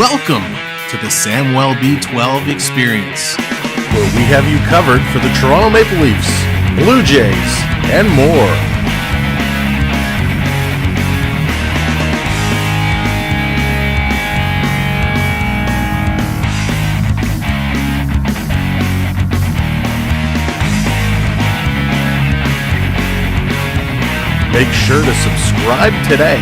Welcome to the Samwell B12 experience, where we have you covered for the Toronto Maple Leafs, Blue Jays, and more. Make sure to subscribe today.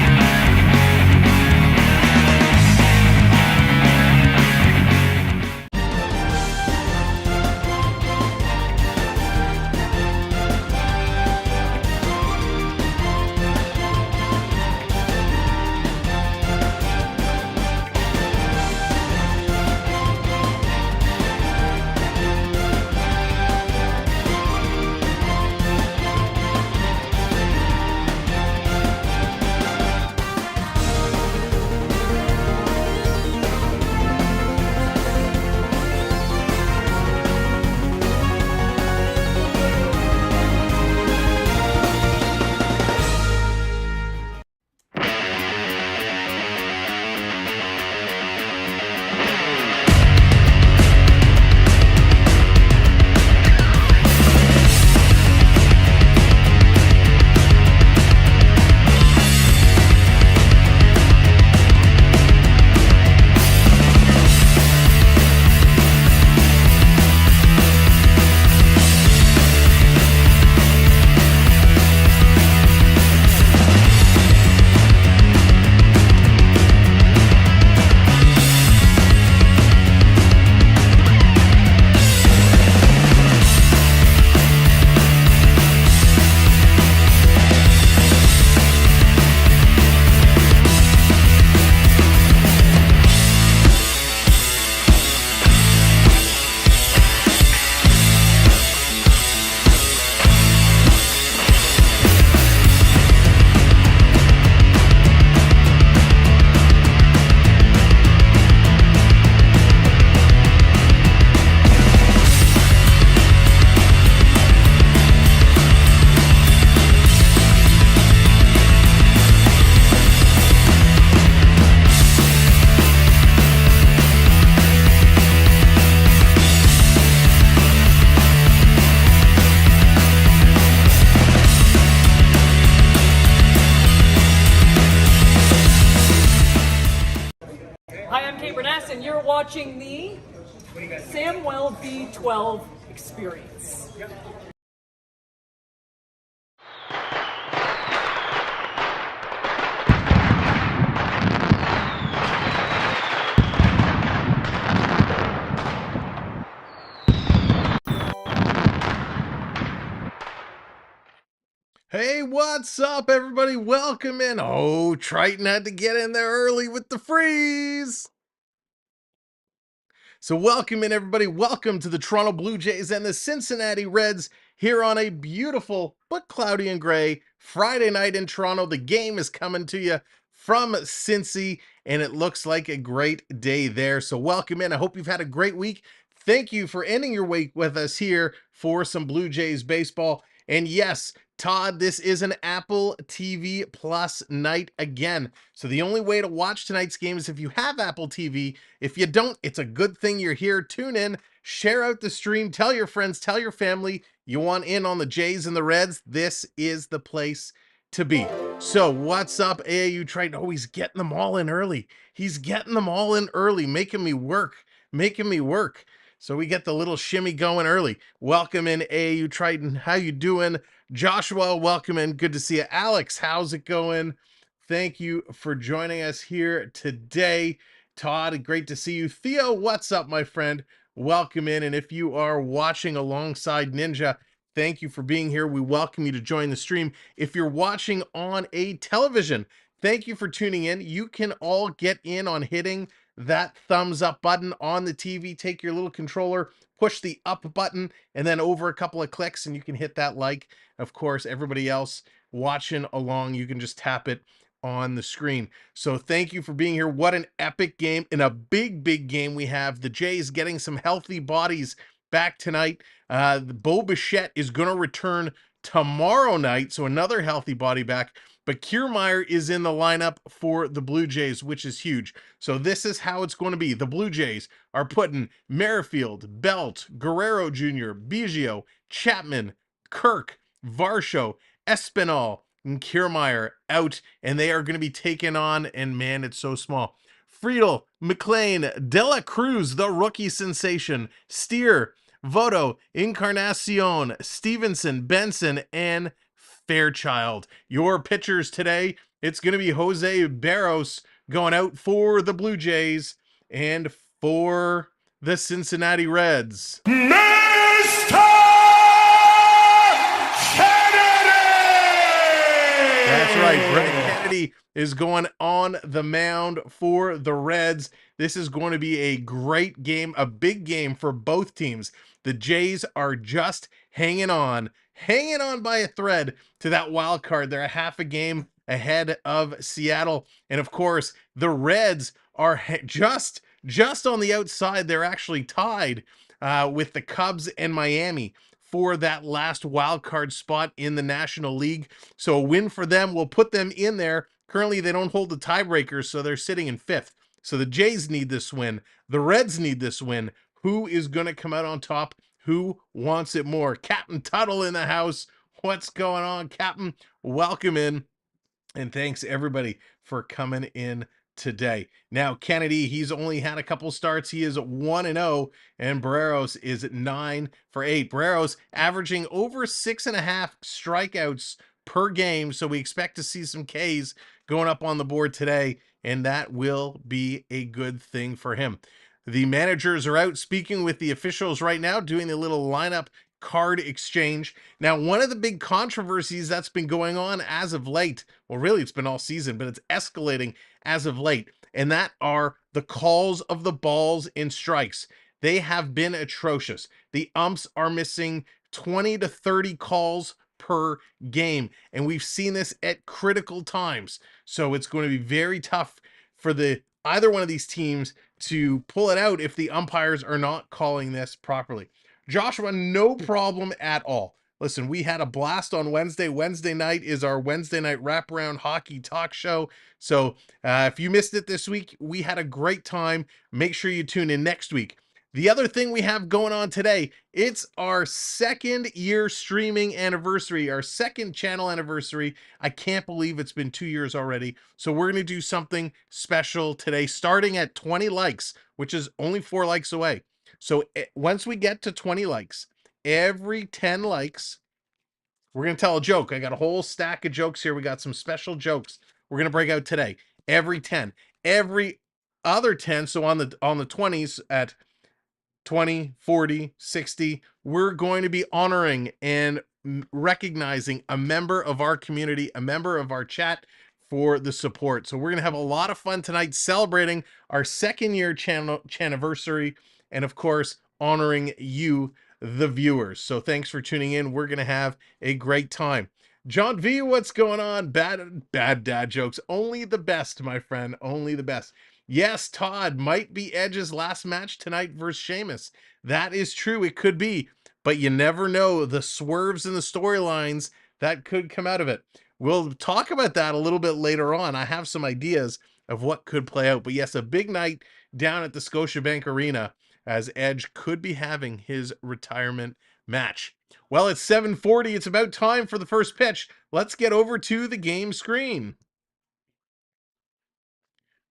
Watching the Samwell B12 experience. Hey, what's up, everybody? Welcome in. Oh, Triton had to get in there early with the freeze. So welcome in, everybody. Welcome to the Toronto Blue Jays and the Cincinnati Reds here on a beautiful but cloudy and gray Friday night in Toronto. The game is coming to you from Cincy, and it looks like a great day there. So welcome in. I hope you've had a great week. Thank you for ending your week with us here for some Blue Jays baseball. And yes, Todd, this is an Apple TV Plus night again. So the only way to watch tonight's game is if you have Apple TV. If you don't, it's a good thing you're here. Tune in, share out the stream, tell your friends, tell your family you want in on the Jays and the Reds. This is the place to be. So what's up, AAU Triton? Oh, he's getting them all in early. He's getting them all in early, making me work. So we get the little shimmy going early. Welcome in, AAU Triton. How you doing? Joshua, welcome in. Good to see you. Alex, how's it going? Thank you for joining us here today. Todd, great to see you. Theo, what's up, my friend? Welcome in. And if you are watching alongside Ninja, thank you for being here. We welcome you to join the stream. If you're watching on a television, thank you for tuning in. You can all get in on hitting that thumbs up button on the TV. Take your little controller, push the up button, and then over a couple of clicks, and you can hit that like. Of course, everybody else watching along, you can just tap it on the screen. So thank you for being here. What an epic game, and a big game we have. The Jays getting some healthy bodies back tonight. Bo Bichette is going to return tomorrow night, so another healthy body back. but Kiermaier is in the lineup for the Blue Jays, which is huge. So this is how it's going to be. The Blue Jays are putting Merrifield, Belt, Guerrero Jr., Biggio, Chapman, Kirk, Varsho, Espinal, and Kiermaier out, and they are going to be taken on, and man, it's so small. Friedel, McLean, Dela Cruz, the rookie sensation, Steer, Voto, Encarnacion, Stevenson, Benson, and Fairchild. Your pitchers today, it's going to be Jose Berrios going out for the Blue Jays and for the Cincinnati Reds. Mr. That's right. Brett Kennedy is going on the mound for the Reds. This is going to be a great game, a big game for both teams. The Jays are just hanging on by a thread to that wild card. They're a half a game ahead of Seattle. And of course, the Reds are just on the outside. They're actually tied with the Cubs and Miami for that last wild card spot in the National League. So a win for them will put them in there. Currently, they don't hold the tiebreakers, so they're sitting in 5th. So the Jays need this win. The Reds need this win. Who is going to come out on top? Who wants it more? Captain Tuttle in the house. What's going on, Captain? Welcome in. And thanks, everybody, for coming in today. Now, Kennedy, he's only had a couple starts. He is 1-0, and Berrios is 9 for 8. Berrios averaging over 6.5 strikeouts per game, so we expect to see some Ks going up on the board today, and that will be a good thing for him. The managers are out speaking with the officials right now, doing the little lineup card exchange. Now, one of the big controversies that's been going on as of late, well, really it's been all season, but it's escalating as of late, and that are the calls of the balls and strikes. They have been atrocious. The umps are missing 20 to 30 calls per game, and we've seen this at critical times. So it's going to be very tough for either one of these teams to pull it out if the umpires are not calling this properly. Joshua, no problem at all. Listen, we had a blast on Wednesday. Wednesday night is our Wednesday night wraparound hockey talk show. So if you missed it this week, we had a great time. Make sure you tune in next week. The other thing we have going on today, it's our 2nd year streaming anniversary, our 2nd channel anniversary. I can't believe it's been 2 years already. So we're going to do something special today, starting at 20 likes, which is only 4 likes away. So once we get to 20 likes, every 10 likes, we're going to tell a joke. I got a whole stack of jokes here. We got some special jokes we're going to break out today. Every 10. Every other 10, so on the 20s at 20, 40, 60, we're going to be honoring and recognizing a member of our community, a member of our chat for the support. So we're going to have a lot of fun tonight celebrating our 2nd year channel anniversary, and of course, honoring you, the viewers. So thanks for tuning in. We're going to have a great time. John V, what's going on? Bad dad jokes. Only the best, my friend. Only the best. Yes, Todd, might be Edge's last match tonight versus Sheamus. That is true. It could be, but you never know the swerves and the storylines that could come out of it. We'll talk about that a little bit later on. I have some ideas of what could play out. But yes, a big night down at the Scotiabank Arena as Edge could be having his retirement match. Well, it's 7:40. It's about time for the first pitch. Let's get over to the game screen.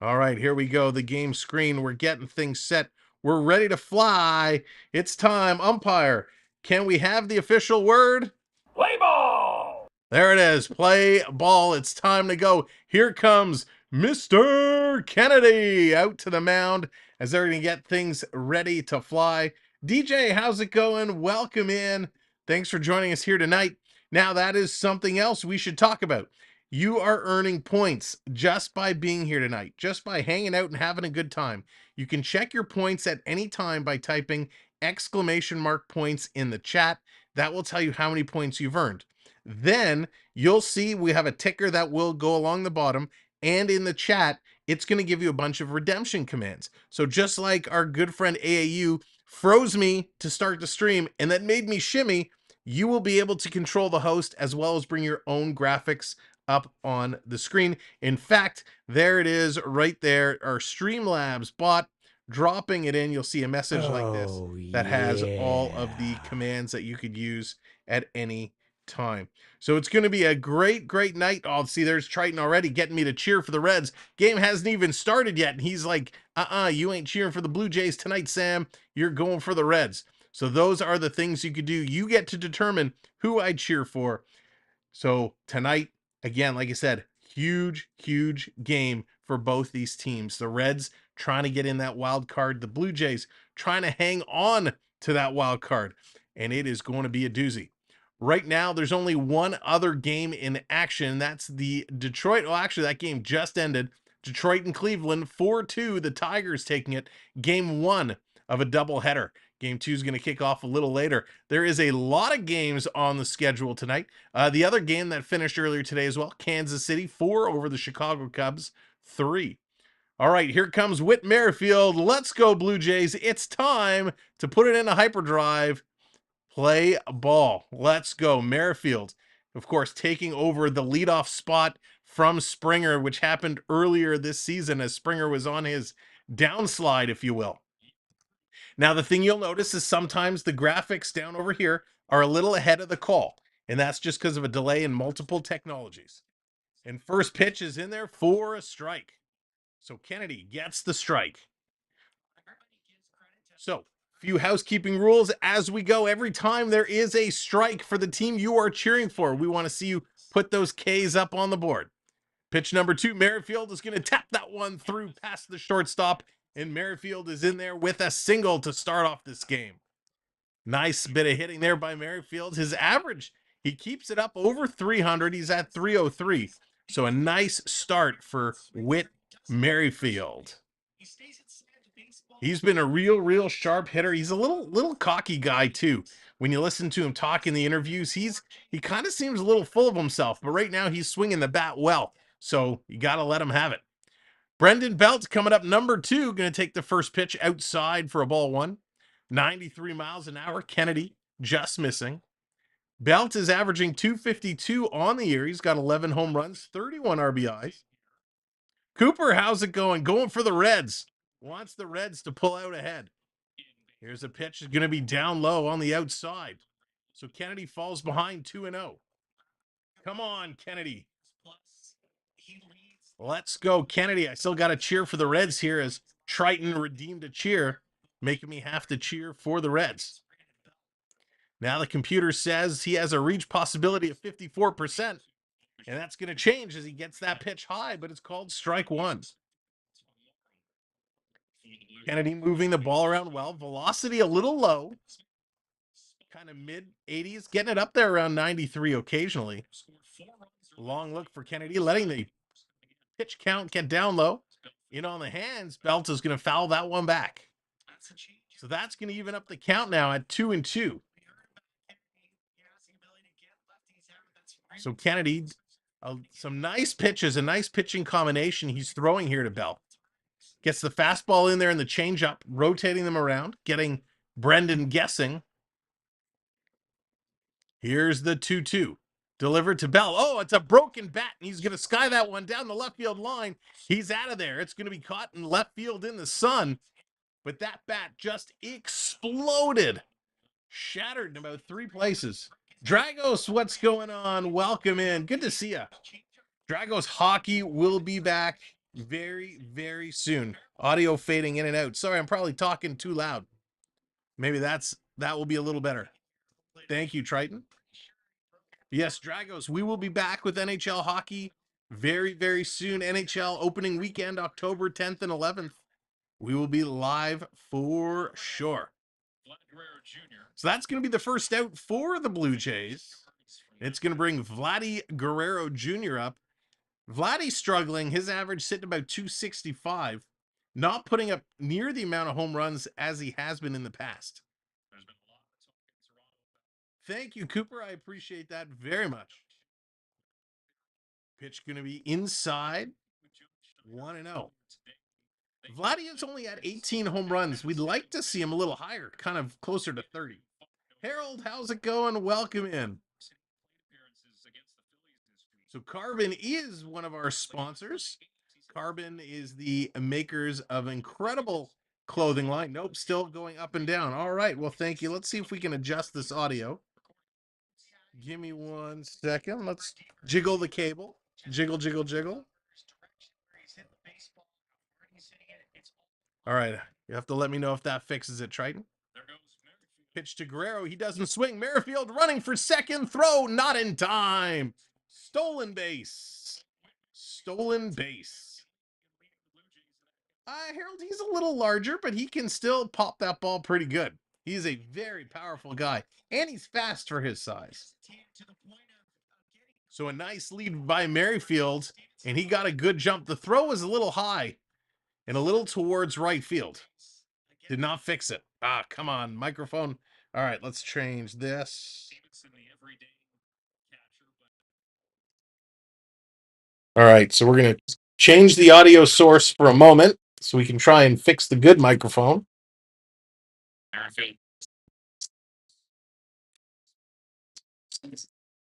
All right, here we go. The game screen. We're getting things set. We're ready to fly. It's time. Umpire, can we have the official word? Play ball! There it is. Play ball. It's time to go. Here comes Mr. Kennedy out to the mound as they're going to get things ready to fly. DJ, how's it going? Welcome in. Thanks for joining us here tonight. Now, that is something else we should talk about. You are earning points just by being here tonight, just by hanging out and having a good time. You can check your points at any time by typing !points in the chat. That will tell you how many points you've earned. Then you'll see we have a ticker that will go along the bottom, and in the chat, it's going to give you a bunch of redemption commands. So just like our good friend AAU froze me to start the stream and that made me shimmy, you will be able to control the host as well as bring your own graphics up on the screen. In fact, there it is right there, our Streamlabs bot dropping it in. You'll see a message like this that has all of the commands that you could use at any time. So it's going to be a great night. Oh, see, there's Triton already getting me to cheer for the Reds. Game hasn't even started yet, and he's like, you ain't cheering for the Blue Jays tonight, Sam. You're going for the Reds. So those are the things you could do. You get to determine who I cheer for. So tonight, again, like I said, huge game for both these teams. The Reds trying to get in that wild card, the Blue Jays trying to hang on to that wild card, and it is going to be a doozy. Right now, there's only one other game in action. That's the Detroit. Well, actually, that game just ended. Detroit and Cleveland, 4-2. The Tigers taking it. Game 1 of a doubleheader. Game 2 is going to kick off a little later. There is a lot of games on the schedule tonight. The other game that finished earlier today as well, Kansas City, 4 over the Chicago Cubs, 3. All right, here comes Whit Merrifield. Let's go, Blue Jays. It's time to put it in a hyperdrive. Play ball. Let's go. Merrifield, of course, taking over the leadoff spot from Springer, which happened earlier this season as Springer was on his downslide, if you will. Now, the thing you'll notice is sometimes the graphics down over here are a little ahead of the call, and that's just because of a delay in multiple technologies. And first pitch is in there for a strike. So Kennedy gets the strike. So, few housekeeping rules as we go. Every time there is a strike for the team you are cheering for, we want to see you put those Ks up on the board. Pitch number 2, Merrifield is going to tap that one through past the shortstop, and Merrifield is in there with a single to start off this game. Nice bit of hitting there by Merrifield. His average, he keeps it up over 300. He's at 303. So a nice start for Whit Merrifield. He's been a real sharp hitter. He's a little cocky guy too. When you listen to him talk in the interviews, he kind of seems a little full of himself, but right now he's swinging the bat well. So you got to let him have it. Brendan Belt coming up number 2, going to take the first pitch outside for a ball 1. 93 miles an hour. Kennedy just missing. Belt is averaging 252 on the year. He's got 11 home runs, 31 RBIs. Cooper, how's it going? Going for the Reds. Wants the Reds to pull out ahead. Here's a pitch that's going to be down low on the outside. So Kennedy falls behind 2-0. Come on, Kennedy. Let's go, Kennedy. I still got to cheer for the Reds here as Triton redeemed a cheer, making me have to cheer for the Reds. Now the computer says he has a reach possibility of 54%, and that's going to change as he gets that pitch high, but it's called strike 1. Kennedy moving the ball around well. Velocity a little low. Kind of mid-80s. Getting it up there around 93 occasionally. Long look for Kennedy. Letting the pitch count get down low. In on the hands. Belt is going to foul that one back. So that's going to even up the count now at 2-2. So Kennedy, some nice pitches. A nice pitching combination he's throwing here to Belt. Gets the fastball in there and the changeup, rotating them around, getting Brendan guessing. Here's the 2-2. Delivered to Bell. Oh, it's a broken bat, and he's going to sky that one down the left field line. He's out of there. It's going to be caught in left field in the sun. But that bat just exploded. Shattered in about 3 places. Dragos, what's going on? Welcome in. Good to see you. Dragos Hockey will be back very soon. Audio fading in and out. Sorry, I'm probably talking too loud. Maybe that will be a little better. Thank you, Triton. Yes, Dragos, we will be back with NHL hockey very soon. NHL opening weekend, October 10th and 11th. We will be live for sure. So that's going to be the first out for the Blue Jays. It's going to bring Vladdy Guerrero Jr. up. Vladdy's struggling. His average sitting about 265, not putting up near the amount of home runs as he has been in the past. Thank you, Cooper. I appreciate that very much. Pitch going to be inside. 1-0. Vladdy is only at 18 home runs. We'd like to see him a little higher, kind of closer to 30. Harold, how's it going? Welcome in. So Carbon is one of our sponsors. Carbon is the makers of incredible clothing line. Nope, still going up and down. All right, well, thank you. Let's see if we can adjust this audio. Give me 1 second. Let's jiggle the cable. Jiggle, jiggle, jiggle. All right, you have to let me know if that fixes it, Triton. Pitch to Guerrero. He doesn't swing. Merrifield running for second. Throw not in time. Stolen base. Stolen base. Harold, he's a little larger, but he can still pop that ball pretty good. He's a very powerful guy, and he's fast for his size. So a nice lead by Merrifield, and he got a good jump. The throw was a little high and a little towards right field. Did not fix it. Ah, come on, microphone. All right, let's change this. All right, so we're going to change the audio source for a moment so we can try and fix the good microphone.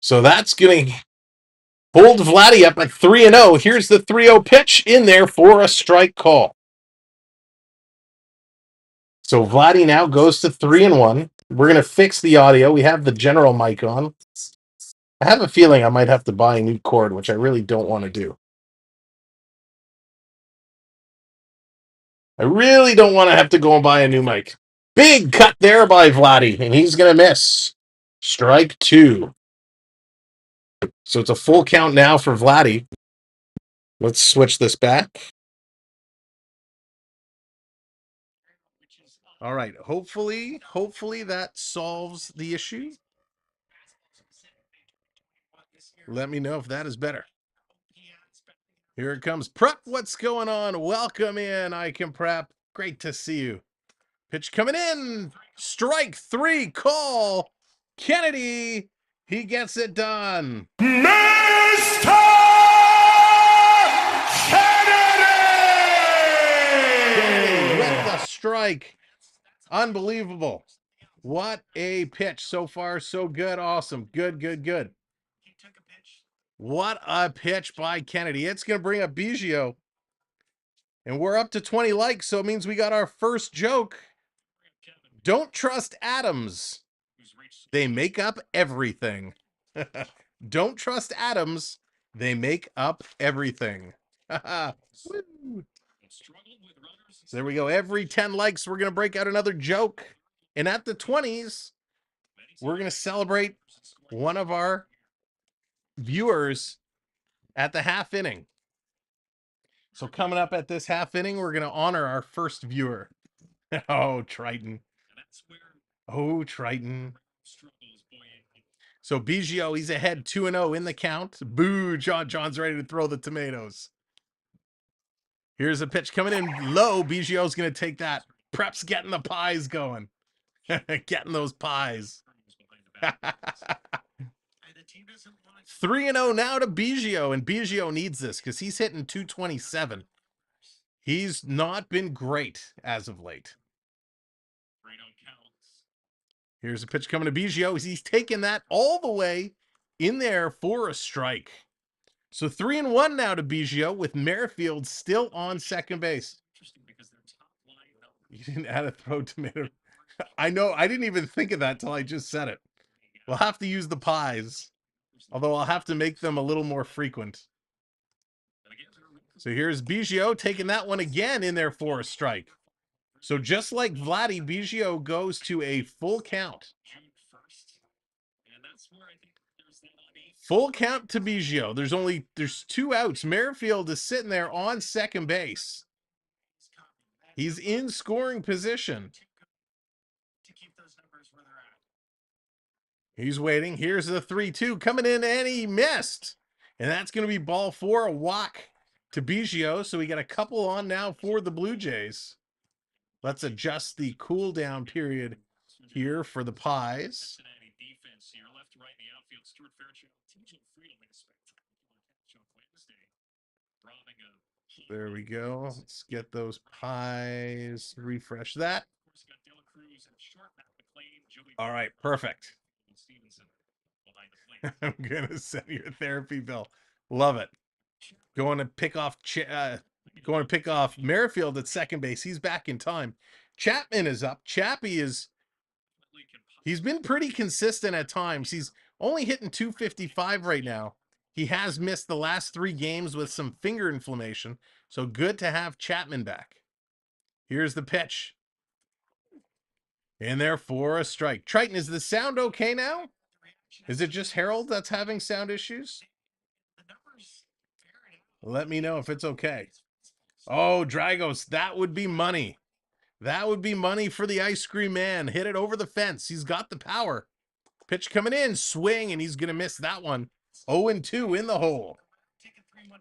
So that's going to hold Vladdy up at 3-0. Here's the 3-0 pitch in there for a strike call. So Vladdy now goes to 3-1. We're going to fix the audio. We have the general mic on. I have a feeling I might have to buy a new cord, which I really don't want to do. I really don't want to have to go and buy a new mic. Big cut there by Vladdy, and he's going to miss. Strike 2. So it's a full count now for Vladdy. Let's switch this back. All right. Hopefully that solves the issue. Let me know if that is better. Here it comes. Prep, what's going on? Welcome in, I Can Prep. Great to see you. Pitch coming in. Strike 3, call. Kennedy, he gets it done. Mr. Kennedy! With the strike. Unbelievable. What a pitch. So far, so good. Awesome. Good, good, good. What a pitch by Kennedy. It's going to bring up Berrios. And we're up to 20 likes, so it means we got our first joke. Don't trust atoms. They make up everything. Don't trust atoms. They make up everything. So there we go. Every 10 likes, we're going to break out another joke. And at the 20s, we're going to celebrate one of our viewers at the half inning. So coming up at this half inning, we're going to honor our first viewer. Oh, Triton. Oh, Triton. So Berrios, he's ahead 2-0 in the count. Boo, John's ready to throw the tomatoes. Here's a pitch coming in low. Berrios going to take that. Prep's getting the pies going. Getting those pies. 3-0 now to Berrios, and Berrios needs this because he's hitting 227. He's not been great as of late. Here's a pitch coming to Berrios. He's taking that all the way in there for a strike. So 3-1 now to Berrios with Merrifield still on second base. You didn't add a throw tomato. I know. I didn't even think of that till I just said it. We'll have to use the pies. Although I'll have to make them a little more frequent. So here's Berrios taking that one again in there for a strike. So just like Vladdy, Berrios goes to a full count. Full count to Berrios. There's 2 outs. Merrifield is sitting there on second base. He's in scoring position. He's waiting. Here's the 3-2 coming in, and he missed. And that's going to be ball 4, a walk to Berrios. So we got a couple on now for the Blue Jays. Let's adjust the cool down period here for the pies. There we go. Let's get those pies. Refresh that. All right, perfect. I'm going to send you a therapy bill. Love it. Going to pick off Merrifield at second base. He's back in time. Chapman is up. He's been pretty consistent at times. He's only hitting 255 right now. He has missed the last 3 games with some finger inflammation. So good to have Chapman back. Here's the pitch. In there for a strike. Triton, is the sound okay now? Is it just Harold that's having sound issues? Let me know if it's okay. Oh, Dragos, that would be money. That would be money for the ice cream man. Hit it over the fence. He's got the power. Pitch coming in, swing, and he's going to miss that one. 0-2 in the hole.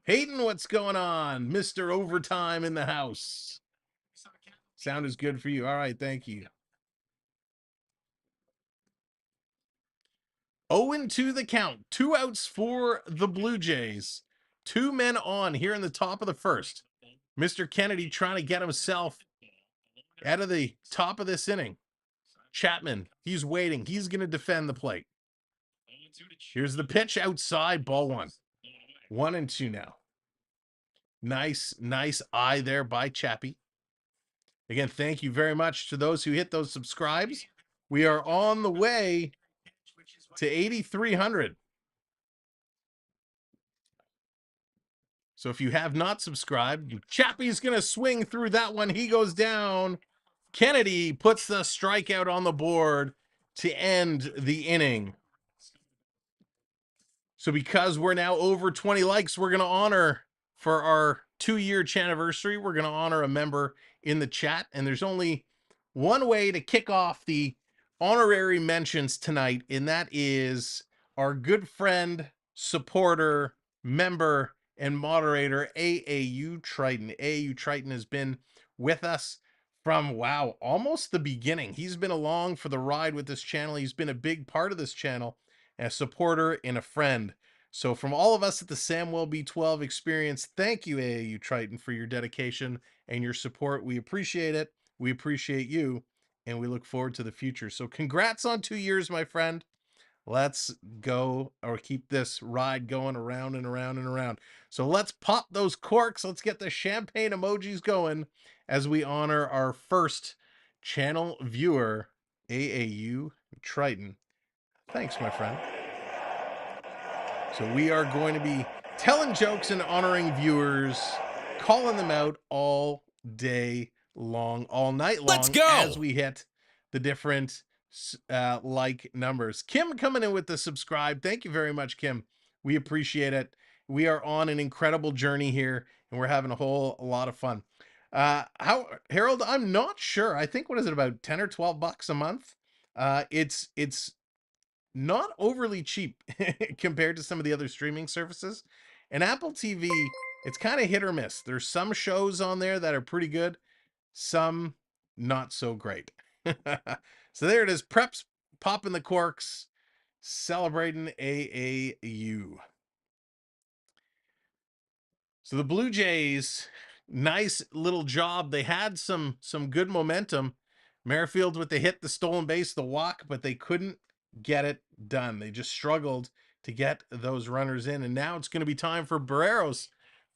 Hayden, what's going on? Mr. Overtime in the house. Sound is good for you. All right, thank you. 0-2 the count. 2 outs for the Blue Jays. 2 men on here in the top of the first. Mr. Kennedy trying to get himself out of the top of this inning. Chapman, he's waiting. He's going to defend the plate. Here's the pitch outside, ball 1. 1-2 now. Nice eye there by Chappie. Again, thank you very much to those who hit those subscribes. We are on the way to 8,300. So if you have not subscribed, Chappie's going to swing through that one. He goes down. Kennedy puts the strikeout on the board to end the inning. So because we're now over 20 likes, we're going to honor, for our 2-year anniversary, we're going to honor a member in the chat. And there's only one way to kick off the honorary mentions tonight, and that is our good friend, supporter, member, and moderator, AAU Triton. AAU Triton has been with us from, wow, almost the beginning. He's been along for the ride with this channel. He's been a big part of this channel, a supporter and a friend. So from all of us at the Samuel B12 Experience, thank you, AAU Triton, for your dedication and your support. We appreciate it. We appreciate you, and we look forward to the future. So congrats on 2 years, my friend. Let's go, or keep this ride going around and around and around. So let's pop those corks. Let's get the champagne emojis going as we honor our first channel viewer, AAU Triton. Thanks, my friend. So we are going to be telling jokes and honoring viewers, calling them out all day long, all night long. Let's go! As we hit the different like numbers. Kim coming in with the subscribe. Thank you very much, Kim. We appreciate it. We are on an incredible journey here, and we're having a whole lot of fun. Harold, I'm not sure. I think, what is it, about 10 or 12 bucks a month? It's not overly cheap compared to some of the other streaming services. And Apple TV, it's kind of hit or miss. There's some shows on there that are pretty good, some not so great. So there it is. Preps popping the corks, celebrating AAU. So the Blue Jays, nice little job. They had some good momentum. Merrifield with the hit, the stolen base, the walk, but they couldn't get it done. They just struggled to get those runners in. And now it's going to be time for Berrios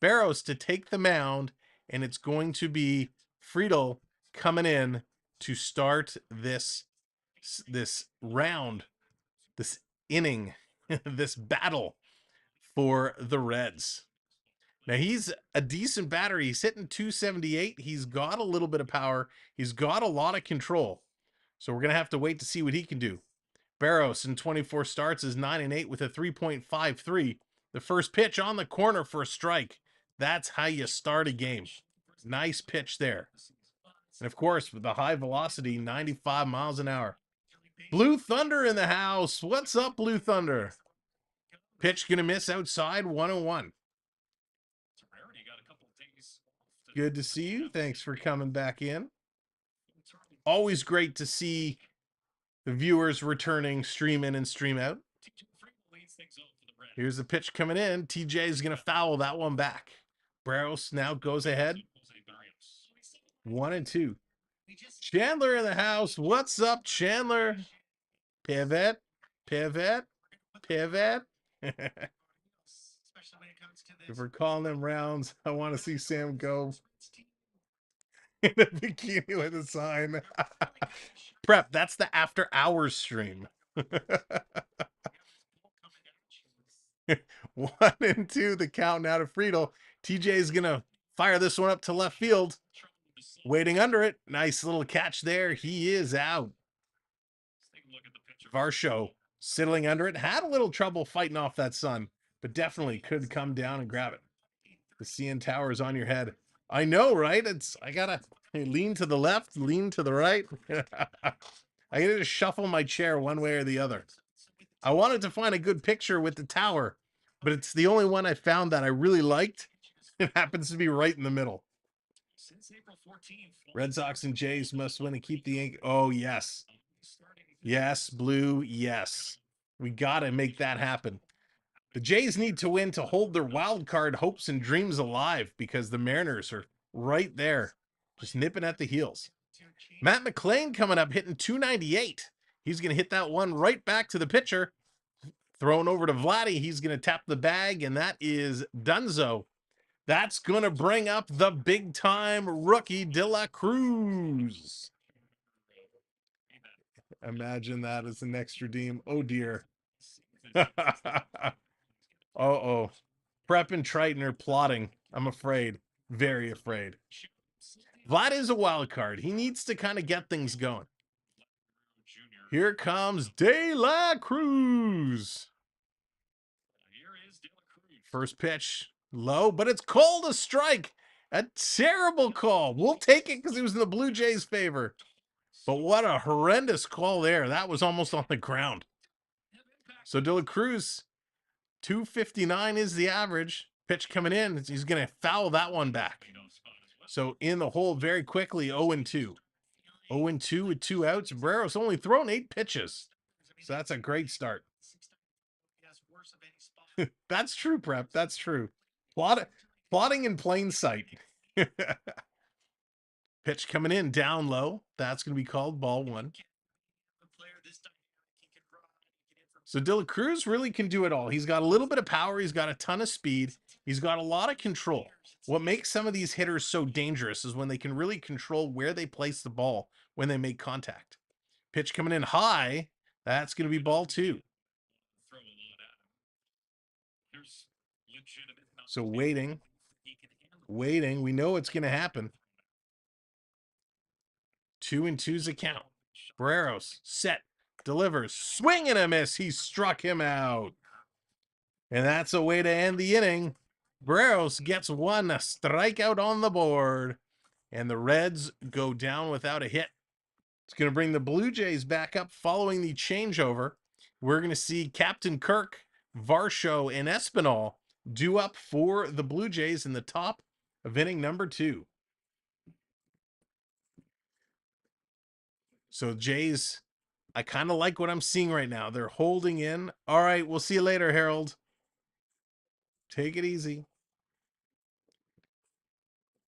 to take the mound, and it's going to be Friedel coming in to start this round, this inning, this battle for the Reds. Now, he's a decent batter. He's hitting 278. He's got a little bit of power. He's got a lot of control. So we're going to have to wait to see what he can do. Berrios in 24 starts is 9-8 with a 3.53. The first pitch on the corner for a strike. That's how you start a game. Nice pitch there. And of course, with the high velocity, 95 miles an hour. Blue Thunder in the house. What's up, Blue Thunder? Pitch going to miss outside, 1-1. Good to see you. Thanks for coming back in. Always great to see the viewers returning, stream in and stream out. Here's the pitch coming in. TJ is going to foul that one back. Berrios now goes ahead. 1-2. Chandler in the house. What's up, Chandler? Pivot. If we're calling them rounds, I want to see Sam go in a bikini with a sign. Prep, that's the after hours stream. 1-2, the count now to Friedel. TJ is going to fire this one up to left field. Waiting under it. Nice little catch there. He is out. Varsho settling under it. Had a little trouble fighting off that sun, but definitely could come down and grab it. The CN Tower is on your head. I know, right? I gotta lean to the left, lean to the right. I gotta just shuffle my chair one way or the other. I wanted to find a good picture with the tower, but it's the only one I found that I really liked. It happens to be right in the middle. Red Sox and Jays must win and keep the ink. Oh, yes. Yes, Blue, yes. We got to make that happen. The Jays need to win to hold their wild card hopes and dreams alive because the Mariners are right there, just nipping at the heels. Matt McClain coming up, hitting 298. He's going to hit that one right back to the pitcher. Thrown over to Vladdy. He's going to tap the bag, and that is Dunzo. That's going to bring up the big-time rookie De La Cruz. Imagine that as an extra deem. Oh, dear. Uh-oh. Prep and Triton are plotting. I'm afraid. Very afraid. Vlad is a wild card. He needs to kind of get things going. Here comes De La Cruz. First pitch, low, but it's called a strike. A terrible call. We'll take it because it was in the Blue Jays' favor. But what a horrendous call there. That was almost on the ground. So De La Cruz, 259 is the average. Pitch coming in. He's going to foul that one back. So in the hole very quickly, 0-2. 0-2 with 2 outs. Berrios only thrown 8 pitches. So that's a great start. That's true, Prep. That's true. Plotting in plain sight. Pitch coming in down low. That's going to be called ball 1. So De La Cruz really can do it all. He's got a little bit of power. He's got a ton of speed. He's got a lot of control. What makes some of these hitters so dangerous is when they can really control where they place the ball when they make contact. Pitch coming in high. That's going to be ball 2. So waiting. We know it's going to happen. 2-2's a count. Berrios set, delivers, swing and a miss. He struck him out. And that's a way to end the inning. Berrios gets one strikeout on the board. And the Reds go down without a hit. It's going to bring the Blue Jays back up following the changeover. We're going to see Captain Kirk, Varsho, and Espinal due up for the Blue Jays in the top of inning number 2. So Jays, I kind of like what I'm seeing right now. They're holding in. All right, we'll see you later, Harold. Take it easy.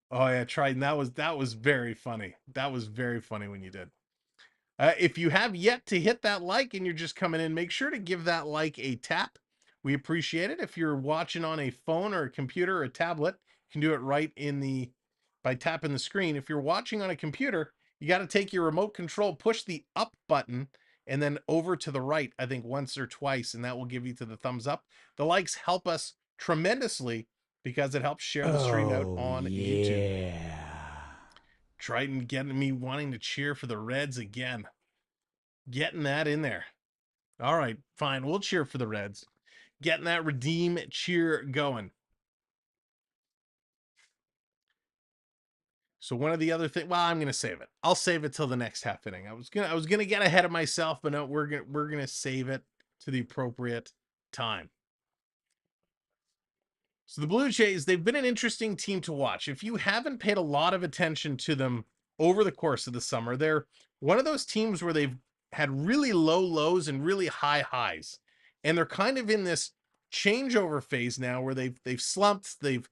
Oh yeah, Triton. That was very funny. That was very funny when you did. If you have yet to hit that like and you're just coming in, make sure to give that like a tap. We appreciate it. If you're watching on a phone or a computer or a tablet, you can do it right by tapping the screen. If you're watching on a computer, you got to take your remote control, push the up button, and then over to the right, I think once or twice, and that will give you to the thumbs up. The likes help us tremendously because it helps share the stream out on YouTube. Triton getting me wanting to cheer for the Reds again. Getting that in there. All right, fine. We'll cheer for the Reds. Getting that redeem cheer going. So one of the other things, well, I'm going to save it. I'll save it till the next half inning. I was going to get ahead of myself, but no, we're going to save it to the appropriate time. So the Blue Jays, they've been an interesting team to watch. If you haven't paid a lot of attention to them over the course of the summer, they're one of those teams where they've had really low lows and really high highs. And they're kind of in this changeover phase now where they've slumped, they've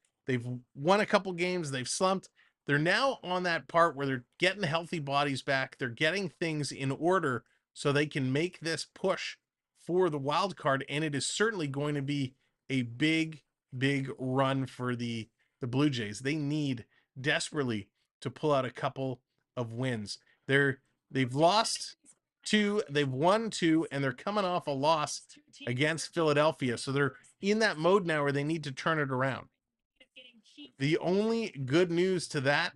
won a couple games, they've slumped. They're now on that part where they're getting healthy bodies back. They're getting things in order so they can make this push for the wild card. And it is certainly going to be a big big run for the Blue Jays. They need desperately to pull out a couple of wins. They've lost 2, they've won 2, and they're coming off a loss against Philadelphia. So they're in that mode now where they need to turn it around. The only good news to that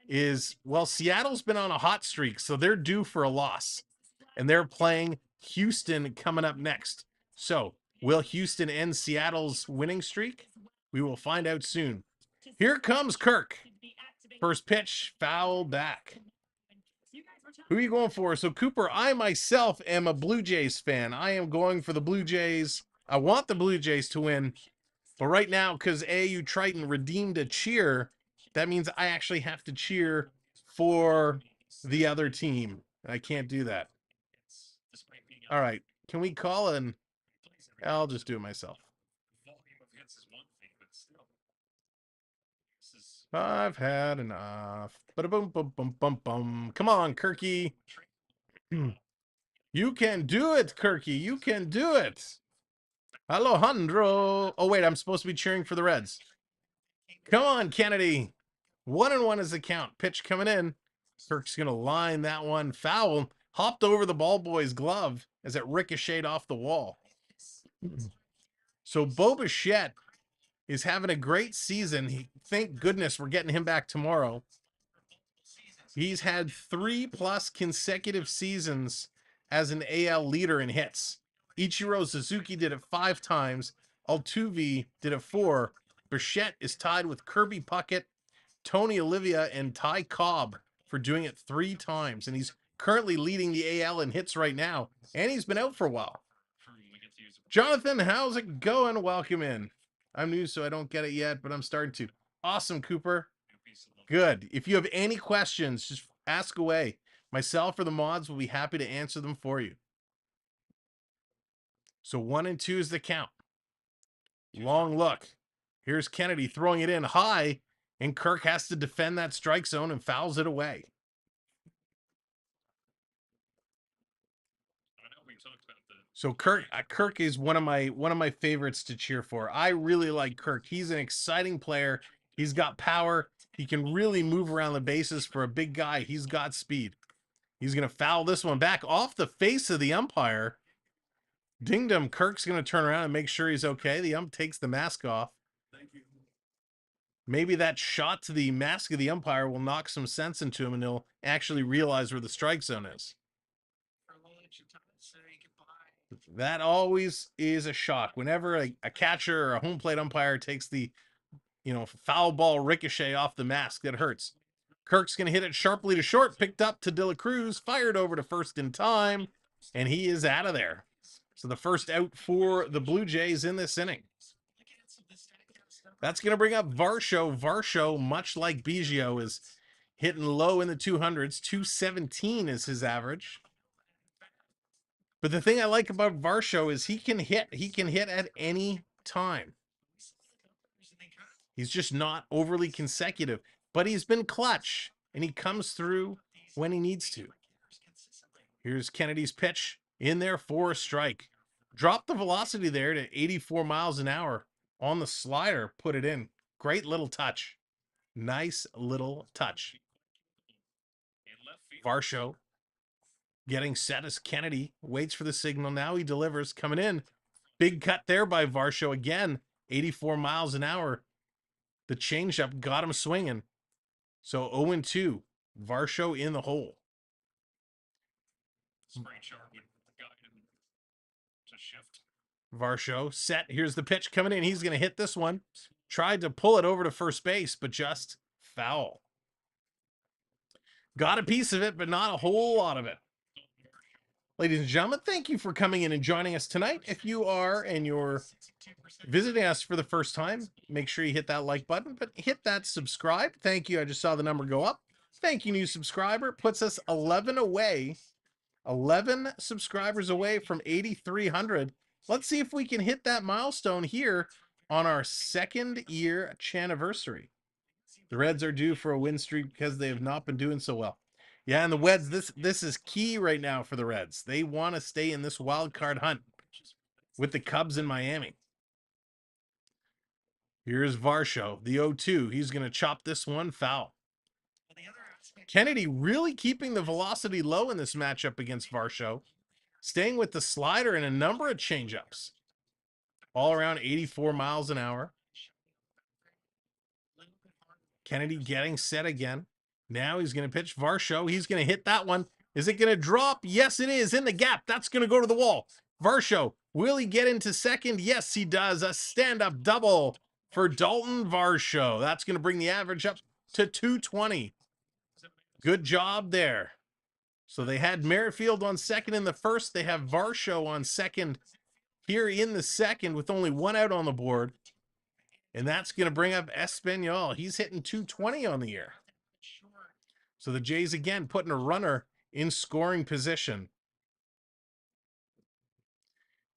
is, well, Seattle's been on a hot streak, so they're due for a loss. And they're playing Houston coming up next. So, will Houston end Seattle's winning streak? We will find out soon. Here comes Kirk. First pitch, foul back. Who are you going for? So, Cooper, I myself am a Blue Jays fan. I am going for the Blue Jays. I want the Blue Jays to win. But right now, because AAU Triton redeemed a cheer, that means I actually have to cheer for the other team. I can't do that. All right. Can we call in? I'll just do it myself. I've had enough. Ba-da-boom, bum, bum, bum, bum. Come on, Kirky. You can do it, Kirky. You can do it. Alejandro. Oh, wait, I'm supposed to be cheering for the Reds. Come on, Kennedy. 1-1 is the count. Pitch coming in. Kirk's going to line that one foul. Hopped over the ball boy's glove as it ricocheted off the wall. So Bo Bichette is having a great season. Thank goodness we're getting him back tomorrow. He's had 3+ consecutive seasons as an AL leader in hits. Ichiro Suzuki did it 5 times. Altuve did it 4. Bichette is tied with Kirby Puckett, Tony Olivia, and Ty Cobb for doing it 3 times. And he's currently leading the AL in hits right now. And he's been out for a while. Jonathan, how's it going? Welcome in. I'm new, so I don't get it yet, but I'm starting to. Awesome, Cooper. Good. If you have any questions, just ask away. Myself or the mods will be happy to answer them for you. So 1-2 is the count. Long look. Here's Kennedy throwing it in high, and Kirk has to defend that strike zone and fouls it away. So Kirk is one of my favorites to cheer for. I really like Kirk. He's an exciting player. He's got power. He can really move around the bases for a big guy. He's got speed. He's going to foul this one back off the face of the umpire. Dinged him. Kirk's going to turn around and make sure he's okay. The ump takes the mask off. Maybe that shot to the mask of the umpire will knock some sense into him and he'll actually realize where the strike zone is. That always is a shock. Whenever a catcher or a home plate umpire takes the, foul ball ricochet off the mask, that hurts. Kirk's going to hit it sharply to short, picked up to De La Cruz, fired over to first in time, and he is out of there. So the first out for the Blue Jays in this inning. That's going to bring up Varsho. Varsho, much like Biggio, is hitting low in the 200s. 217 is his average. But the thing I like about Varsho is he can hit. He can hit at any time. He's just not overly consecutive, but he's been clutch, and he comes through when he needs to. Here's Kennedy's pitch in there for a strike. Drop the velocity there to 84 miles an hour on the slider. Put it in. Great little touch. Nice little touch. Varsho getting set as Kennedy waits for the signal. Now he delivers. Coming in. Big cut there by Varsho again. 84 miles an hour. The changeup got him swinging. So 0-2. Varsho in the hole. Varsho set. Here's the pitch coming in. He's going to hit this one. Tried to pull it over to first base, but just foul. Got a piece of it, but not a whole lot of it. Ladies and gentlemen, thank you for coming in and joining us tonight. If you are and you're visiting us for the first time, make sure you hit that like button, but hit that subscribe. Thank you. I just saw the number go up. Thank you, new subscriber. Puts us 11 away. 11 subscribers away from 8,300. Let's see if we can hit that milestone here on our 2nd year anniversary. The Reds are due for a win streak because they have not been doing so well. Yeah, and the Reds, this is key right now for the Reds. They want to stay in this wild card hunt with the Cubs in Miami. Here's Varsho, the 0-2. He's going to chop this one foul. Kennedy really keeping the velocity low in this matchup against Varsho, staying with the slider and a number of changeups, all around 84 miles an hour. Kennedy getting set again. Now he's going to pitch Varsho. He's going to hit that one. Is it going to drop? Yes, it is. In the gap. That's going to go to the wall. Varsho, will he get into second? Yes, he does. A stand-up double for Dalton Varsho. That's going to bring the average up to 220. Good job there. So they had Merrifield on second in the first. They have Varsho on second here in the second with only one out on the board. And that's going to bring up Espanol. He's hitting 220 on the year. So the Jays again putting a runner in scoring position.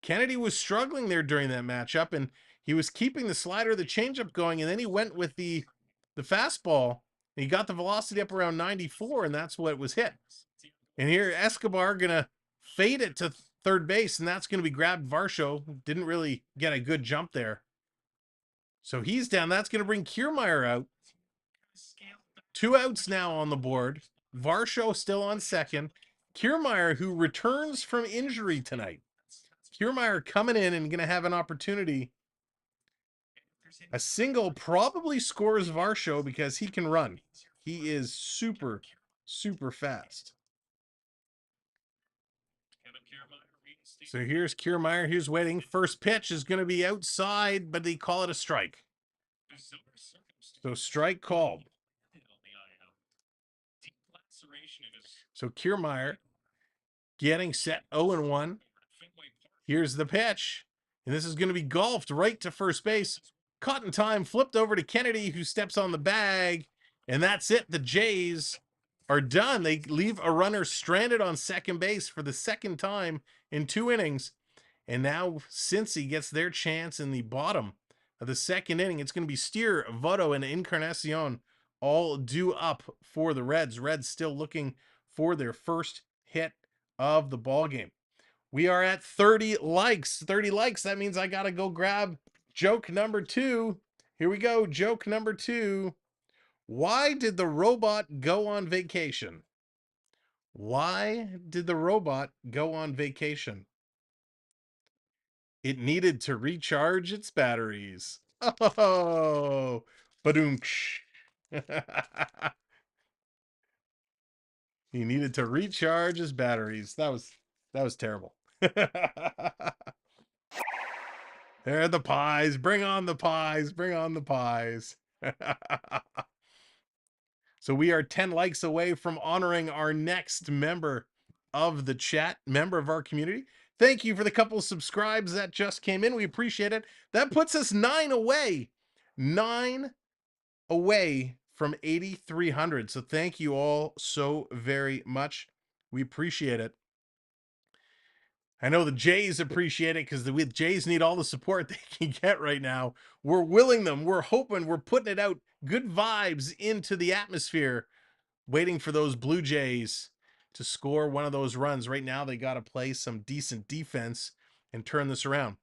Kennedy was struggling there during that matchup, and he was keeping the slider, the changeup going, and then he went with the fastball. And he got the velocity up around 94, and that's what was hit. And here Escobar gonna fade it to third base, and that's gonna be grabbed. Varsho didn't really get a good jump there. So he's down. That's gonna bring Kiermaier out. 2 outs now on the board. Varsho still on second. Kiermaier, who returns from injury tonight. Kiermaier coming in and gonna have an opportunity. A single probably scores Varsho because he can run. He is super, super fast. So here's Kiermaier. Here's waiting. First pitch is going to be outside, but they call it a strike. So strike called. So Kiermaier getting set 0-1. Here's the pitch. And this is going to be golfed right to first base. Caught in time, flipped over to Kennedy, who steps on the bag. And that's it. The Jays are done. They leave a runner stranded on second base for the second time in 2 innings. And now Cincy gets their chance in the bottom of the second inning. It's going to be Steer, Votto, and Encarnacion all due up for the Reds. Reds still looking for their first hit of the ball game. We are at 30 likes. 30 likes. That means I got to go grab joke number 2. Here we go. Joke number 2. Why did the robot go on vacation? Why did the robot go on vacation? It needed to recharge its batteries. Oh, badoomsh. He needed to recharge his batteries. That was terrible. There are the pies. Bring on the pies. Bring on the pies. So we are 10 likes away from honoring our next member of the chat, member of our community. Thank you for the couple of subscribes that just came in. We appreciate it. That puts us 9 away. 9 away from 8,300. So thank you all so very much. We appreciate it. I know the Jays appreciate it because the Jays need all the support they can get right now. We're willing them. We're hoping. We're putting it out. Good vibes into the atmosphere. Waiting for those Blue Jays to score one of those runs. Right now, they got to play some decent defense and turn this around.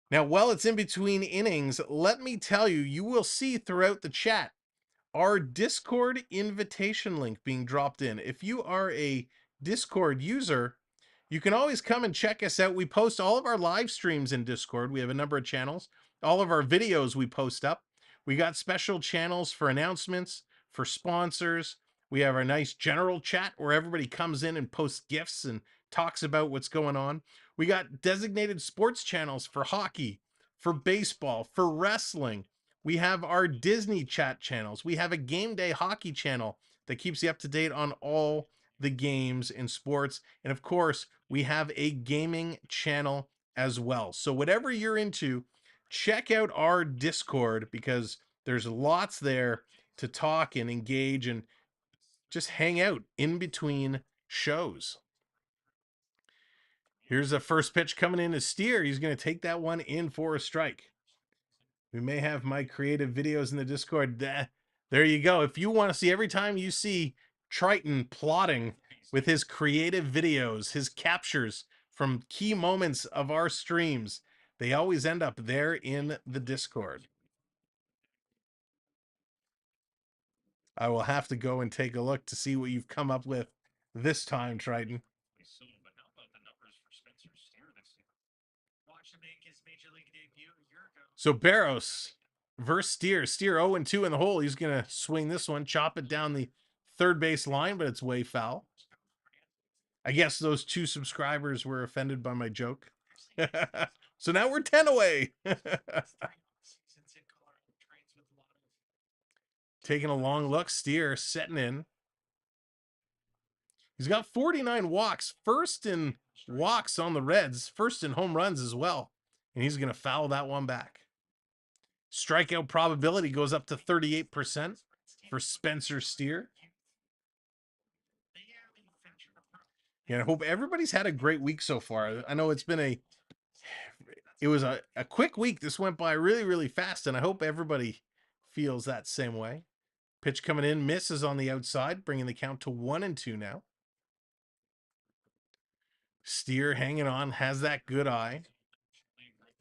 Now, while it's in between innings, let me tell you, you will see throughout the chat our Discord invitation link being dropped in. If you are a Discord user, you can always come and check us out. We post all of our live streams in Discord. We have a number of channels. All of our videos we post up. We got special channels for announcements, for sponsors. We have our nice general chat where everybody comes in and posts gifts and talks about what's going on. We got designated sports channels for hockey, for baseball, for wrestling. We have our Disney chat channels. We have a game day hockey channel that keeps you up to date on all the games in sports. And of course, we have a gaming channel as well. So whatever you're into, check out our Discord because there's lots there to talk and engage and just hang out in between shows. Here's the first pitch coming in to Steer. He's going to take that one in for a strike. We may have my creative videos in the Discord. There you go. If you want to see every time you see Triton plotting with his creative videos, his captures from key moments of our streams, they always end up there in the Discord. I will have to go and take a look to see what you've come up with this time, Triton. So Berrios versus Steer. Steer 0-2 in the hole. He's going to swing this one, chop it down the third base line, but it's way foul. I guess those 2 subscribers were offended by my joke. So now we're 10 away. Taking a long look. Steer setting in. He's got 49 walks. First in walks on the Reds. First in home runs as well. And he's going to foul that one back. Strikeout probability goes up to 38% for Spencer Steer. Yeah, I hope everybody's had a great week so far. I know it's been a quick week. This went by really, really fast, and I hope everybody feels that same way. Pitch coming in, misses on the outside, bringing the count to 1-2 now. Steer hanging on, has that good eye.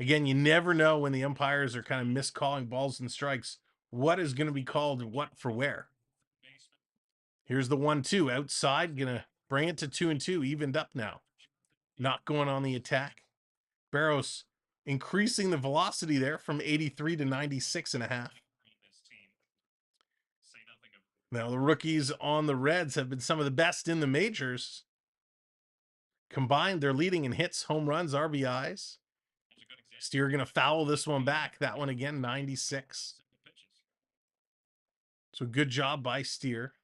Again, you never know when the umpires are kind of miscalling balls and strikes what is going to be called what for where. Here's the 1-2 outside, gonna bring it to 2-2, evened up now. Not going on the attack. Berrios increasing the velocity there from 83 to 96.5. Now the rookies on the Reds have been some of the best in the majors. Combined, they're leading in hits, home runs, RBIs. Steer going to foul this one back. That one again, 96. So good job by Steer.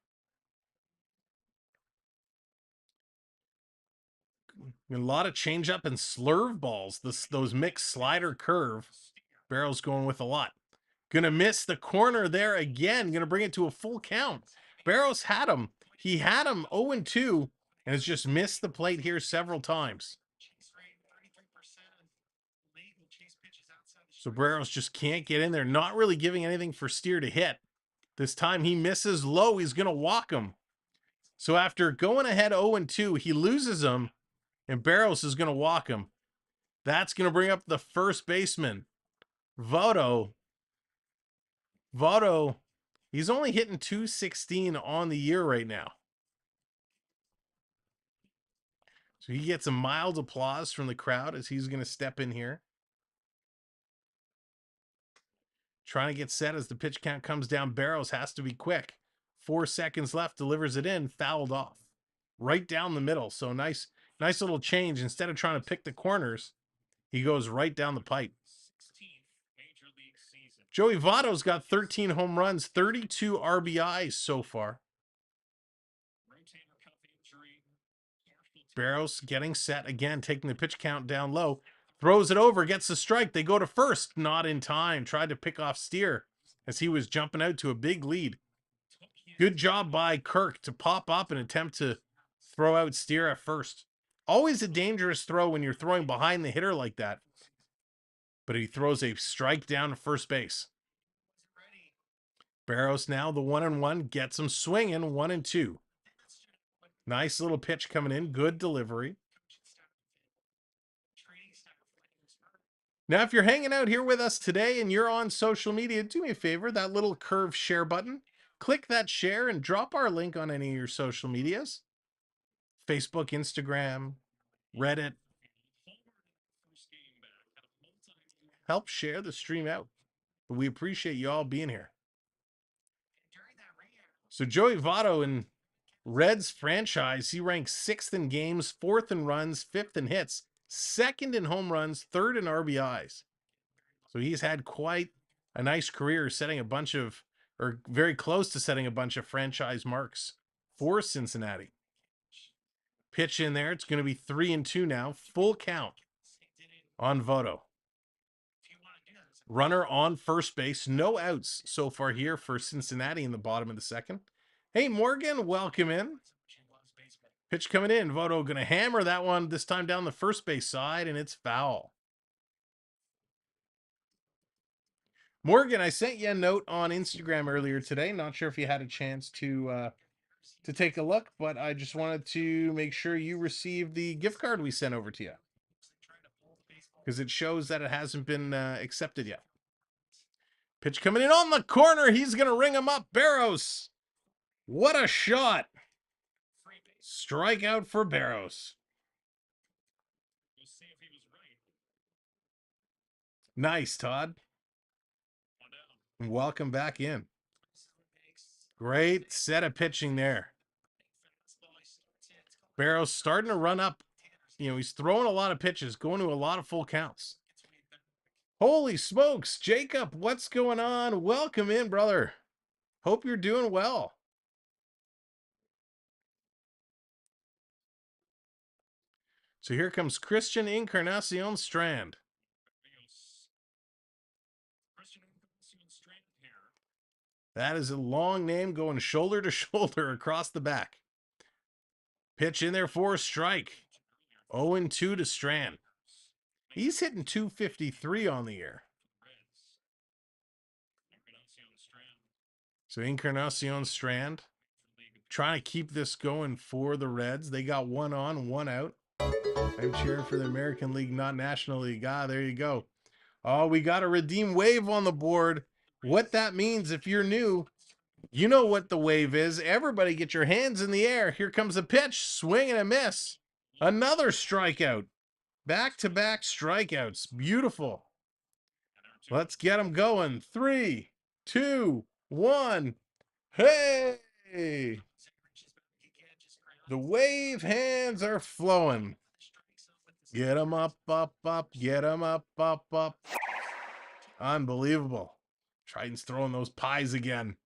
A lot of changeup and slurve balls. Those mixed slider curve. Berrios going with a lot. Going to miss the corner there again. Going to bring it to a full count. Berrios had him. He had him 0-2 and has just missed the plate here several times. So Berrios just can't get in there. Not really giving anything for Steer to hit. This time he misses low. He's going to walk him. So after going ahead 0-2, he loses him, and Berrios is going to walk him. That's going to bring up the first baseman, Votto. Votto, he's only hitting .216 on the year right now. So he gets a mild applause from the crowd as he's going to step in here. Trying to get set as the pitch count comes down. Berrios has to be quick. 4 seconds left, delivers it in, fouled off. Right down the middle. So nice little change. Instead of trying to pick the corners, he goes right down the pipe. Joey Votto's got 13 home runs, 32 RBIs so far. Berrios getting set again, taking the pitch count down low. Throws it over, gets the strike. They go to first, not in time. Tried to pick off Steer as he was jumping out to a big lead. Good job by Kirk to pop up and attempt to throw out Steer at first. Always a dangerous throw when you're throwing behind the hitter like that. But he throws a strike down to first base. Berrios now the 1-1, gets him swinging 1-2. Nice little pitch coming in, good delivery. Now, if you're hanging out here with us today and you're on social media, do me a favor, that little curved share button, click that share and drop our link on any of your social medias. Facebook, Instagram, Reddit. Help share the stream out. But we appreciate you all being here. So Joey Votto in Reds franchise, he ranks 6th in games, 4th in runs, 5th in hits, 2nd in home runs, 3rd in RBIs. So he's had quite a nice career, setting a bunch of, or very close to setting a bunch of franchise marks for Cincinnati. Pitch in there. It's going to be 3-2 now. Full count on Votto. Runner on first base. No outs so far here for Cincinnati in the bottom of the second. Hey, Morgan, welcome in. Pitch coming in. Votto going to hammer that one, this time down the first base side, and it's foul. Morgan, I sent you a note on Instagram earlier today. Not sure if you had a chance to take a look, but I just wanted to make sure you received the gift card we sent over to you, because it shows that it hasn't been accepted yet. Pitch coming in on the corner. He's going to ring him up. Berrios What a shot! Strikeout for Berrios. Nice, Todd. Welcome back in. Great set of pitching there. Berrios starting to run up. You know, he's throwing a lot of pitches, going to a lot of full counts. Holy smokes, Jacob, what's going on? Welcome in, brother. Hope you're doing well. So here comes Christian Encarnacion Strand. That is a long name going shoulder to shoulder across the back. Pitch in there for a strike. 0-2 to Strand. He's hitting 253 on the year. So Encarnacion Strand trying to keep this going for the Reds. They got 1 on, 1 out. I'm cheering for the American League, not National League. Ah, there you go. Oh, we got a redeem wave on the board. What that means, if you're new, you know what the wave is. Everybody get your hands in the air. Here comes a pitch. Swing and a miss. Another strikeout. Back-to-back strikeouts. Beautiful. Let's get them going. 3, 2, 1. Hey! The wave hands are flowing. Get them up, up, up. Get them up, up, up. Unbelievable. Triton's throwing those pies again.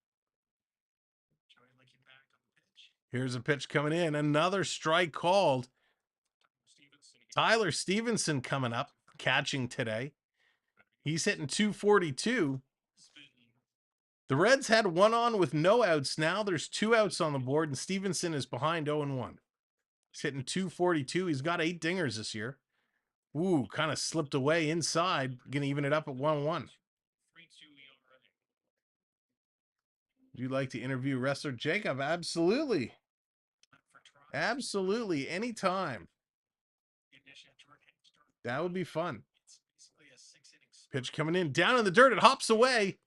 Here's a pitch coming in. Another strike called. Tyler Stevenson coming up, catching today. He's hitting 242. The Reds had 1 on with no outs. Now there's 2 outs on the board, and Stevenson is behind 0-1. He's hitting 242. He's got 8 dingers this year. Ooh, kind of slipped away inside. Going to even it up at 1-1. Would you like to interview wrestler Jacob? Absolutely. Absolutely. Anytime. That would be fun. Pitch coming in. Down in the dirt. It hops away.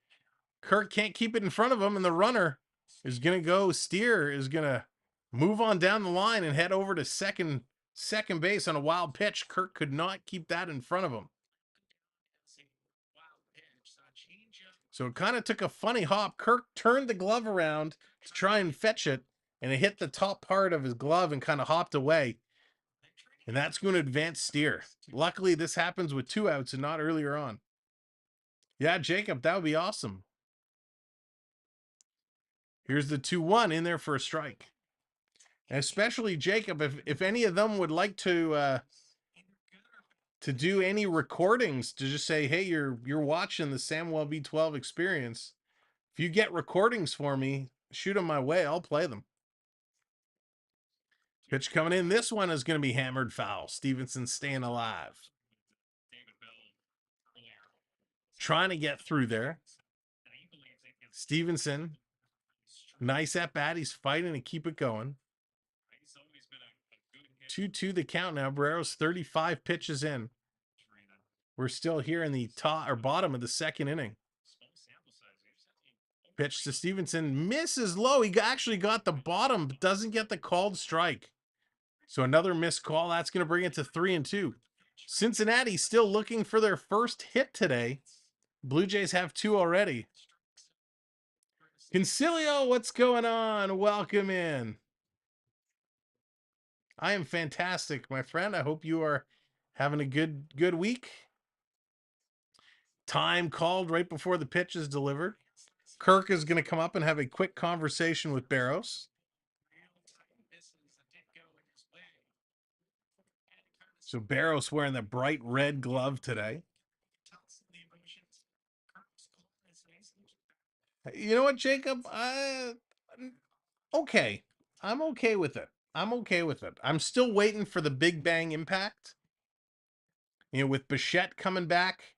Kirk can't keep it in front of him, and the runner is going to go. Steer is going to move on down the line and head over to second base on a wild pitch. Kirk could not keep that in front of him. So it kind of took a funny hop. Kirk turned the glove around to try and fetch it, and it hit the top part of his glove and kind of hopped away. And that's going to advance Steer. Luckily, this happens with 2 outs and not earlier on. Yeah, Jacob, that would be awesome. Here's the 2-1 in there for a strike. And especially Jacob, if any of them would like to do any recordings, to just say, hey, you're watching the Samwell V12 experience. If you get recordings for me, shoot them my way. I'll play them. Pitch coming in. This one is going to be hammered foul. Stevenson staying alive. Trying to get through there. Stevenson, nice at bat. He's fighting to keep it going. 2-2 the count now. Berrios 35 pitches in. We're still here in the top or bottom of the 2nd inning. Pitch to Stevenson, misses low. He actually got the bottom, but doesn't get the called strike. So another missed call. That's going to bring it to 3-2. Cincinnati still looking for their first hit today. Blue Jays have 2 already. Concilio, what's going on? Welcome in. I am fantastic, my friend. I hope you are having a good week. Time called right before the pitch is delivered. Kirk is going to come up and have a quick conversation with Berrios. So Berrios wearing the bright red glove today. You know what, Jacob? Okay. I'm okay with it. I'm okay with it. I'm still waiting for the big bang impact. You know, with Bichette coming back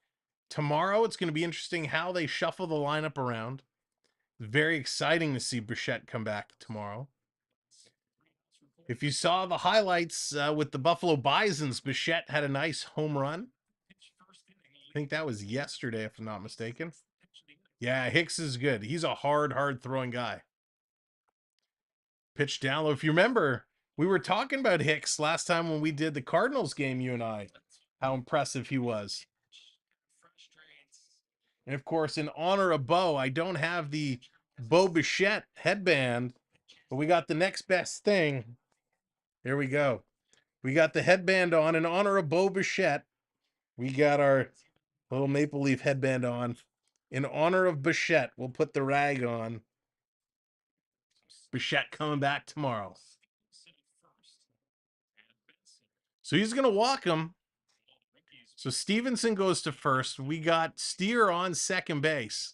tomorrow, it's going to be interesting how they shuffle the lineup around. Very exciting to see Bichette come back tomorrow. If you saw the highlights with the Buffalo Bisons, Bichette had a nice home run. I think that was yesterday, if I'm not mistaken. Yeah, Hicks is good. He's a hard throwing guy. Pitch down low. If you remember, we were talking about Hicks last time when we did the Cardinals game, you and I, how impressive he was. And of course, in honor of Bo, I don't have the Bo Bichette headband, but we got the next best thing. Here we go. We got the headband on in honor of Bo Bichette. We got our little maple leaf headband on in honor of Bichette. We'll put the rag on. Bichette coming back tomorrow. So he's going to walk him. So Stevenson goes to first. We got Steer on second base.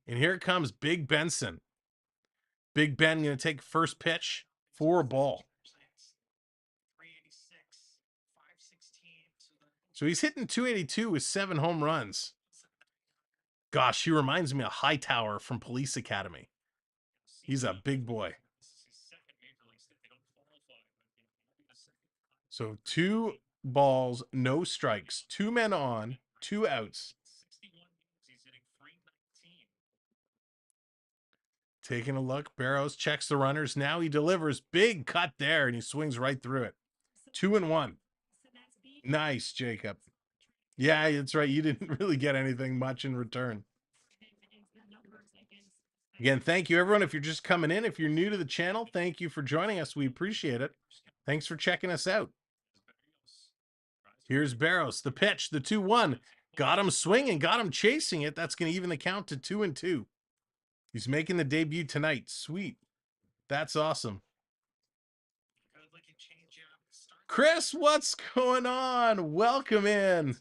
And here comes Big Benson. Big Ben going to take first pitch for a ball. So he's hitting 282 with 7 home runs. Gosh, he reminds me of Hightower from Police Academy. He's a big boy. So 2 balls, no strikes, 2 men on, 2 outs. Taking a look, Berrios checks the runners. Now he delivers. Big cut there, and he swings right through it. 2-1. Nice, Jacob. Yeah, that's right. You didn't really get anything much in return. Again, thank you, everyone. If you're just coming in, if you're new to the channel, thank you for joining us. We appreciate it. Thanks for checking us out. Here's Berrios, the pitch, the 2-1. Got him swinging, got him chasing it. That's going to even the count to 2-2. He's making the debut tonight. Sweet. That's awesome. Chris, what's going on? Welcome in.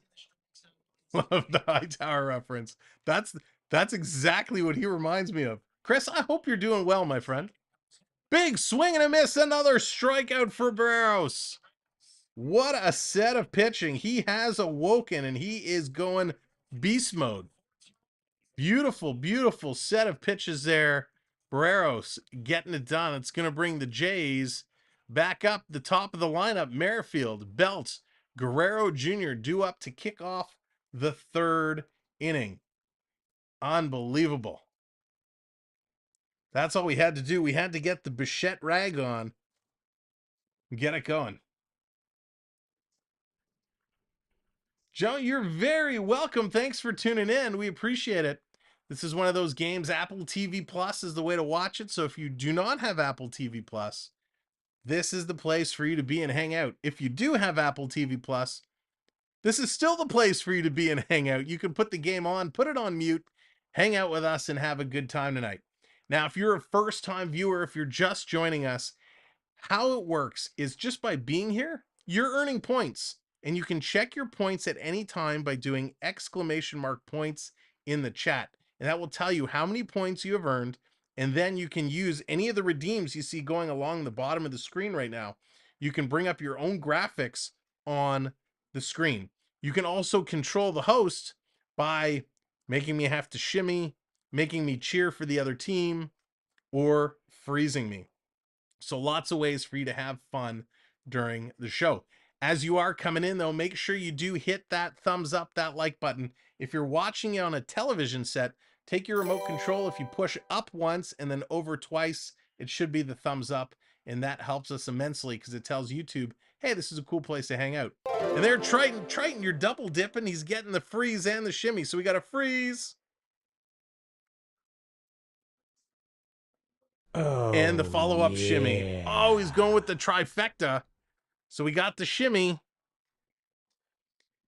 Love the Hightower reference. That's exactly what he reminds me of. Chris, I hope you're doing well, my friend. Big swing and a miss. Another strikeout for Berrios. What a set of pitching. He has awoken, and he is going beast mode. Beautiful, beautiful set of pitches there. Berrios getting it done. It's going to bring the Jays back up the top of the lineup. Merrifield, Belt, Guerrero Jr. due up to kick off the 3rd inning. Unbelievable. That's all we had to do. We had to get the Bichette rag on and get it going. Joe, you're very welcome. Thanks for tuning in. We appreciate it. This is one of those games. Apple TV Plus is the way to watch it. So if you do not have Apple TV Plus, this is the place for you to be and hang out. If you do have Apple TV Plus, this is still the place for you to be and hang out. You can put the game on, put it on mute, hang out with us, and have a good time tonight. Now, if you're a first-time viewer, if you're just joining us, how it works is just by being here, you're earning points. And you can check your points at any time by doing !points in the chat. And that will tell you how many points you have earned. And then you can use any of the redeems you see going along the bottom of the screen right now. You can bring up your own graphics on the screen. You can also control the host by making me have to shimmy, making me cheer for the other team, or freezing me. So lots of ways for you to have fun during the show. As you are coming in, though, make sure you do hit that thumbs up, that like button. If you're watching it on a television set, take your remote control. If you push up once and then over twice, it should be the thumbs up. And that helps us immensely because it tells YouTube, hey, this is a cool place to hang out. And there, Triton, you're double dipping. He's getting the freeze and the shimmy. So we got a freeze. Oh, and the follow-up shimmy. Oh, he's going with the trifecta. So we got the shimmy.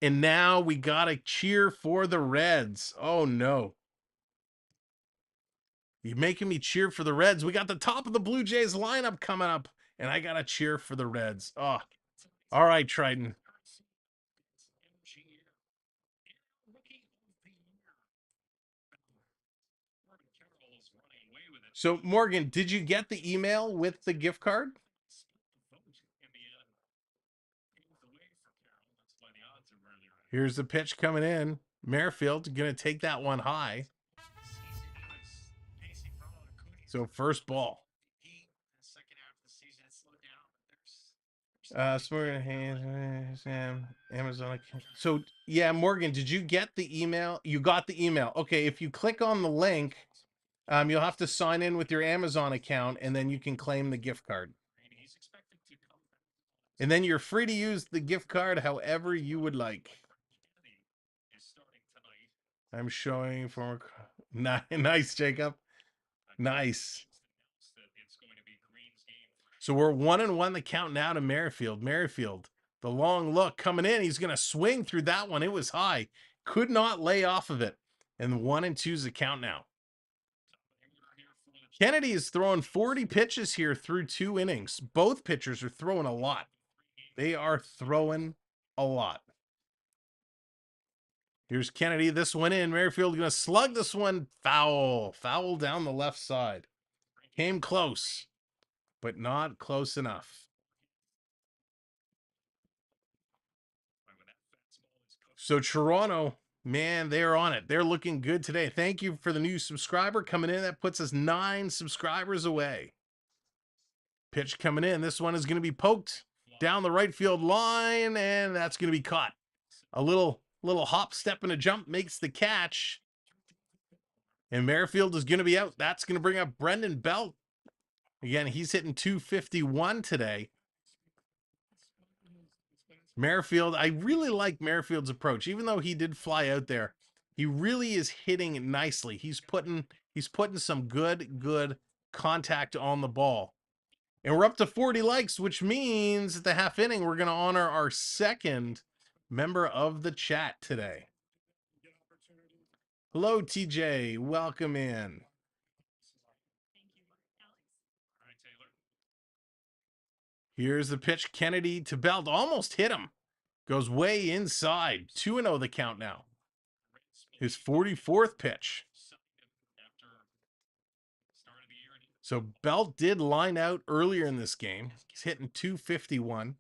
And now we got to cheer for the Reds. Oh, no. You're making me cheer for the Reds. We got the top of the Blue Jays lineup coming up. And I got to cheer for the Reds. Oh, all right, Triton. So, Morgan, did you get the email with the gift card? Here's the pitch coming in. Merrifield going to take that one high. So first ball. Amazon. So yeah, Morgan, did you get the email? You got the email. Okay, if you click on the link, You'll have to sign in with your Amazon account, and then you can claim the gift card. And then you're free to use the gift card however you would like. I'm showing for nice, Jacob. Nice. So we're 1-1 the count now to Merrifield. Merrifield, the long look coming in. He's going to swing through that one. It was high. Could not lay off of it. And 1-2's the count now. Kennedy is throwing 40 pitches here through 2 innings. Both pitchers are throwing a lot. They are throwing a lot. Here's Kennedy. This one in. Merrifield going to slug this one. Foul. Foul down the left side. Came close, but not close enough. So Toronto, man, they're on it. They're looking good today. Thank you for the new subscriber coming in. That puts us 9 subscribers away. Pitch coming in. This one is going to be poked down the right field line, and that's going to be caught. A little hop, step, and a jump makes the catch. And Merrifield is going to be out. That's going to bring up Brendan Belt. Again, he's hitting 251 today. Merrifield, I really like Merrifield's approach. Even though he did fly out there, he really is hitting nicely. He's putting some good contact on the ball. And we're up to 40 likes, which means at the half inning, we're going to honor our second member of the chat today. Hello, TJ. Welcome in. Here's the pitch. Kennedy to Belt. Almost hit him. Goes way inside. 2-0 the count now. His 44th pitch. So Belt did line out earlier in this game. He's hitting 251.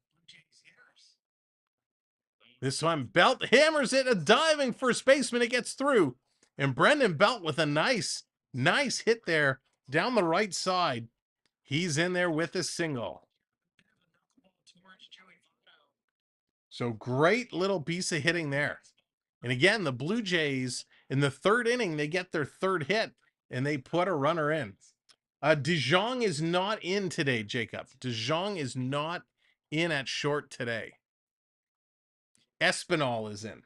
This time Belt hammers it. A diving first baseman. It gets through. And Brendan Belt with a nice hit there down the right side. He's in there with a single. So great little piece of hitting there. And again, the Blue Jays in the 3rd inning, they get their 3rd hit and they put a runner in. DeJong is not in today, Jacob. DeJong is not in at short today. Espinal is in.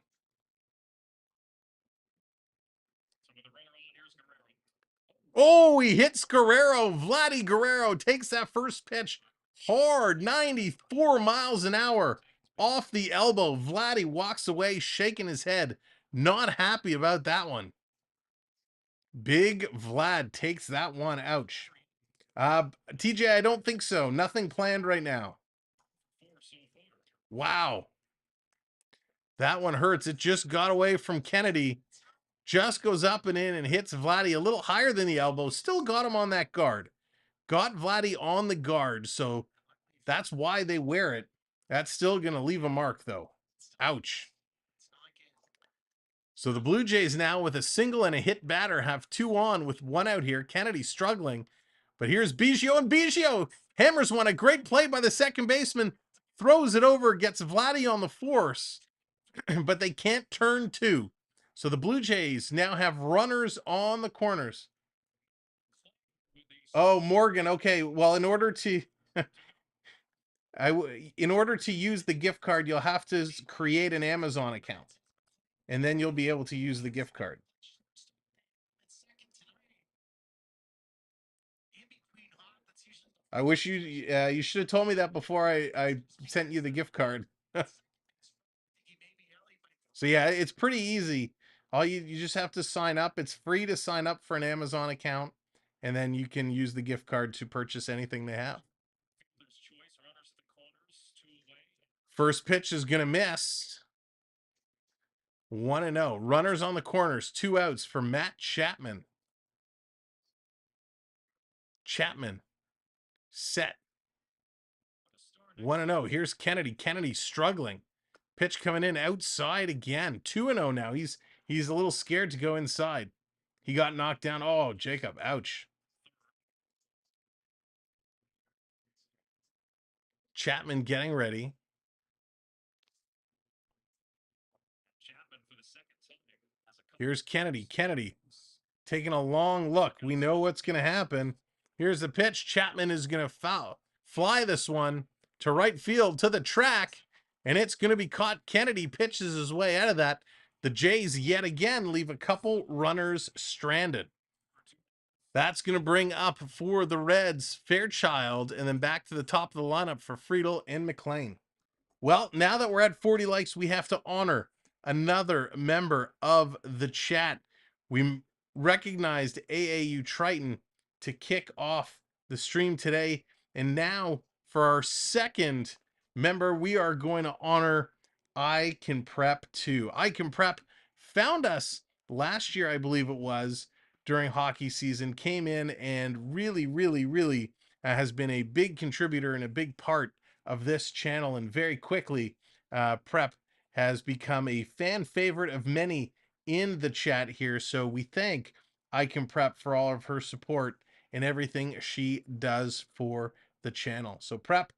Oh, he hits Guerrero. Vladdy Guerrero takes that first pitch hard, 94 miles an hour. Off the elbow. Vladdy walks away, shaking his head. Not happy about that one. Big Vlad takes that one. Ouch. TJ, I don't think so. Nothing planned right now. Wow. That one hurts. It just got away from Kennedy. Just goes up and in and hits Vladdy a little higher than the elbow. Still got him on that guard. Got Vladdy on the guard, so that's why they wear it. That's still going to leave a mark, though. Ouch. So the Blue Jays now with a single and a hit batter have 2 on with 1 out here. Kennedy struggling. But here's Biggio, and Biggio hammers one. A great play by the second baseman. Throws it over, gets Vladdy on the force. But they can't turn 2. So the Blue Jays now have runners on the corners. Oh, Morgan. Okay, well, in order to... in order to use the gift card, you'll have to create an Amazon account, and then you'll be able to use the gift card. I wish you should have told me that before I sent you the gift card. So yeah, it's pretty easy. All you just have to sign up. It's free to sign up for an Amazon account, and then you can use the gift card to purchase anything they have. First pitch is going to miss. 1-0. Runners on the corners. 2 outs for Matt Chapman. Chapman. Set. 1-0. Here's Kennedy. Kennedy struggling. Pitch coming in outside again. 2-0 now. He's a little scared to go inside. He got knocked down. Oh, Jacob. Ouch. Chapman getting ready. Here's Kennedy. Kennedy taking a long look. We know what's going to happen. Here's the pitch. Chapman is going to fly this one to right field to the track, and it's going to be caught. Kennedy pitches his way out of that. The Jays yet again leave a couple runners stranded. That's going to bring up for the Reds Fairchild, and then back to the top of the lineup for Friedel and McLean. Well, now that we're at 40 likes, we have to honor another member of the chat. We recognized AAU Triton to kick off the stream today. And now for our second member, we are going to honor I Can Prep too. I Can Prep found us last year, I believe it was, during hockey season, came in and really has been a big contributor and a big part of this channel. And very quickly, Prep has become a fan favorite of many in the chat here. So we thank I Can Prep for all of her support and everything she does for the channel. So Prep,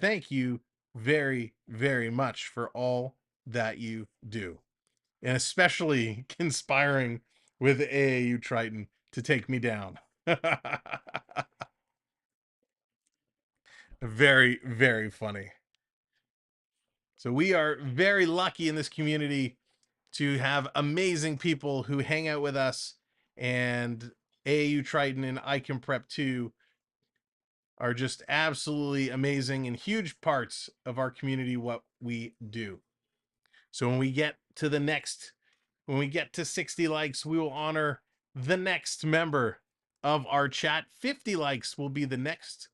thank you very much for all that you do, and especially conspiring with AAU Triton to take me down. Very funny. So we are very lucky in this community to have amazing people who hang out with us, and AAU Triton and I Can Prep 2 are just absolutely amazing and huge parts of our community, what we do. So when we get to 60 likes, we will honor the next member of our chat. 50 likes will be the next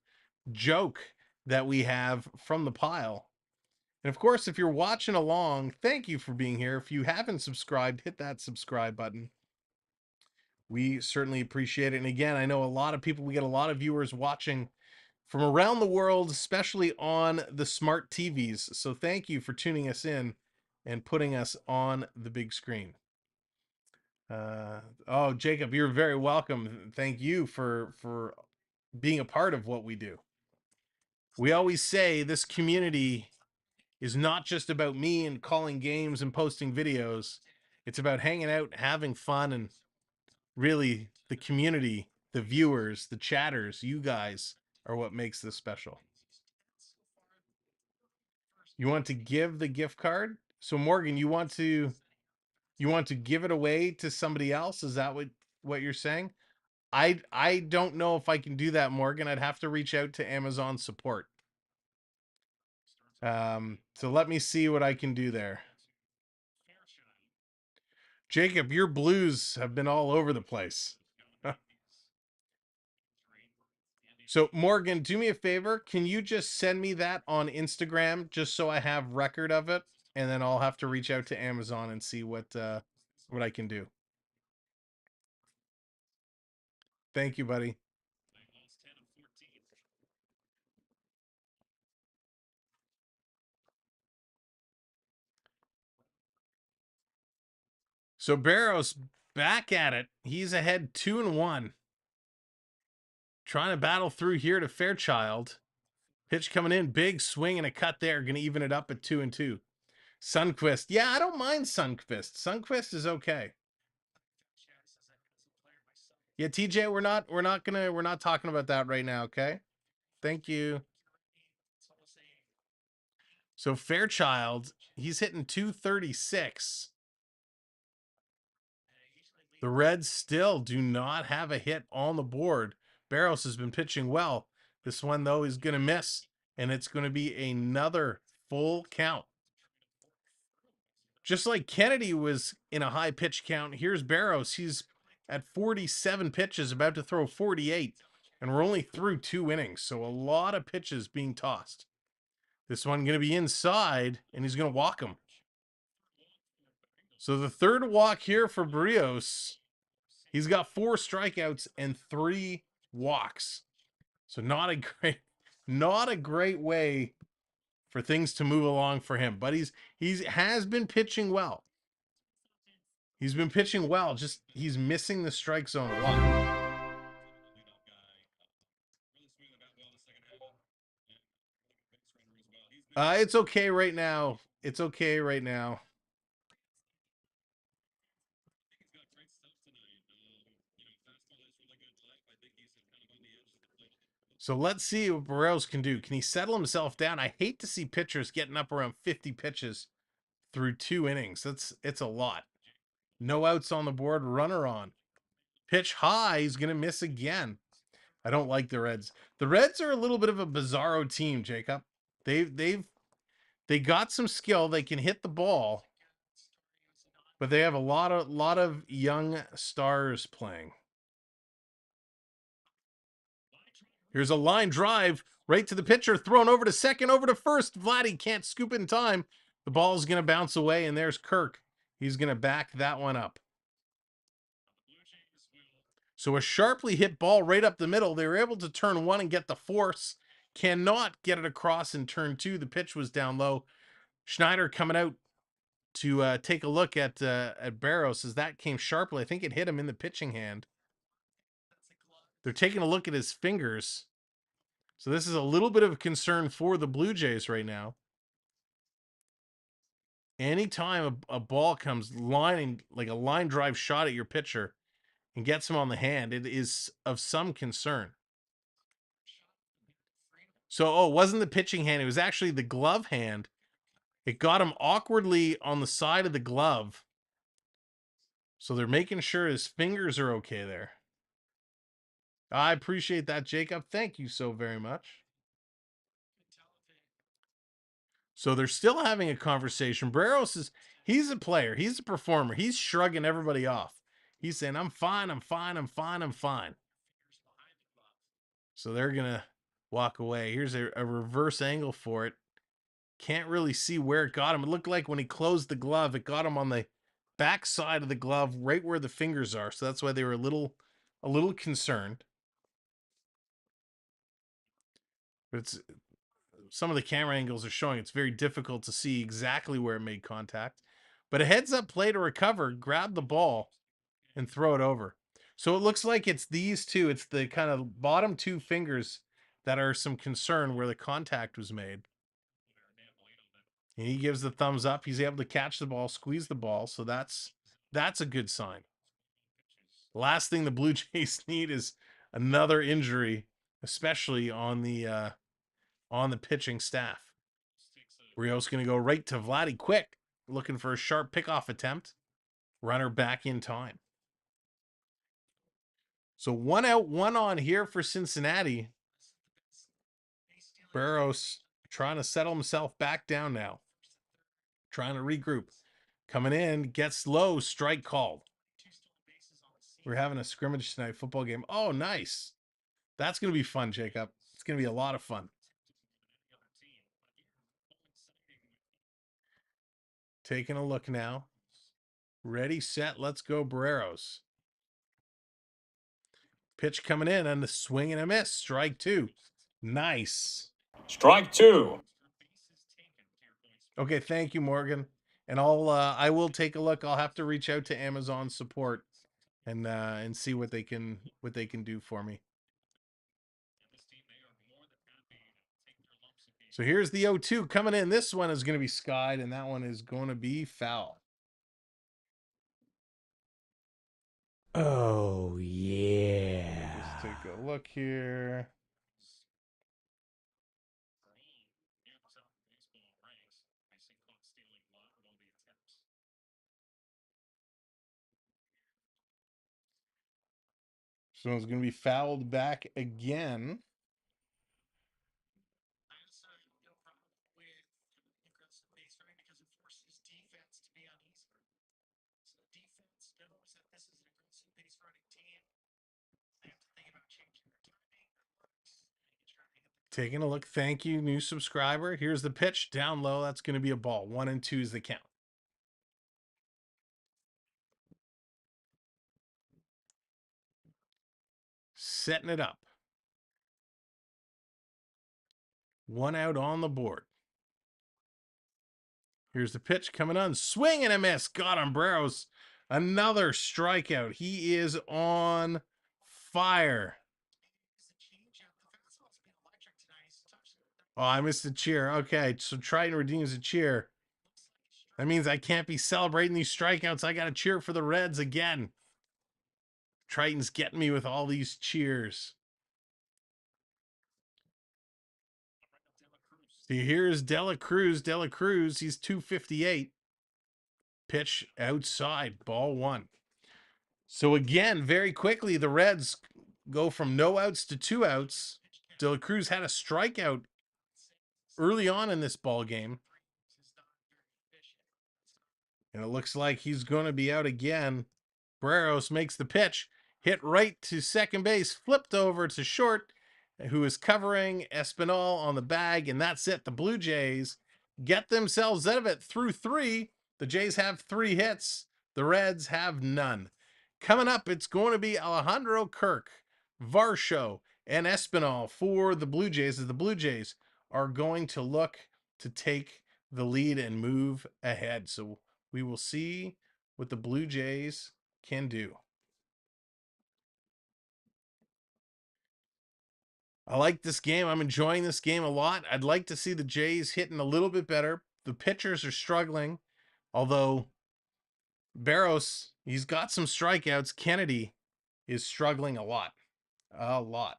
joke that we have from the pile. And of course, if you're watching along, thank you for being here. If you haven't subscribed, hit that subscribe button. We certainly appreciate it. And again, I know we get a lot of viewers watching from around the world, especially on the smart TVs. So thank you for tuning us in and putting us on the big screen. Oh, Jacob, you're very welcome. Thank you for being a part of what we do. We always say this community is not just about me and calling games and posting videos. It's about hanging out, having fun, and really the community, the viewers, the chatters, you guys are what makes this special. You want to give the gift card? So Morgan, you want to give it away to somebody else? Is that what you're saying? I don't know if I can do that, Morgan. I'd have to reach out to Amazon support. So let me see what I can do there. Jacob, your blues have been all over the place. So Morgan, do me a favor. Can you just send me that on Instagram just so I have record of it? And then I'll have to reach out to Amazon and see what I can do. Thank you, buddy. So Berrios back at it. He's ahead 2-1. Trying to battle through here to Fairchild. Pitch coming in, big swing and a cut there. Going to even it up at 2-2. Sundqvist. Yeah, I don't mind Sundqvist. Sundqvist is okay. Yeah, TJ, we're not talking about that right now, okay? Thank you. So Fairchild, he's hitting 236. The Reds still do not have a hit on the board. Berrios has been pitching well. This one, though, is going to miss, and it's going to be another full count. Just like Kennedy was in a high pitch count, here's Berrios. He's at 47 pitches, about to throw 48, and we're only through 2 innings, so a lot of pitches being tossed. This one going to be inside, and he's going to walk him. So the third walk here for Berrios. He's got 4 strikeouts and 3 walks. So not a great way for things to move along for him. But he has been pitching well. He's been pitching well. Just he's missing the strike zone a lot. It's okay right now. It's okay right now. So let's see what Berrios can do. Can he settle himself down? I hate to see pitchers getting up around 50 pitches through 2 innings. It's a lot. No outs on the board, runner on. Pitch high, he's going to miss again. I don't like the Reds. The Reds are a little bit of a bizarro team, Jacob. They got some skill. They can hit the ball, but they have a lot of young stars playing. Here's a line drive right to the pitcher, thrown over to second, over to first. Vladdy can't scoop it in time. The ball's going to bounce away, and there's Kirk. He's going to back that one up. So a sharply hit ball right up the middle. They were able to turn one and get the force. Cannot get it across in turn 2. The pitch was down low. Schneider coming out to take a look at Berrios as that came sharply. I think it hit him in the pitching hand. They're taking a look at his fingers. So this is a little bit of a concern for the Blue Jays right now. Anytime a ball comes lining, like a line drive shot at your pitcher and gets him on the hand, it is of some concern. So, it wasn't the pitching hand. It was actually the glove hand. It got him awkwardly on the side of the glove. So they're making sure his fingers are okay there. I appreciate that, Jacob. Thank you so very much. So they're still having a conversation. Berrios he's a player. He's a performer. He's shrugging everybody off. He's saying, I'm fine, I'm fine, I'm fine, I'm fine. So they're going to walk away. Here's a reverse angle for it. Can't really see where it got him. It looked like when he closed the glove, it got him on the back side of the glove, right where the fingers are. So that's why they were a little concerned. But it's some of the camera angles are showing it's very difficult to see exactly where it made contact. But a heads up play to recover, grab the ball, and throw it over. So it looks like it's these two. It's the kind of bottom 2 fingers that are some concern where the contact was made. And he gives the thumbs up. He's able to catch the ball, squeeze the ball. So that's a good sign. The last thing the Blue Jays need is another injury, especially on the pitching staff. Berrios going to go right to Vladdy quick, looking for a sharp pickoff attempt. Runner back in time. So 1 out, 1 on here for Cincinnati. Berrios trying to settle himself back down now. Trying to regroup. Coming in, gets low, strike called. We're having a scrimmage tonight, football game. Oh, nice. That's going to be fun, Jacob. It's going to be a lot of fun. Taking a look now. Ready, set, let's go, Berrios. Pitch coming in and the swing and a miss. Strike 2. Nice. Strike 2. Okay, thank you, Morgan. And I will take a look. I'll have to reach out to Amazon support and see what they can do for me. So here's the 0-2 coming in. This one is going to be skied, and that one is going to be foul. Oh, yeah. Let's take a look here. So it's going to be fouled back again. Taking a look. Thank you, new subscriber. Here's the pitch down low. That's going to be a ball. 1-2 is the count. Setting it up. 1 out on the board. Here's the pitch coming on. Swing and a miss. Got him, Berrios. Another strikeout. He is on fire. Oh, I missed a cheer. Okay, so Triton redeems a cheer. That means I can't be celebrating these strikeouts. I got to cheer for the Reds again. Triton's getting me with all these cheers. Here's Dela Cruz. Dela Cruz, he's 258. Pitch outside, ball one. So again, very quickly, the Reds go from no outs to 2 outs. Dela Cruz had a strikeout early on in this ball game. And it looks like he's going to be out again. Berrios makes the pitch, hit right to second base, flipped over to short, who is covering Espinal on the bag, and that's it. The Blue Jays get themselves out of it through 3. The Jays have 3 hits. The Reds have none. Coming up, it's going to be Alejandro Kirk, Varsho, and Espinal for the Blue Jays, as the Blue Jays are going to look to take the lead and move ahead. So we will see what the Blue Jays can do. I like this game. I'm enjoying this game a lot. I'd like to see the Jays hitting a little bit better. The pitchers are struggling, although Berrios, he's got some strikeouts. Kennedy is struggling a lot. A lot.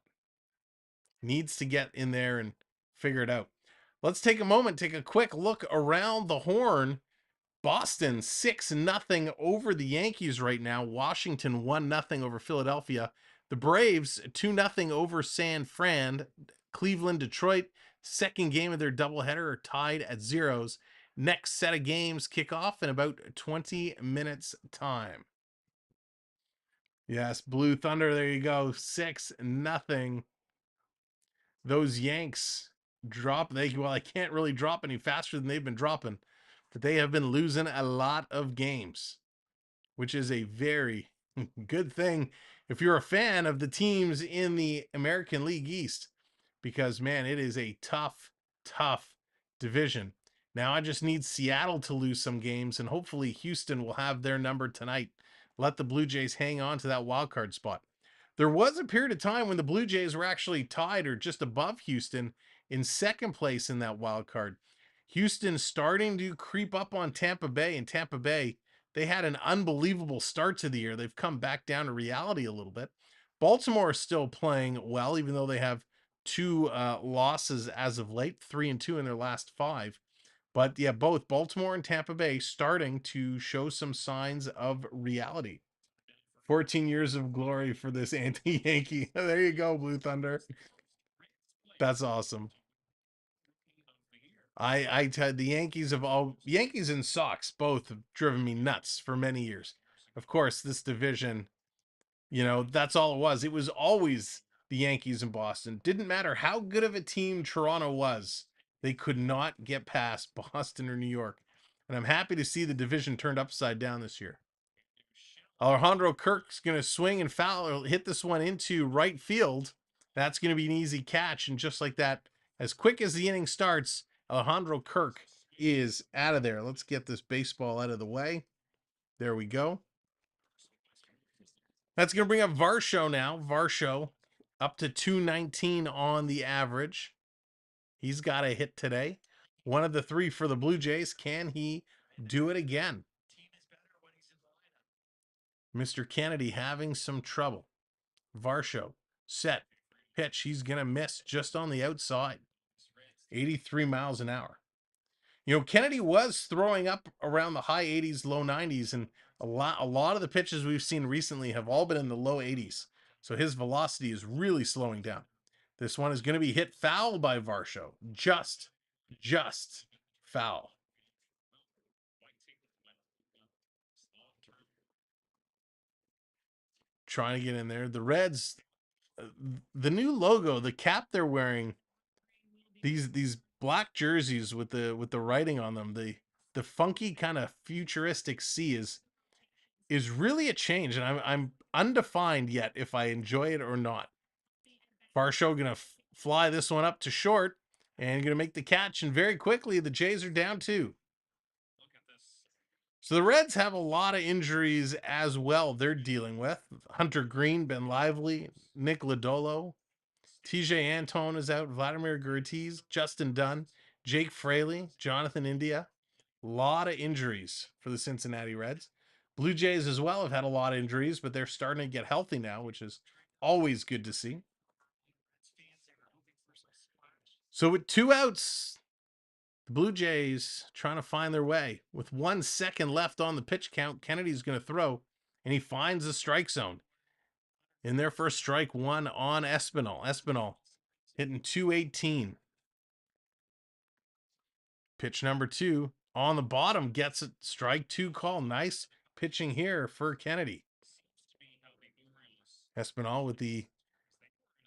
Needs to get in there and figure it out. Let's take a moment, take a quick look around the horn. Boston 6-0 over the Yankees right now. Washington 1-0 over Philadelphia. The Braves 2-0 over San Fran. Cleveland, Detroit, second game of their doubleheader, are tied at 0s. Next set of games kick off in about 20 minutes time. Yes, Blue Thunder, there you go. 6-0. Those Yanks drop. I can't really drop any faster than they've been dropping, but they have been losing a lot of games, which is a very good thing if you're a fan of the teams in the American League East, because man, it is a tough division. Now I just need Seattle to lose some games, and hopefully Houston will have their number tonight. Let the Blue Jays hang on to that wild card spot. There was a period of time when the Blue Jays were actually tied or just above Houston in second place in that wild card. Houston starting to creep up on Tampa Bay, and Tampa Bay, they had an unbelievable start to the year. They've come back down to reality a little bit. Baltimore is still playing well, even though they have 2 losses as of late, 3-2 in their last 5. But yeah, both Baltimore and Tampa Bay starting to show some signs of reality. 14 years of glory for this anti-Yankee. There you go, Blue Thunder. That's awesome. The Yankees and Sox both have driven me nuts for many years. Of course, this division, that's all it was. It was always the Yankees in Boston. Didn't matter how good of a team Toronto was. They could not get past Boston or New York. And I'm happy to see the division turned upside down this year. Alejandro Kirk's going to swing and foul, or hit this one into right field. That's going to be an easy catch. And just like that, as quick as the inning starts, Alejandro Kirk is out of there. Let's get this baseball out of the way. There we go. That's going to bring up Varsho now. Varsho up to 219 on the average. He's got a hit today. One of the 3 for the Blue Jays. Can he do it again? Mr. Kennedy having some trouble. Varsho, set, pitch. He's going to miss just on the outside. 83 miles an hour. Kennedy was throwing up around the high 80s, low 90s, and a lot of the pitches we've seen recently have all been in the low 80s. So his velocity is really slowing down. This one is going to be hit foul by Varsho. Just foul. Trying to get in there. The Reds, the new logo, the cap they're wearing, these black jerseys with the writing on them, the funky kind of futuristic C is really a change, and I'm undefined yet if I enjoy it or not. Varsho gonna fly this one up to short and gonna make the catch, and very quickly the Jays are down 2. So the Reds have a lot of injuries as well they're dealing with. Hunter Green, Ben Lively, Nick Lodolo, TJ Antone is out, Vladimir Gurtiz, Justin Dunn, Jake Fraley, Jonathan India. A lot of injuries for the Cincinnati Reds. Blue Jays as well have had a lot of injuries, but they're starting to get healthy now, which is always good to see. So with 2 outs, The Blue Jays trying to find their way. With 1 second left on the pitch count, Kennedy's going to throw, and he finds the strike zone. In their first strike one on Espinal. Espinal hitting 218. Pitch number 2 on the bottom, gets it. Strike 2 call. Nice pitching here for Kennedy. Espinal with the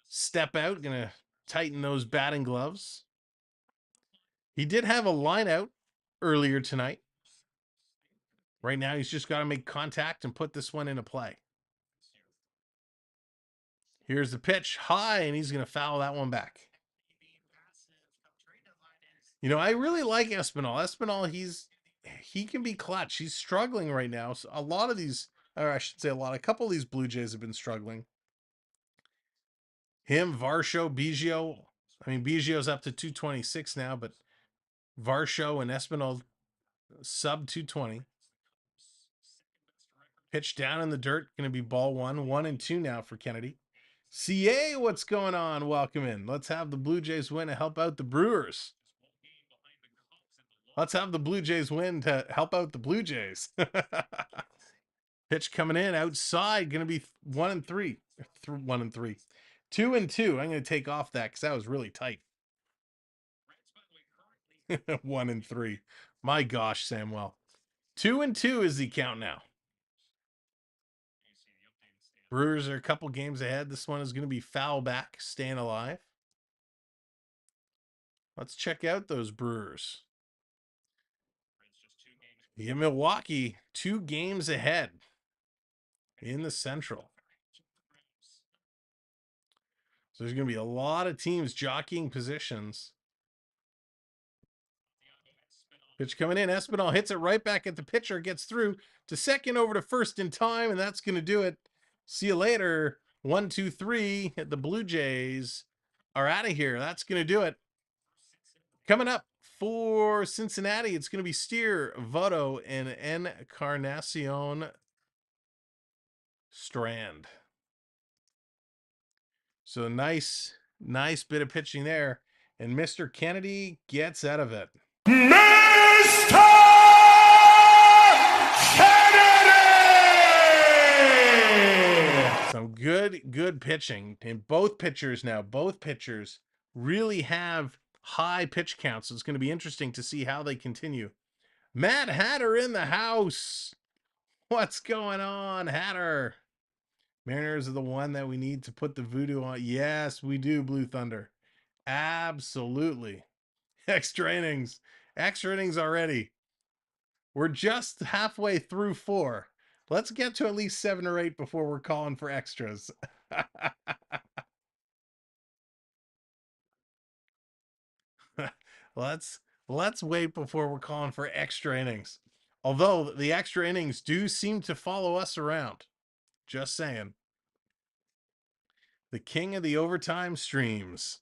step out, going to tighten those batting gloves. He did have a line out earlier tonight. Right now, he's just got to make contact and put this one into play. Here's the pitch high, and he's going to foul that one back. You know, I really like Espinal. Espinal, he can be clutch. He's struggling right now. So a lot of these, or I should say a couple of these Blue Jays have been struggling. Him, Varsho, Biggio. I mean, Biggio's up to 226 now, but Varsho and Espinal sub 220. Pitch down in the dirt. Going to be ball 1. 1-2 now for Kennedy. CA, what's going on? Welcome in. Let's have the Blue Jays win to help out the Brewers. Let's have the Blue Jays win to help out the Blue Jays. Pitch coming in outside. Going to be 1-3. 1-3. 2-2. I'm going to take off that because that was really tight. 1-3. My gosh, Samuel. 2-2 is the count now. Brewers are a couple games ahead. This one is going to be foul back, staying alive. Let's check out those Brewers. Yeah, Milwaukee, 2 games ahead in the Central. So there's going to be a lot of teams jockeying positions. Pitch coming in. Espinal hits it right back at the pitcher. Gets through to second, over to first in time, and that's going to do it. See you later. 1, 2, 3. The Blue Jays are out of here. That's going to do it. Coming up for Cincinnati, it's going to be Steer, Votto, and Encarnacion Strand. So nice bit of pitching there. And Mr. Kennedy gets out of it. Mr. Kennedy! Some good pitching. And both pitchers really have high pitch counts. So it's going to be interesting to see how they continue. Matt Hatter in the house. What's going on, Hatter? Mariners are the one that we need to put the voodoo on. Yes, we do, Blue Thunder. Absolutely. Extra innings already. We're just halfway through 4. Let's get to at least 7 or 8 before we're calling for extras. Let's wait before we're calling for extra innings. Although the extra innings do seem to follow us around. Just saying. The king of the overtime streams.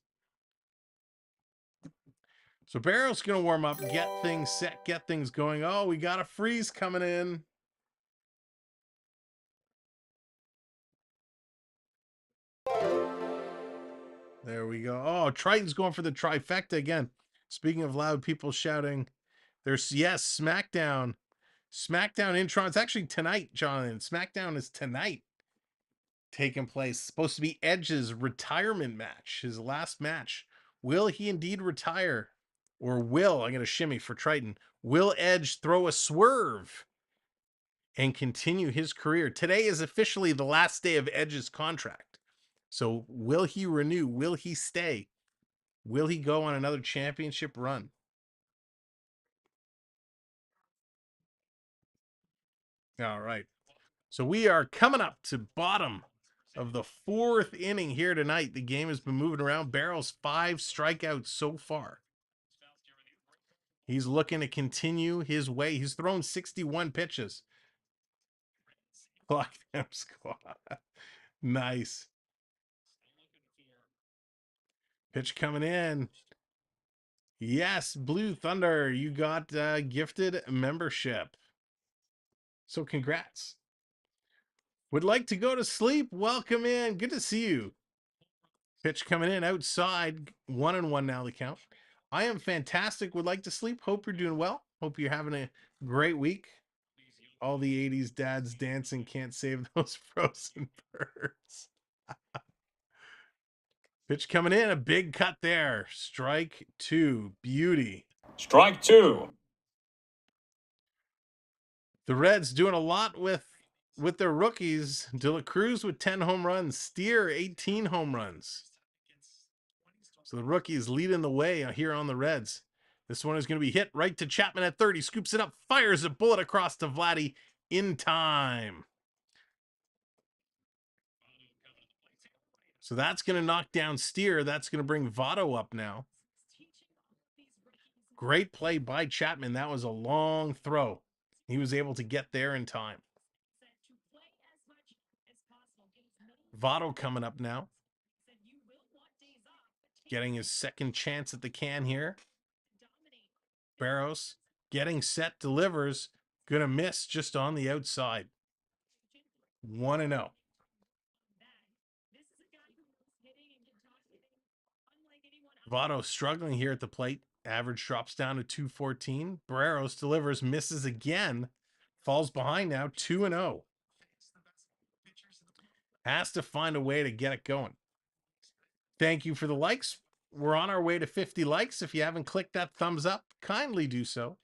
So Berrios going to warm up, get things set, get things going. Oh, we got a freeze coming in. There we go. Oh, Triton's going for the trifecta again. Speaking of loud people shouting, there's, yes, SmackDown. SmackDown in Toronto. It's actually tonight, Jonathan. SmackDown is tonight taking place. It's supposed to be Edge's retirement match, his last match. Will he indeed retire? Or will, I'm going to shimmy for Triton, will Edge throw a swerve and continue his career? Today is officially the last day of Edge's contract. So will he renew? Will he stay? Will he go on another championship run? All right. So we are coming up to bottom of the 4th inning here tonight. The game has been moving around. Berrios 5 strikeouts so far. He's looking to continue his way. He's thrown 61 pitches. Lock them squad. Nice. Pitch coming in. Yes, Blue Thunder, you got gifted membership. So congrats. Would like to go to sleep. Welcome in. Good to see you. Pitch coming in outside. 1-1 now the count. I am fantastic. Would like to sleep. Hope you're doing well. Hope you're having a great week. All the 80s dads dancing can't save those frozen birds. Pitch coming in. A big cut there. Strike 2. Beauty. Strike 2. The Reds doing a lot with their rookies. De La Cruz with 10 home runs. Steer 18 home runs. So the rookies leading the way here on the Reds. This one is going to be hit right to Chapman at 30. Scoops it up. Fires a bullet across to Vladdy in time. So that's going to knock down Steer. That's going to bring Votto up now. Great play by Chapman. That was a long throw. He was able to get there in time. Votto coming up now. Getting his second chance at the can here. Berrios getting set, delivers. Gonna miss just on the outside. 1-0. Votto struggling here at the plate. Average drops down to 214. Berrios delivers, misses again. Falls behind now, 2-0. Has to find a way to get it going. Thank you for the likes. We're on our way to 50 likes. If you haven't clicked that thumbs up, kindly do so.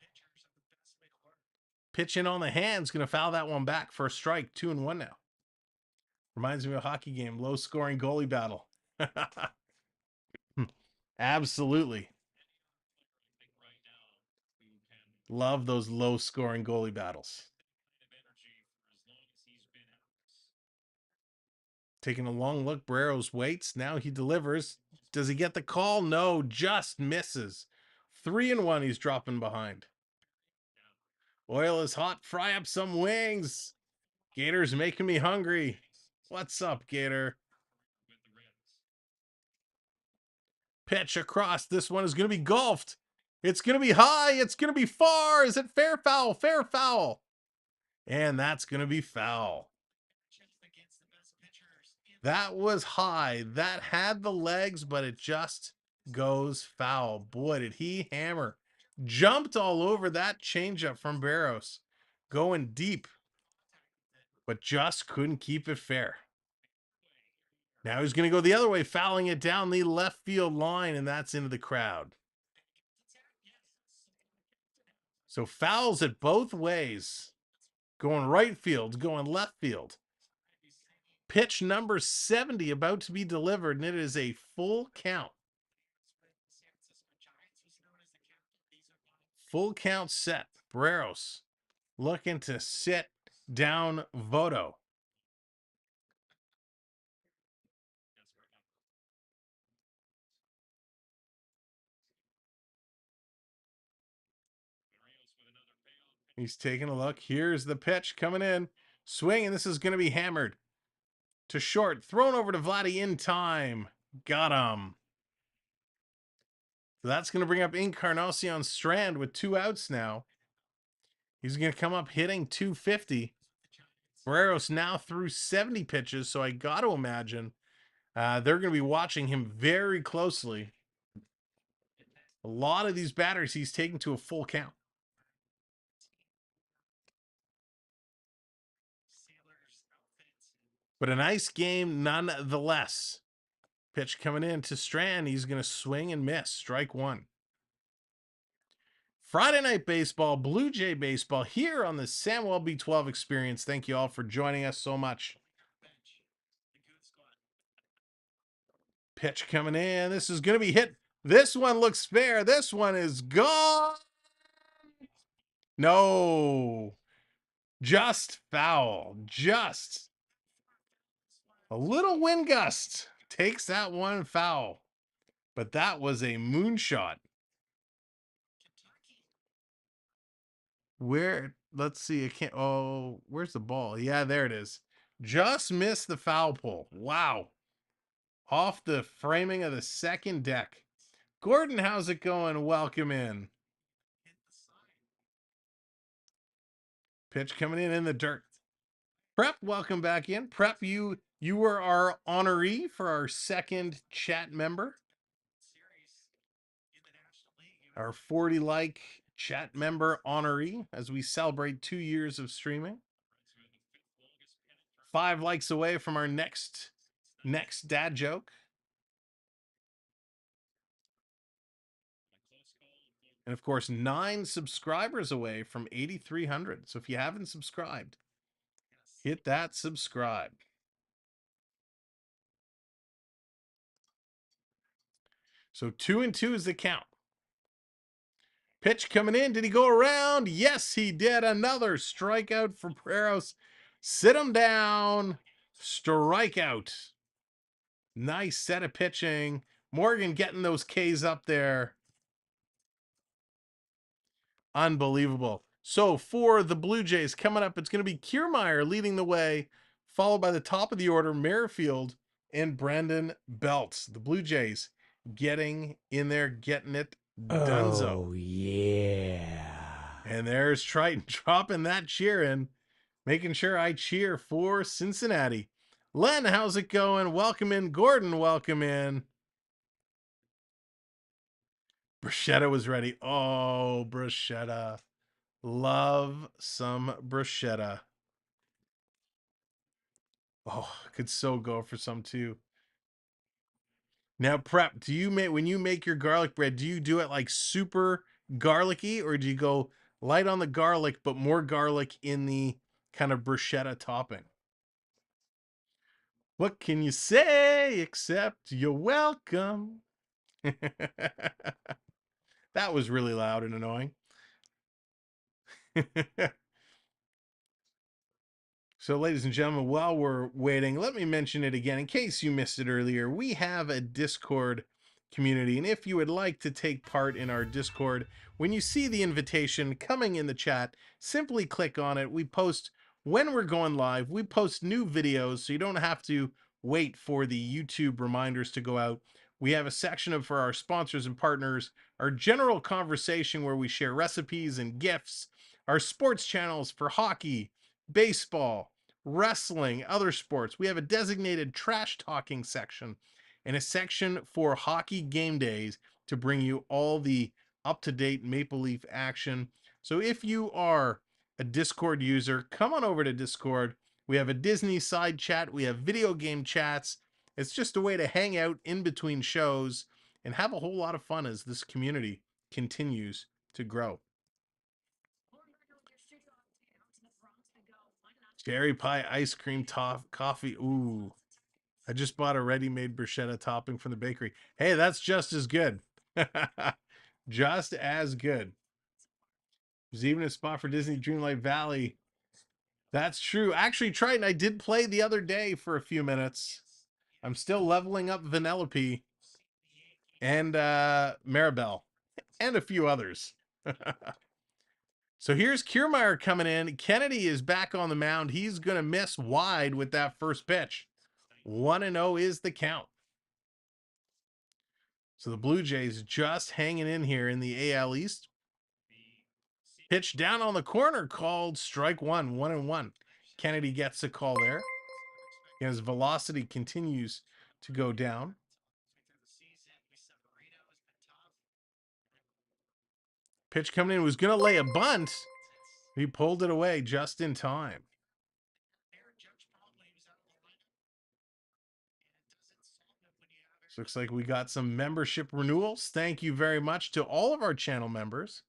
Pitch in on the hands, going to foul that one back for a strike. 2-1 now. Reminds me of a hockey game, low-scoring goalie battle. Absolutely. Love those low-scoring goalie battles. Taking a long look, Berrios waits. Now he delivers. Does he get the call? No, just misses. 3-1, he's dropping behind. Oil is hot. Fry up some wings. Gator's making me hungry. What's up, Gator? Pitch across. This one is going to be golfed. It's going to be high. It's going to be far. Is it fair, foul? Fair, foul. And that's going to be foul. That was high. That had the legs, but it just goes foul. Boy, did he hammer. Jumped all over that changeup from Berrios. Going deep, but just couldn't keep it fair. Now he's going to go the other way, fouling it down the left field line, and that's into the crowd. So fouls it both ways. Going right field, going left field. Pitch number 70 about to be delivered, and it is a full count. Full count set. Berrios looking to sit down Votto. He's taking a look. Here's the pitch coming in. Swing, and this is going to be hammered to short. Thrown over to Vladdy in time. Got him. So that's going to bring up Encarnacion Strand with 2 outs now. He's going to come up hitting 250. Berrios now threw 70 pitches, so I got to imagine they're going to be watching him very closely. A lot of these batters he's taking to a full count. But a nice game nonetheless. Pitch coming in to Strand. He's going to swing and miss. Strike 1. Friday night baseball, Blue Jay baseball here on the Samuel B12 experience. Thank you all for joining us so much. Pitch coming in. This is going to be hit. This one looks fair. This one is gone. No. Just foul. Just a little wind gust takes that one foul. But that was a moonshot. Where, let's see, I can't, oh, where's the ball? Yeah, there it is. Just missed the foul pole. Wow. Off the framing of the second deck. Gordon, how's it going? Welcome in. Pitch coming in the dirt. Prep, welcome back in. Prep, you were our honoree for our second chat member. our 40 like chat member honoree as we celebrate 2 years of streaming. 5 likes away from our next dad joke. And of course, 9 subscribers away from 8,300. So if you haven't subscribed, hit that subscribe. So 2-2 is the count. Pitch coming in. Did he go around? Yes, he did. Another strikeout for Berrios. Sit him down. Strikeout. Nice set of pitching. Morgan getting those Ks up there. Unbelievable. So for the Blue Jays coming up, it's going to be Kiermaier leading the way, followed by the top of the order, Merrifield and Brandon Belt. The Blue Jays getting in there, getting it donezo. Oh, yeah. And there's Triton dropping that cheer in, making sure I cheer for Cincinnati. Len, how's it going? Welcome in. Gordon, welcome in. Bruschetta was ready. Oh, bruschetta. Love some bruschetta. Oh, could so go for some too. Now, Prep, do you make, when you make your garlic bread, do you do it like super garlicky, or do you go light on the garlic but more garlic in the kind of bruschetta topping? What can you say except you're welcome? That was really loud and annoying. So, ladies and gentlemen, while we're waiting, let me mention it again in case you missed it earlier. We have a Discord community, and if you would like to take part in our Discord, when you see the invitation coming in the chat, simply click on it. We post when we're going live. We post new videos, so you don't have to wait for the YouTube reminders to go out. We have a section for our sponsors and partners, our general conversation where we share recipes and gifts, our sports channels for hockey, baseball, wrestling, other sports. We have a designated trash talking section and a section for hockey game days to bring you all the up-to-date Maple Leaf action. So if you are a Discord user, come on over to Discord. We have a Disney side chat. We have video game chats. It's just a way to hang out in between shows and have a whole lot of fun as this community continues to grow. Cherry pie, ice cream, coffee. Ooh, I just bought a ready-made bruschetta topping from the bakery. Hey, that's just as good. Just as good. There's even a spot for Disney Dreamlight Valley. That's true. Actually, Triton, I did play the other day for a few minutes. I'm still leveling up Vanellope and Maribel and a few others. So here's Kiermaier coming in. Kennedy is back on the mound. He's going to miss wide with that first pitch. 1-0 is the count. So the Blue Jays just hanging in here in the AL East. Pitch down on the corner called strike one, 1-1. Kennedy gets a call there. His velocity continues to go down. Pitch coming in, was going to lay a bunt. He pulled it away just in time. Looks like we got some membership renewals. Thank you very much to all of our channel members.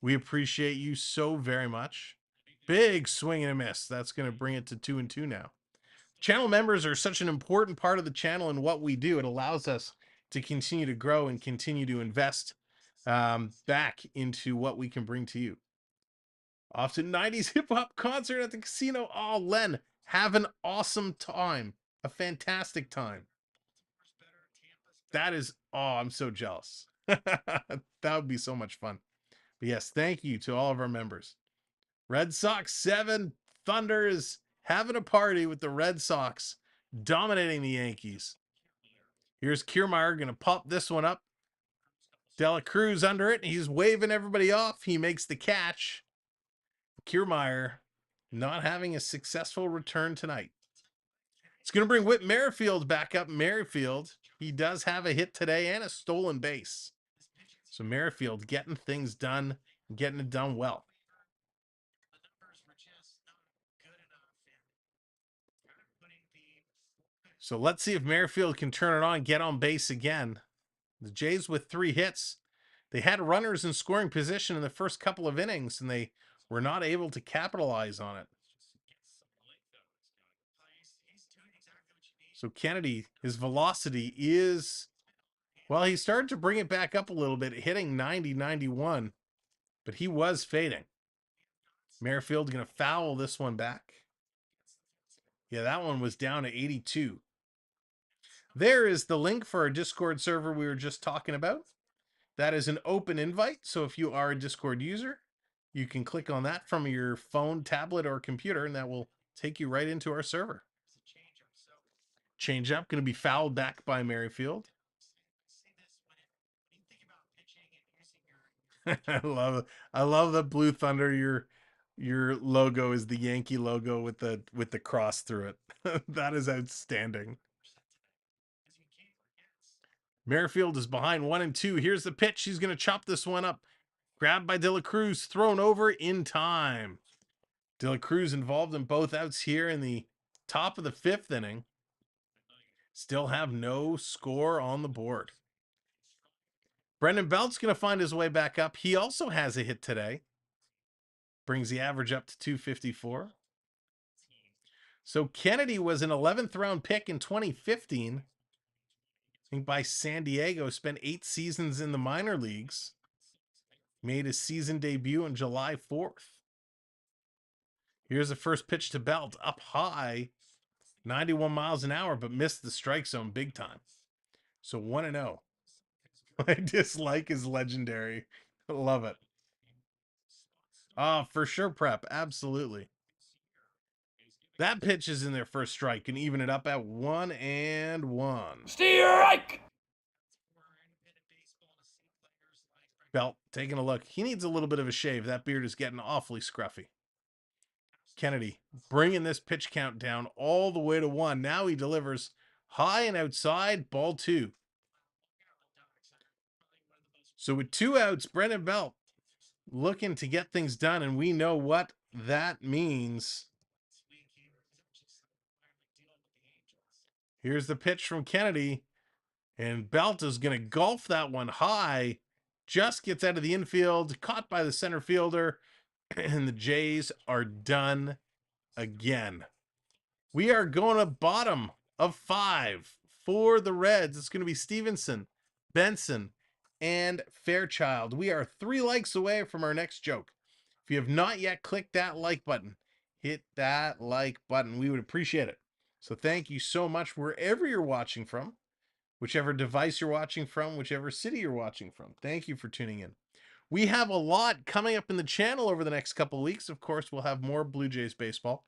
We appreciate you so very much. Big swing and a miss. That's going to bring it to 2-2 now. Channel members are such an important part of the channel and what we do. It allows us to continue to grow and continue to invest back into what we can bring to you. Off to 90s hip-hop concert at the casino. Oh, Len, have an awesome time. A fantastic time. That is, oh, I'm so jealous. That would be so much fun. But yes, thank you to all of our members. Red Sox 7, Thunder is having a party with the Red Sox dominating the Yankees. Here's Kiermaier going to pop this one up. Dela Cruz under it. He's waving everybody off. He makes the catch. Kiermaier not having a successful return tonight. It's going to bring Whit Merrifield back up. Merrifield, he does have a hit today and a stolen base. So Merrifield getting things done, getting it done well. So let's see if Merrifield can turn it on, get on base again. The Jays with 3 hits. They had runners in scoring position in the first couple of innings, and they were not able to capitalize on it. So Kennedy, his velocity is, well, he started to bring it back up a little bit, hitting 90, 91, but he was fading. Merrifield going to foul this one back. Yeah, that one was down to 82. There is the link for our Discord server we were just talking about. That is an open invite, so if you are a Discord user, you can click on that from your phone, tablet, or computer, and that will take you right into our server. Change up, going to be fouled back by Merrifield. I love the Blue Thunder. Your logo is the Yankee logo with the cross through it. That is outstanding. Merrifield is behind 1-2. Here's the pitch. He's going to chop this one up. Grabbed by De La Cruz, thrown over in time. De La Cruz involved in both outs here in the top of the 5th inning. Still have no score on the board. Brendan Belt's going to find his way back up. He also has a hit today. Brings the average up to 254. So Kennedy was an 11th round pick in 2015. I think by San Diego, spent 8 seasons in the minor leagues. Made his season debut on July 4th. Here's the first pitch to Belt, up high, 91 miles an hour, but missed the strike zone big time. So 1-0. My dislike is legendary. Love it. For sure, Prep. Absolutely. That pitch is in their first strike and even it up at 1-1. Strike! Belt taking a look. He needs a little bit of a shave. That beard is getting awfully scruffy. Kennedy bringing this pitch count down all the way to 1. Now he delivers high and outside, ball 2. So with 2 outs, Brendan Belt looking to get things done, and we know what that means. Here's the pitch from Kennedy, and Belt is going to golf that one high. Just gets out of the infield, caught by the center fielder, and the Jays are done again. We are going to bottom of 5 for the Reds. It's going to be Stevenson, Benson, and Fairchild. We are 3 likes away from our next joke. If you have not yet clicked that like button, hit that like button. We would appreciate it. So thank you so much wherever you're watching from, whichever device you're watching from, whichever city you're watching from. Thank you for tuning in. We have a lot coming up in the channel over the next couple of weeks. Of course, we'll have more Blue Jays baseball.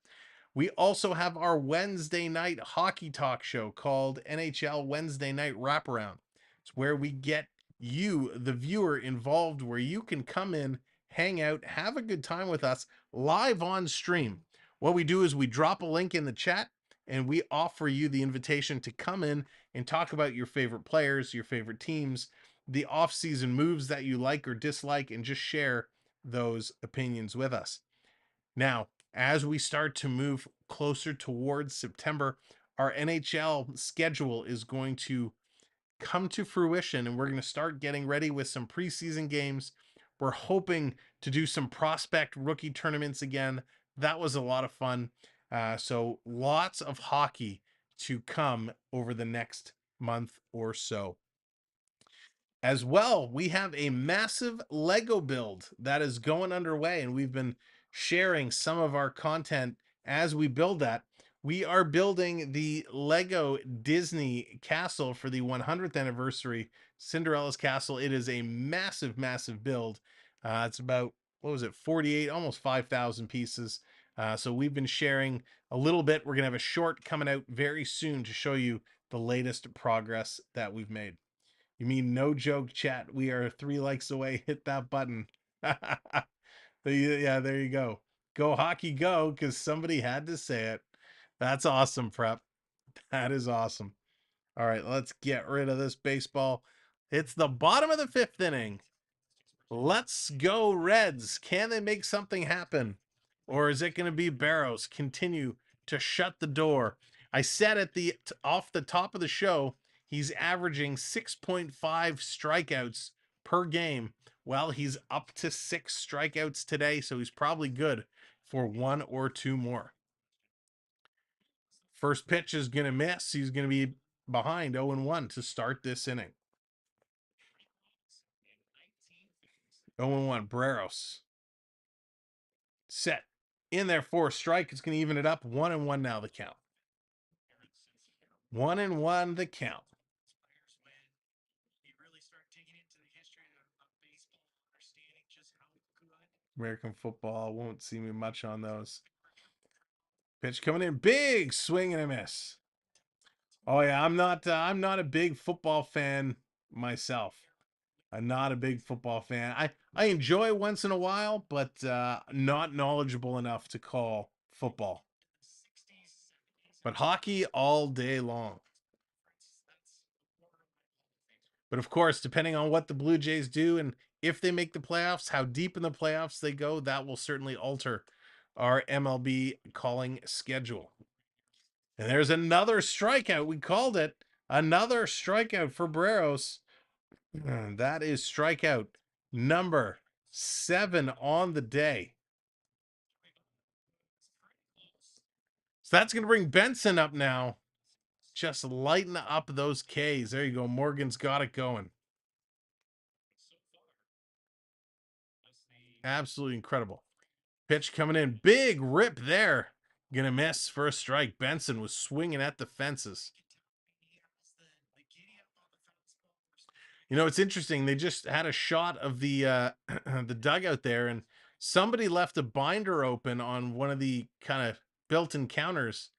We also have our Wednesday night hockey talk show called NHL Wednesday Night Wraparound. It's where we get you, the viewer, involved, where you can come in, hang out, have a good time with us live on stream. What we do is we drop a link in the chat and we offer you the invitation to come in and talk about your favorite players, your favorite teams, the off-season moves that you like or dislike, and just share those opinions with us. Now, as we start to move closer towards September, our NHL schedule is going to come to fruition, and we're going to start getting ready with some preseason games. We're hoping to do some prospect rookie tournaments again. That was a lot of fun. So lots of hockey to come over the next month or so. As well, we have a massive Lego build that is going underway, and we've been sharing some of our content as we build that. We are building the Lego Disney Castle for the 100th anniversary, Cinderella's Castle. It is a massive, massive build. It's about, 48, almost 5,000 pieces. So we've been sharing a little bit. We're going to have a short coming out very soon to show you the latest progress that we've made. You mean no joke, chat? We are 3 likes away. Hit that button. Yeah, there you go. Go hockey, go, because somebody had to say it. That's awesome, Prep. That is awesome. All right, let's get rid of this baseball. It's the bottom of the 5th inning. Let's go Reds. Can they make something happen? Or is it going to be Berrios continue to shut the door? I said at the off the top of the show, he's averaging 6.5 strikeouts per game. Well, he's up to 6 strikeouts today, so he's probably good for 1 or 2 more. First pitch is going to miss. He's going to be behind 0-1 to start this inning. 0-1, Berrios. Set. In there for a strike. It's going to even it up. 1-1 now the count. 1-1 the count. American football won't see me much on those. Pitch coming in, big swing and a miss. Oh yeah, I'm not a big football fan myself. I'm not a big football fan. I enjoy once in a while, but not knowledgeable enough to call football. But hockey all day long. But of course, depending on what the Blue Jays do and if they make the playoffs, how deep in the playoffs they go, that will certainly alter our MLB calling schedule. And there's another strikeout. We called it. Another strikeout for Berrios. That is strikeout number 7 on the day. So that's going to bring Benson up now. Just lighten up those Ks. There you go. Morgan's got it going. Absolutely incredible. Pitch coming in. Big rip there. Gonna miss for a strike. Benson was swinging at the fences. You know, it's interesting. They just had a shot of the the dugout there, and somebody left a binder open on one of the kind of built-in counters,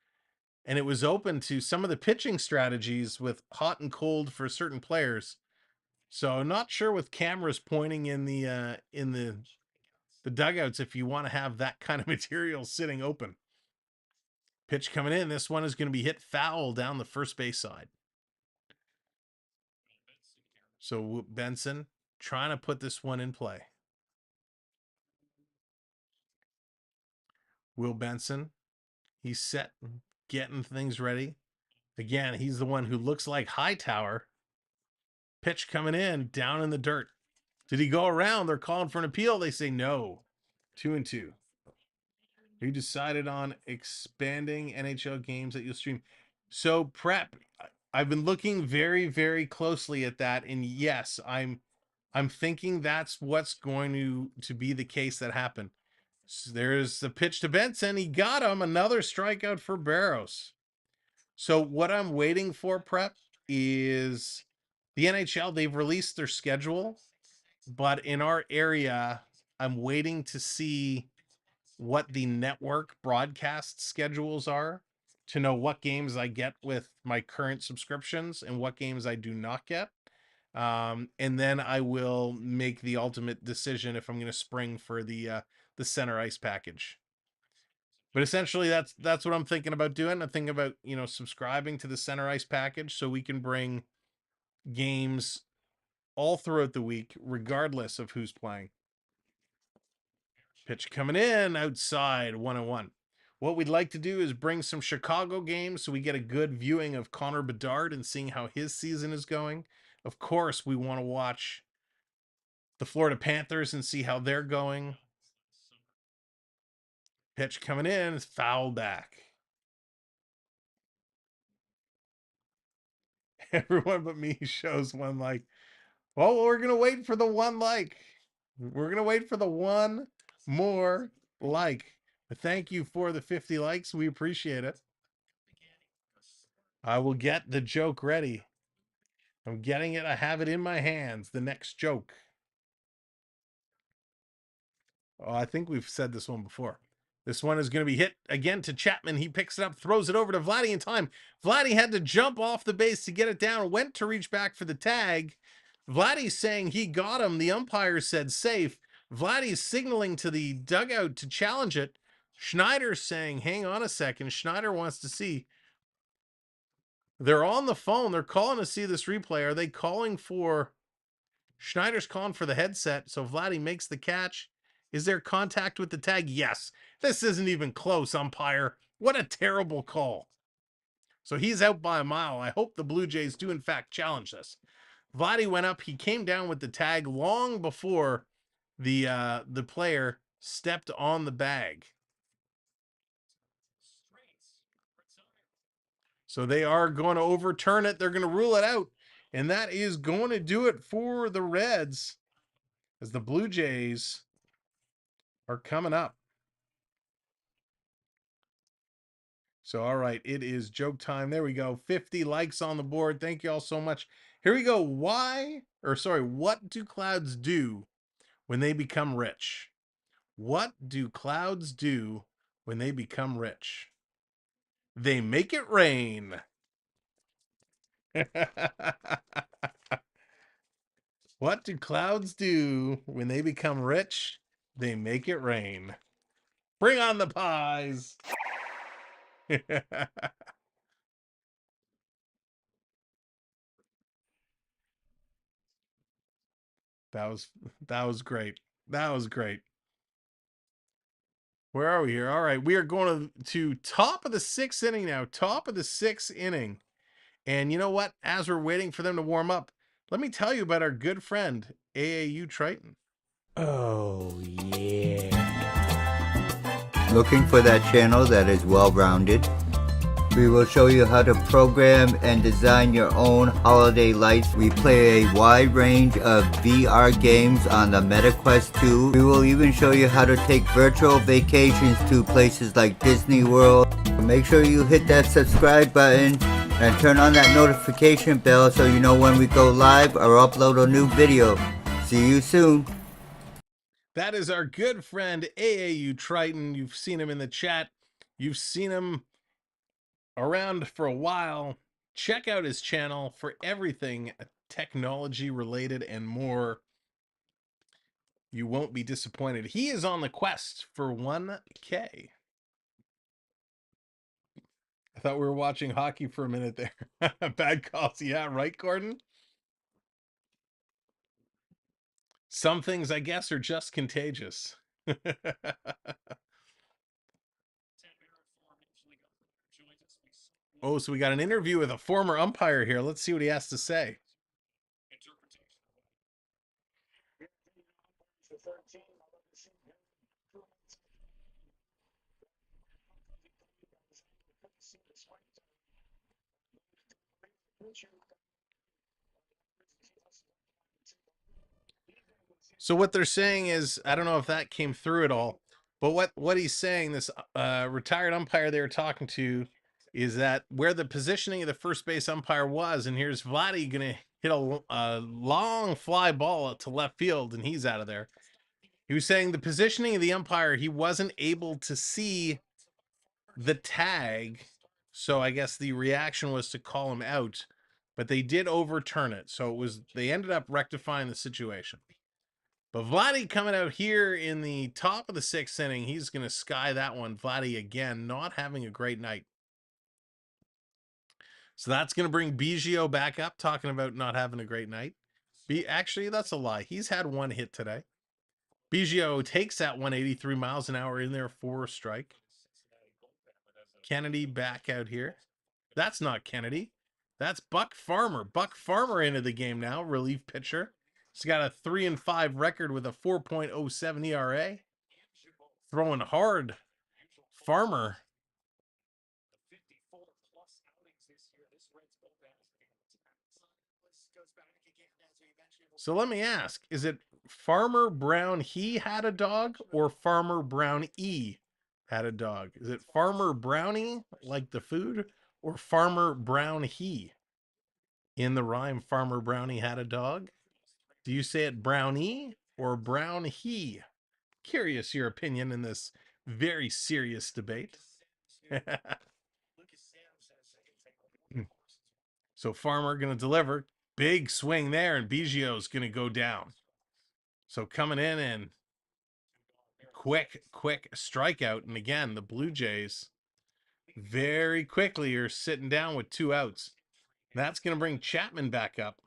and it was open to some of the pitching strategies with hot and cold for certain players. So I'm not sure with cameras pointing in the dugouts if you want to have that kind of material sitting open. Pitch coming in. This one is going to be hit foul down the first base side. So Benson trying to put this one in play. Will Benson, he's set, getting things ready. Again, he's the one who looks like Hightower. Pitch coming in, down in the dirt. Did he go around? They're calling for an appeal. They say no. 2-2. You decided on expanding NHL games that you'll stream. So Prep, I've been looking very, very closely at that, and yes, I'm thinking that's what's going to be the case that happened. So there's the pitch to Benson. He got him. Another strikeout for Berrios. So what I'm waiting for, Prep, is the NHL. They've released their schedule, but in our area, I'm waiting to see what the network broadcast schedules are to know what games I get with my current subscriptions and what games I do not get. And then I will make the ultimate decision if I'm going to spring for the center ice package. But essentially that's what I'm thinking about doing. I'm thinking about, subscribing to the center ice package so we can bring games all throughout the week, regardless of who's playing. Pitch coming in outside, 1-1. What we'd like to do is bring some Chicago games so we get a good viewing of Connor Bedard and seeing how his season is going. Of course, we want to watch the Florida Panthers and see how they're going. Pitch coming in, foul back. Everyone but me shows 1 like. Well, we're going to wait for the 1 like. We're going to wait for the 1 more like. But thank you for the 50 likes. We appreciate it. I will get the joke ready. I'm getting it. I have it in my hands. The next joke. Oh, I think we've said this one before. This one is going to be hit again to Chapman. He picks it up, throws it over to Vladdy in time. Vladdy had to jump off the base to get it down, went to reach back for the tag. Vladdy's saying he got him. The umpire said safe. Vladdy's signaling to the dugout to challenge it. Schneider's saying, hang on a second. Schneider wants to see. They're on the phone. They're calling to see this replay. Are they calling for Schneider's calling for the headset, so Vladdy makes the catch. Is there contact with the tag? Yes. This isn't even close, umpire. What a terrible call. So he's out by a mile. I hope the Blue Jays do in fact challenge this. Vladdy went up. He came down with the tag long before the player stepped on the bag. So they are going to overturn it. They're going to rule it out. And that is going to do it for the Reds as the Blue Jays are coming up. So, all right, it is joke time. There we go. 50 likes on the board. Thank you all so much. Here we go. What do clouds do when they become rich? What do clouds do when they become rich? They make it rain. What do clouds do when they become rich? They make it rain. Bring on the pies. That was great. That was great. Where are we here? All right, we are going to top of the 6th inning now. Top of the 6th inning. And you know what? As we're waiting for them to warm up, let me tell you about our good friend, AAU Triton. Oh, yeah. Looking for that channel that is well-rounded? We will show you how to program and design your own holiday lights. We play a wide range of VR games on the MetaQuest 2. We will even show you how to take virtual vacations to places like Disney World. Make sure you hit that subscribe button and turn on that notification bell so you know when we go live or upload a new video. See you soon. That is our good friend AAU Triton. You've seen him in the chat. You've seen him around for a while. Check out his channel for everything technology related and more. You won't be disappointed. He is on the quest for 1K. I thought we were watching hockey for a minute there. Bad calls. Yeah, right, Gordon? Some things, I guess, are just contagious. Oh, so we got an interview with a former umpire here. Let's see what he has to say. So what they're saying is, I don't know if that came through at all, but what he's saying, this retired umpire they were talking to, is that where the positioning of the first base umpire was, and here's Vladdy going to hit a long fly ball to left field, and he's out of there. He was saying the positioning of the umpire, he wasn't able to see the tag, so I guess the reaction was to call him out, but they did overturn it, so they ended up rectifying the situation. But Vladdy coming out here in the top of the 6th inning, he's going to sky that one. Vladdy again, not having a great night. So that's going to bring Berrios back up, talking about not having a great night. Actually, that's a lie. He's had one hit today. Berrios takes that 183 miles an hour in there for a strike. Kennedy back out here. That's not Kennedy. That's Buck Farmer. Buck Farmer into the game now, relief pitcher. He's got a 3-5 record with a 4.07 ERA. Throwing hard. Farmer. So let me ask, is it Farmer Brown he had a dog or Farmer Brown E had a dog? Is it Farmer Brownie, like the food, or Farmer Brown he? In the rhyme, Farmer Brownie had a dog. Do you say it Brownie or Brown he? Curious your opinion in this very serious debate. So Farmer going to deliver. Big swing there, and Berrios going to go down. So coming in and quick strikeout. And again, the Blue Jays very quickly are sitting down with 2 outs. That's going to bring Chapman back up.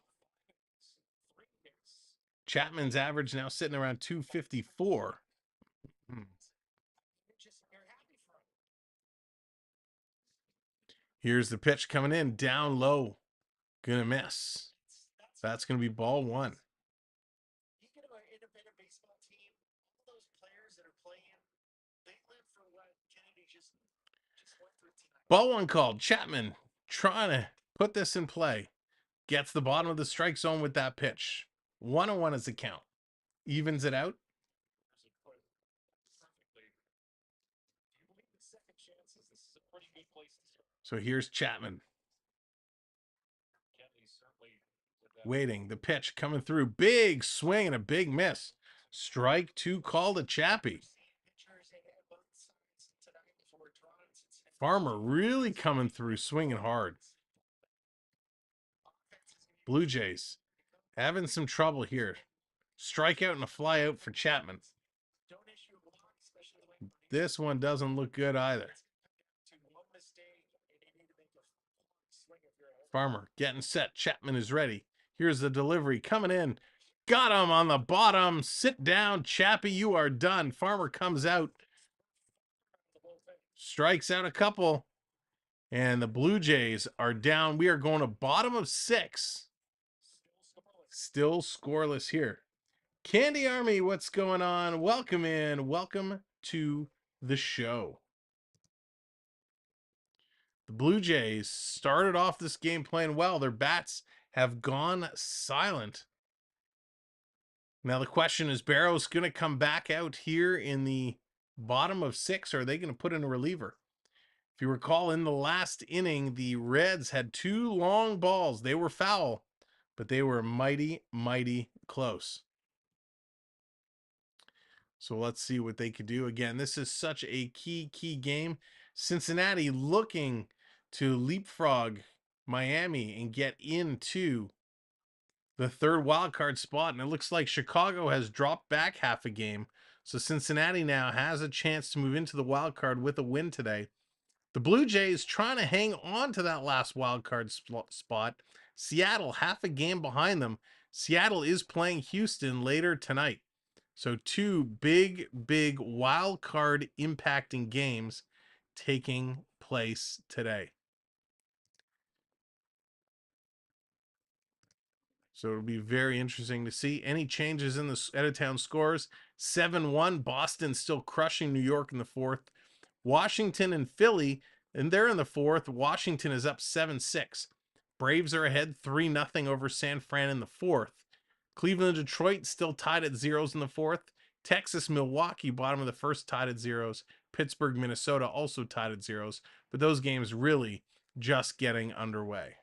Chapman's average now sitting around 254. Here's the pitch coming in, down low. Gonna miss. That's gonna be ball one. Ball one called. Chapman trying to put this in play. Gets the bottom of the strike zone with that pitch. 1-1 is the count. Evens it out. So here's Chapman. Waiting. The pitch coming through. Big swing and a big miss. Strike two called to Chappie. Farmer really coming through, swinging hard. Blue Jays having some trouble here. Strikeout and a fly out for Chapman. This one doesn't look good either. Farmer getting set. Chapman is ready. Here's the delivery coming in. Got him on the bottom. Sit down, Chappie. You are done. Farmer comes out. Strikes out a couple. And the Blue Jays are down. We are going to bottom of 6. Still scoreless here. Candy Army, what's going on? Welcome in. Welcome to the show. The Blue Jays started off this game playing well. Their bats have gone silent. Now the question is, Berrios going to come back out here in the bottom of 6, or are they going to put in a reliever? If you recall, in the last inning, the Reds had 2 long balls. They were foul, but they were mighty, mighty close. So let's see what they could do. Again, this is such a key game. Cincinnati looking to leapfrog Miami and get into the 3rd wild card spot. And it looks like Chicago has dropped back half a game. So Cincinnati now has a chance to move into the wild card with a win today. The Blue Jays trying to hang on to that last wild card spot. Seattle half a game behind them. Seattle is playing Houston later tonight. So 2 big wild card impacting games taking place today. So it'll be very interesting to see any changes in the out-of-town scores. 7-1, Boston still crushing New York in the 4th. Washington and Philly, and they're in the 4th. Washington is up 7-6. Braves are ahead 3-0 over San Fran in the 4th. Cleveland and Detroit still tied at 0s in the 4th. Texas, Milwaukee, bottom of the 1st, tied at 0s. Pittsburgh, Minnesota, also tied at 0s. But those games really just getting underway.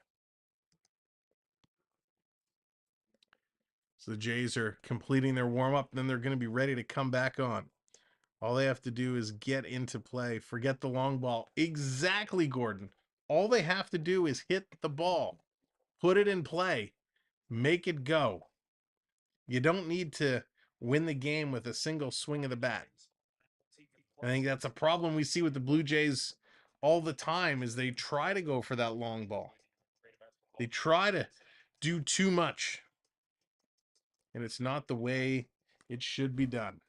So the Jays are completing their warm-up, then they're going to be ready to come back on. All they have to do is get into play. Forget the long ball. Exactly, Gordon. All they have to do is hit the ball. Put it in play. Make it go. You don't need to win the game with a single swing of the bat. I think that's a problem we see with the Blue Jays all the time, is they try to go for that long ball. They try to do too much. And it's not the way it should be done.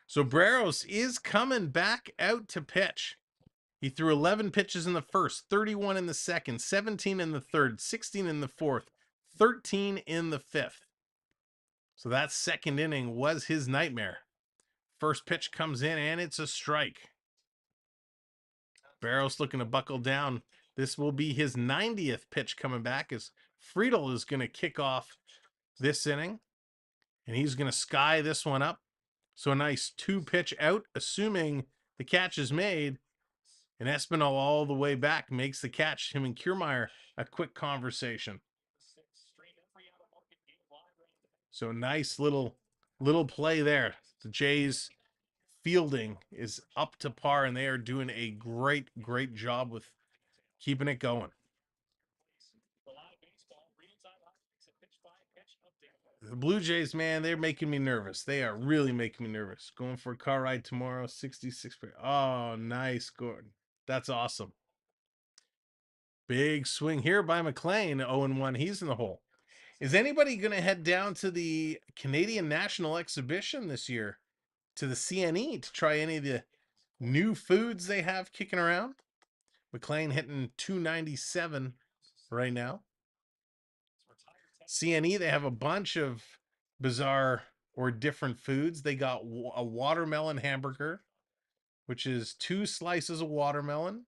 So Berrios is coming back out to pitch. He threw 11 pitches in the 1st, 31 in the 2nd, 17 in the 3rd, 16 in the 4th, 13 in the 5th. So that 2nd inning was his nightmare. First pitch comes in and it's a strike. Berrios looking to buckle down. This will be his 90th pitch coming back, as Friedel is going to kick off this inning. And he's going to sky this one up. So a nice 2-pitch out, assuming the catch is made. And Espinal all the way back makes the catch. Him and Kiermaier, a quick conversation. So nice little play there. The Jays fielding is up to par, and they are doing a great job with keeping it going. The Blue Jays, man, they're making me nervous. They are really making me nervous. Going for a car ride tomorrow, 66. Oh, nice, Gordon. That's awesome. Big swing here by McLean, 0-1. He's in the hole. Is anybody going to head down to the Canadian National Exhibition this year, to the CNE, to try any of the new foods they have kicking around? McLean hitting 297 right now. CNE, they have a bunch of bizarre or different foods. They got a watermelon hamburger, which is 2 slices of watermelon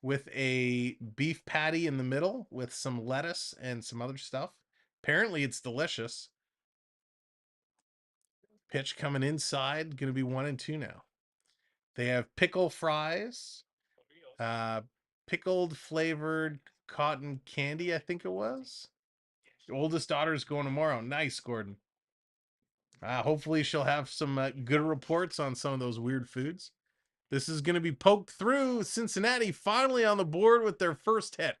with a beef patty in the middle with some lettuce and some other stuff. Apparently it's delicious. Pitch coming inside, going to be 1-2 now. They have pickle fries, pickled flavored cotton candy, I think it was. The oldest daughter's going tomorrow. Nice, Gordon. Hopefully she'll have some good reports on some of those weird foods. This is going to be poked through. Cincinnati finally on the board with their first hit.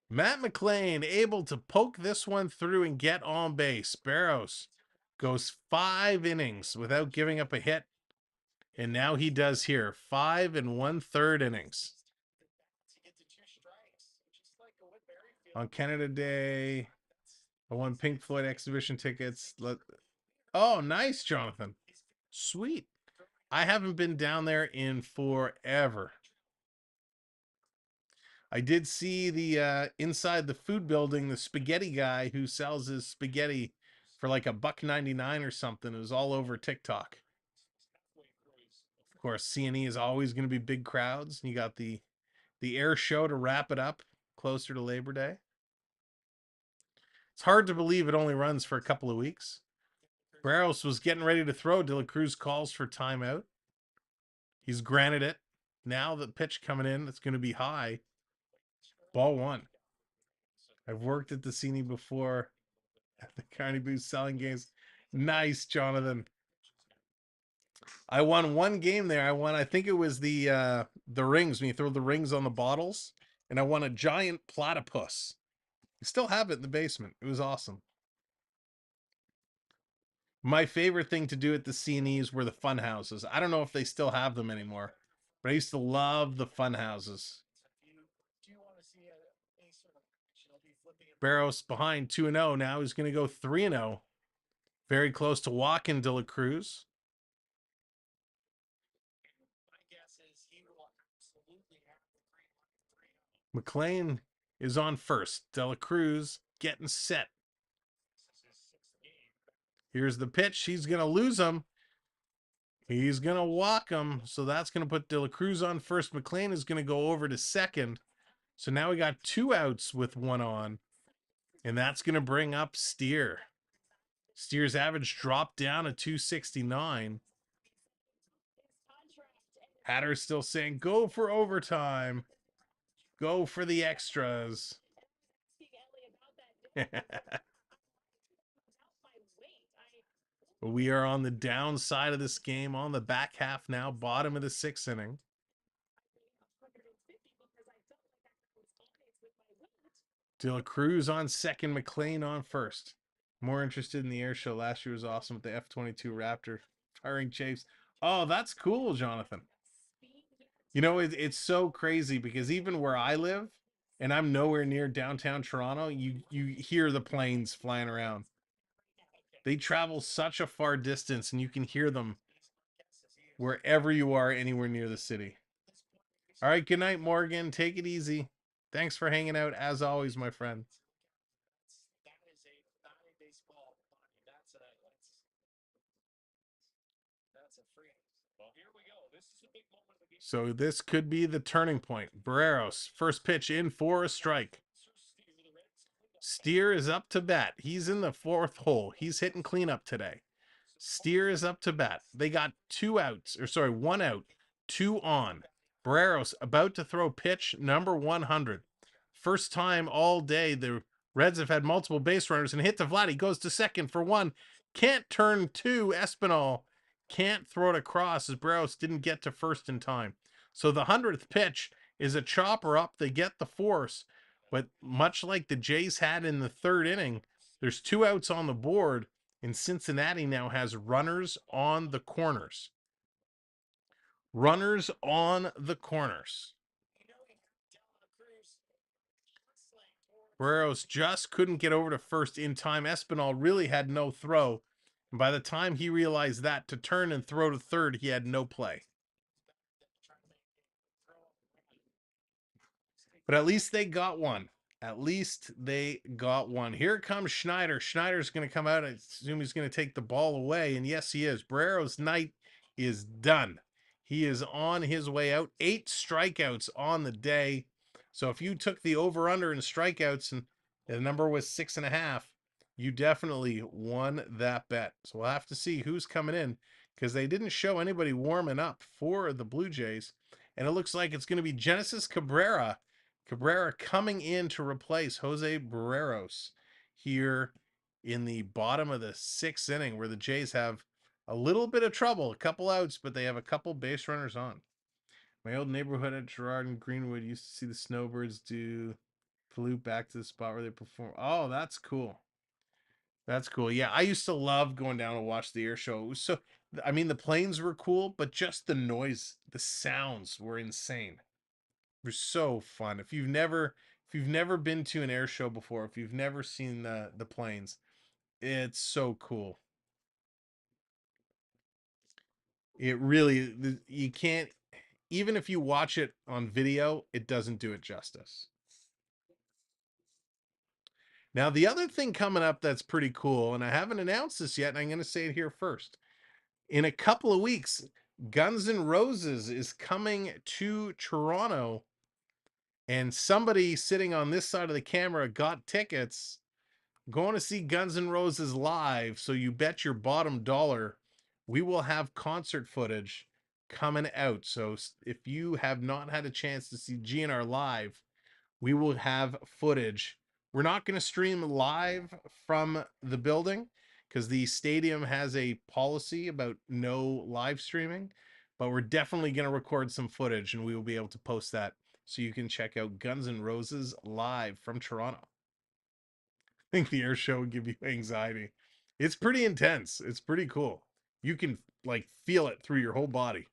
Matt McLean able to poke this one through and get on base. Berrios goes 5 innings without giving up a hit. And now he does here. 5 1/3 innings. On Canada Day, I won Pink Floyd exhibition tickets. Oh, nice, Jonathan. Sweet. I haven't been down there in forever. I did see the inside the food building, the spaghetti guy who sells his spaghetti for like $1.99 or something. It was all over TikTok. Of course, CNE is always going to be big crowds. You got the air show to wrap it up closer to Labor Day. It's hard to believe it only runs for a couple of weeks. Berrios was getting ready to throw. De La Cruz calls for timeout. He's granted it. Now the pitch coming in, it's going to be high. Ball 1. I've worked at the CNE before at the Carney Booth selling games. Nice, Jonathan. I won 1 game there. I think it was the rings, when you throw the rings on the bottles, and I won a giant platypus. I still have it in the basement. It was awesome. My favorite thing to do at the CNEs were the fun houses. I don't know if they still have them anymore, but I used to love the fun houses. Berrios behind 2-0. Now he's going to go 3-0. Very close to walking De La Cruz. McLean is on first. De La Cruz getting set. Here's the pitch. He's going to lose him. He's going to walk him. So that's going to put De La Cruz on first. McLean is going to go over to second. So now we got 2 outs with 1 on. And that's going to bring up Steer. Steer's average dropped down to 269. Hatter's still saying, go for overtime. Go for the extras. We are on the downside of this game, on the back half now, bottom of the 6th inning. De La Cruz on second, McLean on first. More interested in the air show. Last year was awesome with the F-22 Raptor firing Chafes. Oh, that's cool, Jonathan. You know, it's so crazy because even where I live, and I'm nowhere near downtown Toronto, you hear the planes flying around. They travel such a far distance, and you can hear them wherever you are, anywhere near the city. All right, good night, Morgan. Take it easy. Thanks for hanging out, as always, my friend. So this could be the turning point. Berrios, first pitch in for a strike. Steer is up to bat. He's in the 4th hole. He's hitting cleanup today. Steer is up to bat. They got 2 outs, or sorry, 1 out, 2 on. Berrios about to throw pitch number 100. First time all day the Reds have had multiple base runners, and hit to Vlad. He goes to second for 1. Can't turn 2. Espinal can't throw it across as Berrios didn't get to first in time. So the 100th pitch is a chopper up. They get the force, but much like the Jays had in the 3rd inning, there's 2 outs on the board, and Cincinnati now has runners on the corners. Runners on the corners. Berrios just couldn't get over to first in time. Espinal really had no throw. And by the time he realized that, to turn and throw to third, he had no play. But at least they got one. At least they got one. Here comes Schneider. Schneider's going to come out. I assume he's going to take the ball away. And yes, he is. Berrios' night is done. He is on his way out. 8 strikeouts on the day. So if you took the over-under in strikeouts and the number was 6.5, you definitely won that bet. So we'll have to see who's coming in, because they didn't show anybody warming up for the Blue Jays. And it looks like it's going to be Genesis Cabrera. Cabrera coming in to replace Jose Berrios here in the bottom of the 6th inning, where the Jays have a little bit of trouble, a couple outs, but they have a couple base runners on. My old neighborhood at Gerard and Greenwood used to see the snowbirds do the loop back to the spot where they perform. Oh, that's cool. That's cool. Yeah, I used to love going down to watch the air show. It was so, I mean, the planes were cool, but just the noise, the sounds were insane. They're so fun. If you've never been to an air show before, if you've never seen the planes, it's so cool. It really, you can't, even if you watch it on video, it doesn't do it justice. Now, the other thing coming up that's pretty cool, and I haven't announced this yet, and I'm going to say it here first. In a couple of weeks, Guns N' Roses is coming to Toronto, and somebody sitting on this side of the camera got tickets going to see Guns N' Roses live. So you bet your bottom dollar we will have concert footage coming out. So if you have not had a chance to see GNR live, we will have footage. We're not going to stream live from the building because the stadium has a policy about no live streaming, but we're definitely going to record some footage, and we will be able to post that so you can check out Guns N' Roses live from Toronto. I think the air show would give you anxiety. It's pretty intense. It's pretty cool. You can like feel it through your whole body.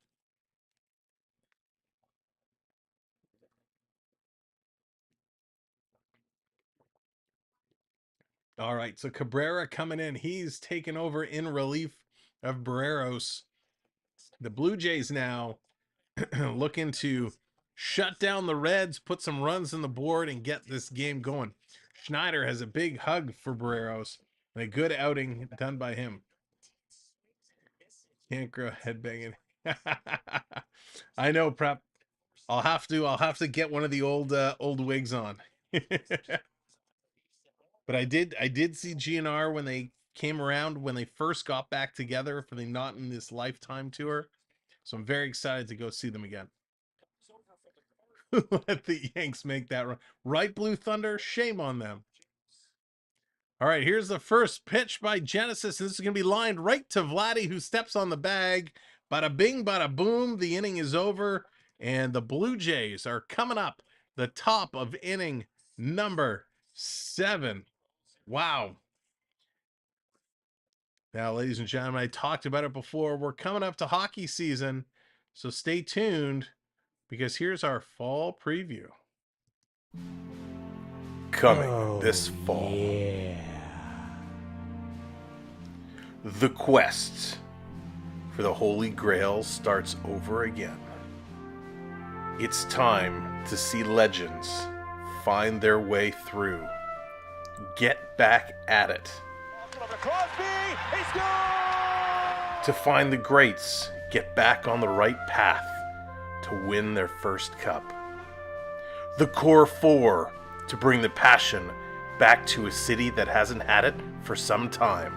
All right, so Cabrera coming in. He's taken over in relief of Berrios. The Blue Jays now looking to shut down the Reds, put some runs on the board, and get this game going. Schneider has a big hug for Berrios, and a good outing done by him. Can't grow headbanging. I know, Prep. I'll have to get one of the old wigs on. But I did see GNR when they came around, when they first got back together for the Not in This Lifetime tour. So I'm very excited to go see them again. Let the Yanks make that run. Right, Blue Thunder? Shame on them. All right, here's the first pitch by Genesis. This is going to be lined right to Vladdy, who steps on the bag. Bada bing, bada boom. The inning is over, and the Blue Jays are coming up the top of inning number 7. Wow. Now, ladies and gentlemen, I talked about it before. We're coming up to hockey season, so stay tuned, because here's our fall preview. Coming this fall. Yeah. The quest for the Holy Grail starts over again. It's time to see legends find their way through. Get back at it. To find the greats get back on the right path to win their first cup. The core 4 to bring the passion back to a city that hasn't had it for some time.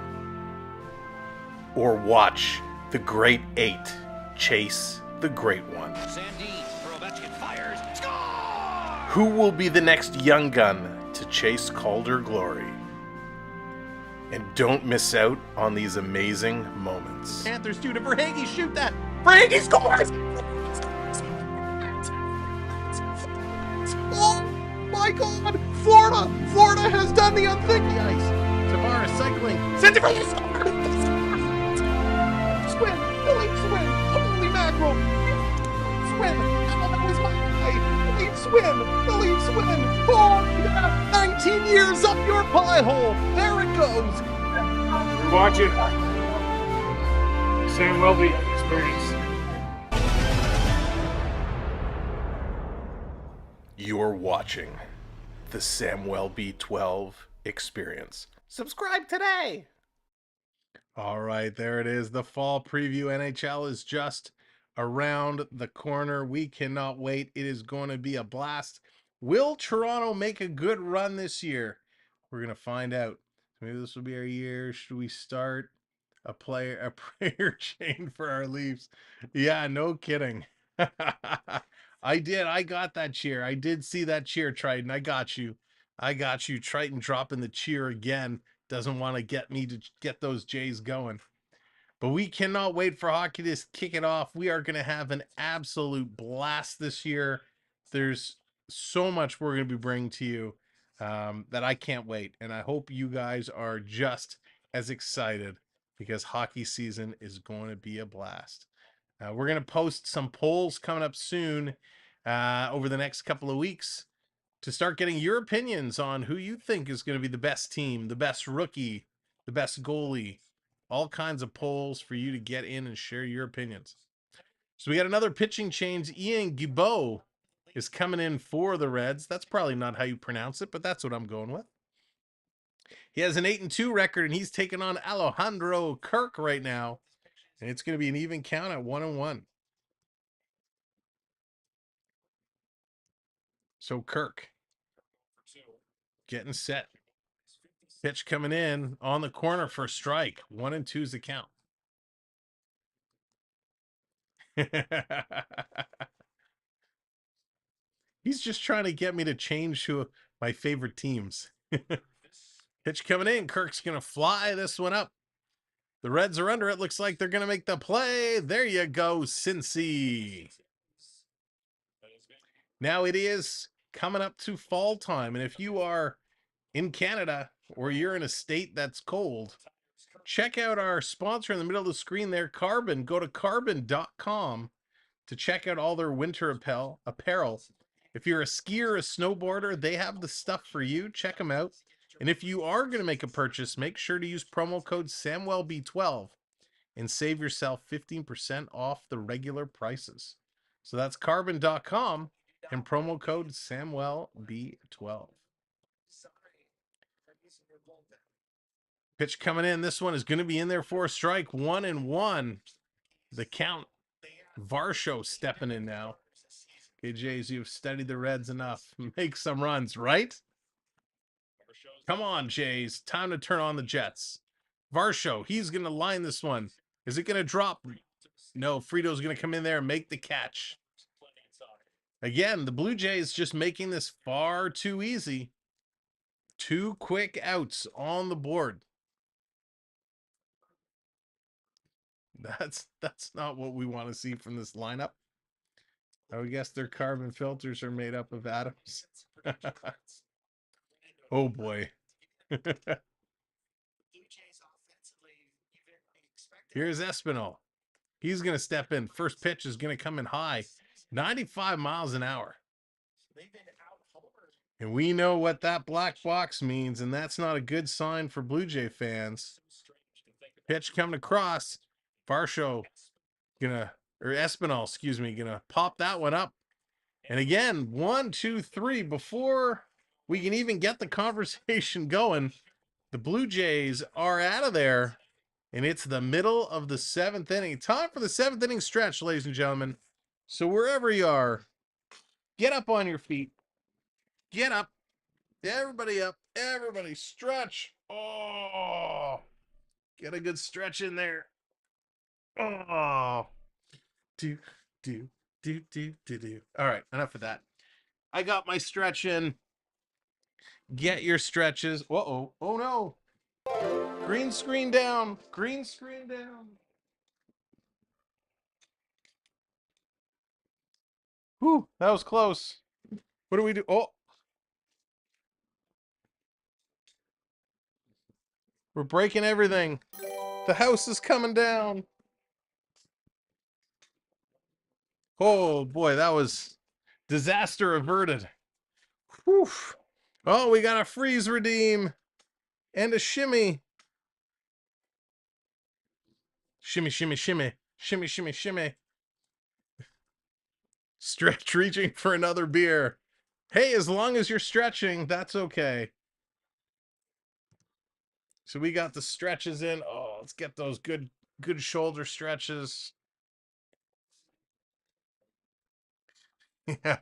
Or watch the great 8 chase the great one. Who will be the next young gun to chase Calder glory? And don't miss out on these amazing moments. Panthers 2 to Verhaeghe, shoot that! Verhaeghe scores! Oh my God! Florida has done the unthinkable. Ice. Tavares cycling. Send it for the swim! The Leafs win! Holy mackerel! Swim! That was my guy! Leafs win! win. The Leafs win. Oh, yeah. 19 years up your pie hole. There it goes. You're watching Sam Welby Experience. You're watching the Samwell B12 Experience. Subscribe today. All right, there it is. The fall preview. NHL is just around the corner. We cannot wait. It is going to be a blast. Will Toronto make a good run this year? We're going to find out. Maybe this will be our year. Should we start a prayer chain for our Leafs? Yeah, no kidding. I did. I got that cheer. I did see that cheer, Triton. I got you. I got you. Triton dropping the cheer again. Doesn't want to get me to get those Jays going. But we cannot wait for hockey to kick it off. We are going to have an absolute blast this year. There's so much we're going to be bringing to you that I can't wait. And I hope you guys are just as excited because hockey season is going to be a blast. We're going to post some polls coming up soon over the next couple of weeks to start getting your opinions on who you think is going to be the best team, the best rookie, the best goalie, all kinds of polls for you to get in and share your opinions. So we got another pitching change. Ian Guibault is coming in for the Reds. That's probably not how you pronounce it, but that's what I'm going with. He has an 8-2 record, and he's taking on Alejandro Kirk right now. And it's going to be an even count at 1-1. So Kirk getting set. Pitch coming in on the corner for a strike. 1-2's the count. He's just trying to get me to change to my favorite teams. Pitch coming in. Kirk's going to fly this one up. The Reds are under it. Looks like they're going to make the play. There you go, Cincy. Now it is coming up to fall time. And if you are in Canada or you're in a state that's cold, check out our sponsor in the middle of the screen there, Carbon. Go to carbon.com to check out all their winter apparel. If you're a skier or a snowboarder, they have the stuff for you. Check them out. And if you are going to make a purchase, make sure to use promo code SamwellB12 and save yourself 15% off the regular prices. So that's carbon.com and promo code SamwellB12. Pitch coming in. This one is going to be in there for a strike. 1-1. The count. Varsho stepping in now. Okay, Jays, you've studied the Reds enough. Make some runs, right? Come on, Jays. Time to turn on the Jets. Varsho, he's going to line this one. Is it going to drop? No, Frito's going to come in there and make the catch. Again, the Blue Jays just making this far too easy. 2 quick outs on the board. That's not what we want to see from this lineup. I would guess their carbon filters are made up of atoms. Oh boy. Here's Espinal. He's going to step in. First pitch is going to come in high. 95 miles an hour. And we know what that black box means, and that's not a good sign for Blue Jay fans. Pitch coming across. Varsho Espinal, gonna pop that one up. And again, 1, 2, 3, before we can even get the conversation going, the Blue Jays are out of there, and it's the middle of the 7th inning. Time for the 7th inning stretch, ladies and gentlemen. So wherever you are, get up on your feet. Get up. Everybody up. Everybody stretch. Oh, get a good stretch in there. Oh, do. All right, enough of that. I got my stretch in. Get your stretches. Uh-oh. Oh, no. Green screen down. Green screen down. Whew, that was close. What do we do? Oh. We're breaking everything. The house is coming down. Oh, boy, that was Disaster averted. Whew. Oh, we got a freeze redeem and a shimmy. Shimmy, shimmy, shimmy. Shimmy, shimmy, shimmy. Stretch reaching for another beer. Hey, as long as you're stretching, that's okay. So we got the stretches in. Oh, let's get those good shoulder stretches. Yeah.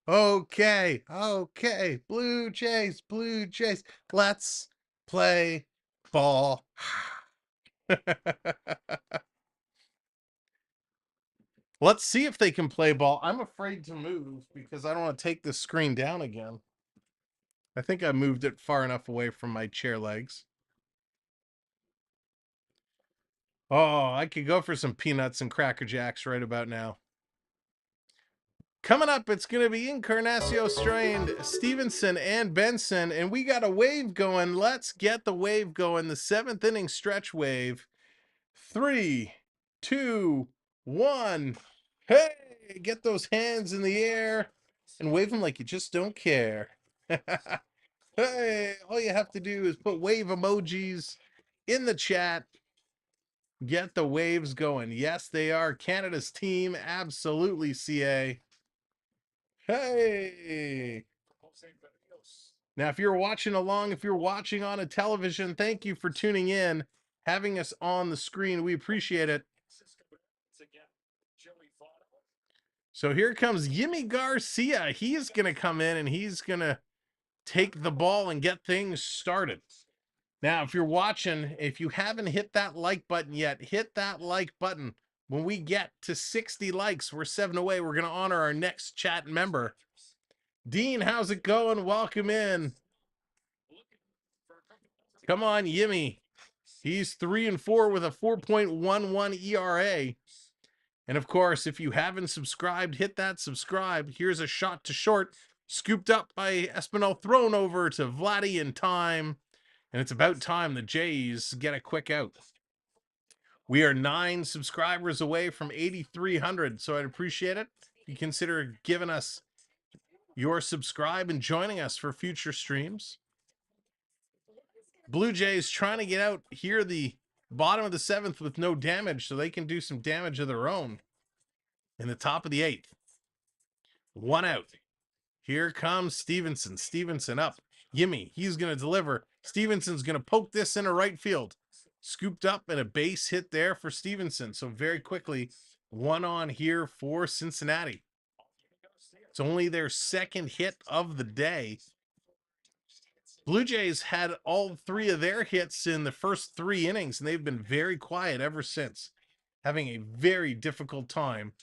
Okay. Okay. Blue Jays. Blue Jays. Let's play ball. Let's see if they can play ball. I'm afraid to move because I don't want to take this screen down again. I think I moved it far enough away from my chair legs. Oh, I could go for some peanuts and Cracker Jacks right about now. Coming up, it's going to be Encarnacio Strained, Stevenson, and Benson, and we got a wave going. Let's get the wave going. The 7th inning stretch wave. 3, 2, 1. Hey, get those hands in the air and wave them like you just don't care. Hey, all you have to do is put wave emojis in the chat. Get the waves going. Yes, they are Canada's team. Absolutely, CA. Hey. Now, if you're watching along, if you're watching on a television, thank you for tuning in, having us on the screen. We appreciate it. So here comes Yimi Garcia. He's going to come in and he's going to take the ball and get things started. Now, if you're watching, if you haven't hit that like button yet, hit that like button. When we get to 60 likes, we're 7 away. We're going to honor our next chat member. Dean, how's it going? Welcome in. Come on, Yimmy. He's 3-4 with a 4.11 ERA. And of course, if you haven't subscribed, hit that subscribe. Here's a shot to short, scooped up by Espinal, thrown over to Vladdy in time. And it's about time the Jays get a quick out. We are 9 subscribers away from 8,300, so I'd appreciate it if you consider giving us your subscribe and joining us for future streams. Blue Jays trying to get out here the bottom of the 7th with no damage so they can do some damage of their own in the top of the 8th. 1 out. Here comes Stevenson. Stevenson up. Yimmy, he's going to deliver. Stevenson's going to poke this into right field. Scooped up and a base hit there for Stevenson. So very quickly, 1 on here for Cincinnati. It's only their 2nd hit of the day. Blue Jays had all 3 of their hits in the first 3 innings, and they've been very quiet ever since, having a very difficult time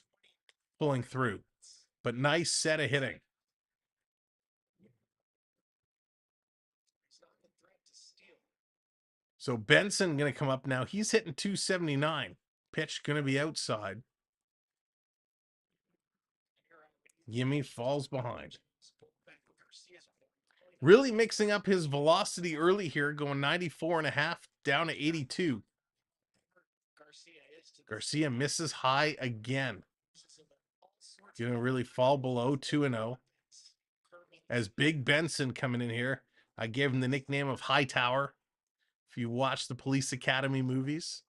pulling through. But nice set of hitting. So Benson going to come up now. He's hitting 279. Pitch going to be outside. Yimmy falls behind. Really mixing up his velocity early here, going 94.5 down to 82. Garcia misses high again. Going to really fall below 2-0. As Big Benson coming in here. I gave him the nickname of Hightower. If you watch the Police Academy movies,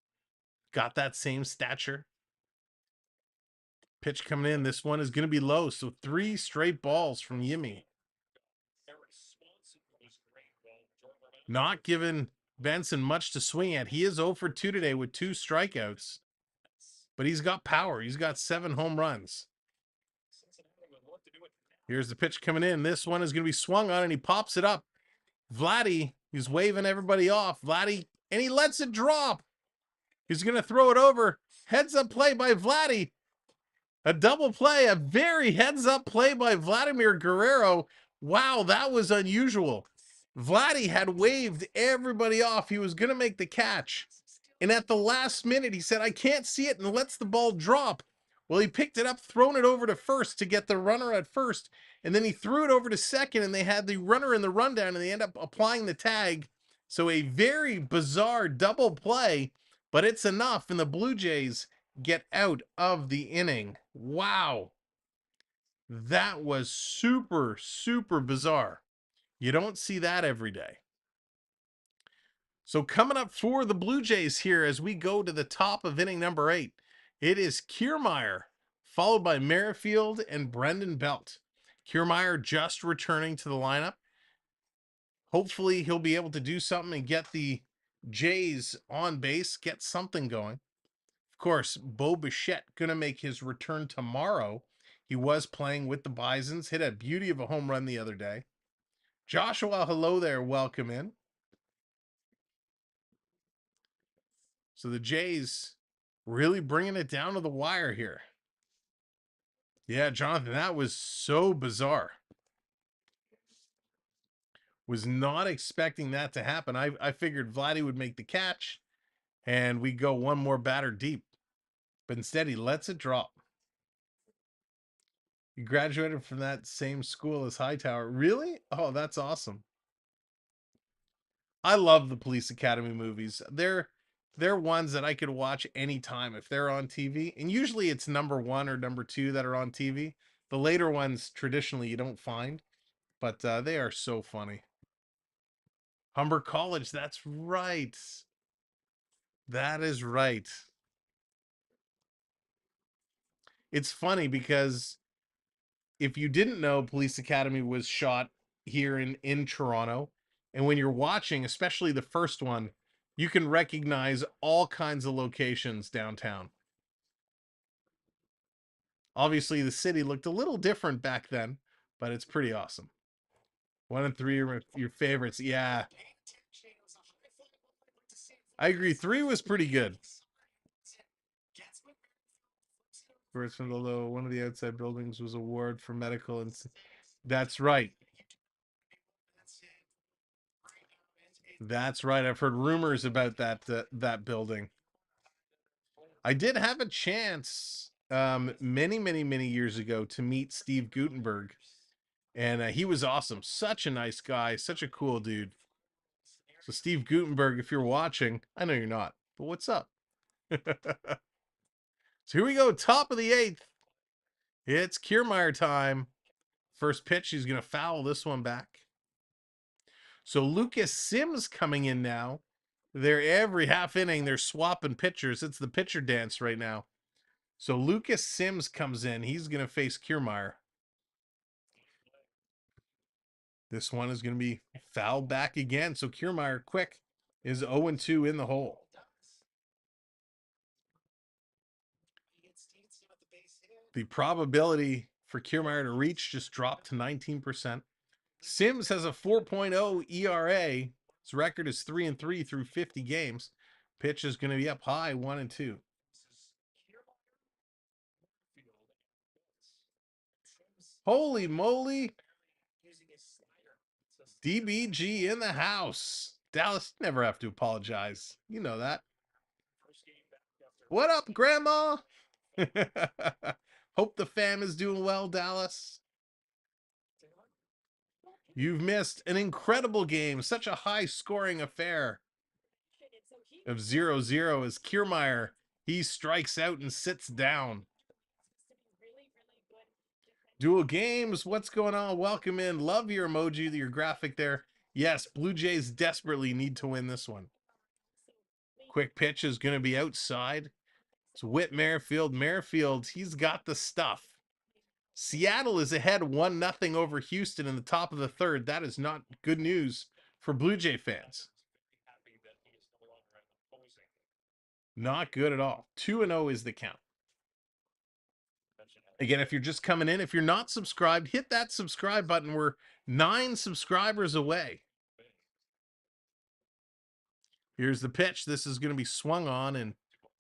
got that same stature. Pitch coming in. This one is going to be low. So 3 straight balls from Yimmy. Not giving Benson much to swing at. He is 0 for 2 today with 2 strikeouts. But he's got power. He's got 7 home runs. Here's the pitch coming in. This one is going to be swung on and he pops it up. Vladdy, he's waving everybody off. Vladdy, and he lets it drop. He's going to throw it over. Heads up play by Vladdy. A double play, a very heads up play by Vladimir Guerrero. Wow, that was unusual. Vladdy had waved everybody off. He was going to make the catch. And at the last minute, he said, I can't see it, and lets the ball drop. Well, he picked it up, thrown it over to first to get the runner at first, and then he threw it over to second, and they had the runner in the rundown, and they end up applying the tag. So a very bizarre double play, but it's enough, and the Blue Jays get out of the inning. Wow. That was super, super bizarre. You don't see that every day. So coming up for the Blue Jays here as we go to the top of inning number 8, it is Kiermaier, followed by Merrifield and Brendan Belt. Kiermaier just returning to the lineup. Hopefully he'll be able to do something and get the Jays on base, get something going. Of course, Bo Bichette going to make his return tomorrow. He was playing with the Bisons, hit a beauty of a home run the other day. Joshua, hello there, welcome in. So the Jays really bringing it down to the wire here. Yeah, Jonathan, that was so bizarre. Was not expecting that to happen. I figured Vladdy would make the catch and we go one more batter deep. But instead he lets it drop. He graduated from that same school as Hightower. Really? Oh, that's awesome. I love the Police Academy movies. They're ones that I could watch anytime if they're on TV. And usually it's number 1 or number 2 that are on TV. The later ones traditionally you don't find, but they are so funny. Humber College, that's right. That is right. It's funny because if you didn't know, Police Academy was shot here in Toronto, and when you're watching, especially the first one, you can recognize all kinds of locations downtown. Obviously, the city looked a little different back then, but it's pretty awesome. 1 and 3 are your favorites. Yeah. I agree. 3 was pretty good. First from the low, one of the outside buildings was a ward for medical, and that's right. That's right. I've heard rumors about that building. I did have a chance many years ago to meet Steve Gutenberg, and he was awesome. Such a nice guy, such a cool dude. So Steve Gutenberg, if you're watching, I know you're not, but what's up? So here we go, top of the 8th. It's Kiermaier time. First pitch, he's going to foul this one back. So Lucas Sims coming in now. They're every half inning, they're swapping pitchers. It's the pitcher dance right now. So Lucas Sims comes in. He's going to face Kiermaier. This one is going to be fouled back again. So Kiermaier, quick, is 0-2 in the hole. The probability for Kiermaier to reach just dropped to 19%. Sims has a 4.0 ERA. His record is 3-3 through 50 games. Pitch is going to be up high, 1-2. Holy moly. DBG in the house. Dallas, never have to apologize. You know that. What up, Grandma? Hope the fam is doing well, Dallas. You've missed an incredible game. Such a high-scoring affair of 0-0 as Kiermaier, he strikes out and sits down. Dual games, what's going on? Welcome in. Love your emoji, your graphic there. Yes, Blue Jays desperately need to win this one. Quick pitch is going to be outside. It's Whit Merrifield. Merrifield, he's got the stuff. Seattle is ahead 1-0 over Houston in the top of the 3rd. That is not good news for Blue Jay fans. Not good at all. 2-0 is the count. Again, if you're just coming in, if you're not subscribed, hit that subscribe button. We're 9 subscribers away. Here's the pitch. This is going to be swung on and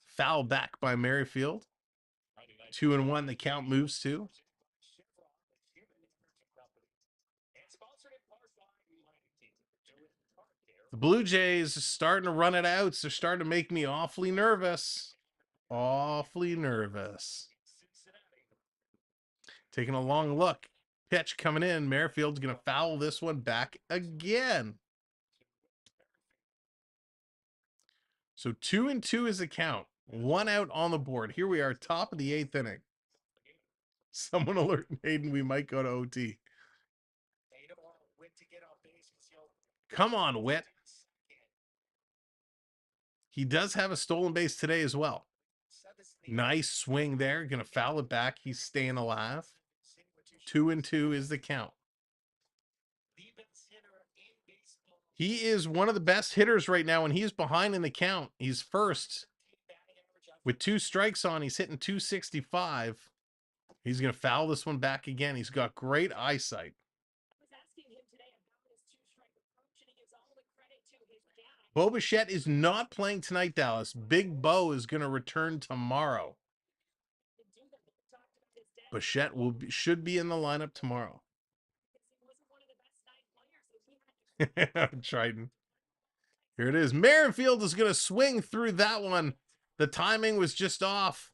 foul back by Merrifield. 2-1, the count moves to. The Blue Jays are starting to run it out. So they're starting to make me awfully nervous. Awfully nervous. Taking a long look. Pitch coming in. Merrifield's going to foul this one back again. So 2-2 is the count. 1 out on the board. Here we are, top of the 8th inning. Someone alert Hayden, we might go to OT. Come on, Witt. He does have a stolen base today as well. Nice swing there. Gonna foul it back. He's staying alive. 2-2 is the count. He is one of the best hitters right now, and he's behind in the count. He's first. With 2 strikes on, he's hitting 265. He's going to foul this one back again. He's got great eyesight. Bo Bichette is not playing tonight, Dallas. Big Bo is going to return tomorrow. Bichette should be in the lineup tomorrow. Triton. Here it is. Merrifield is going to swing through that one. The timing was just off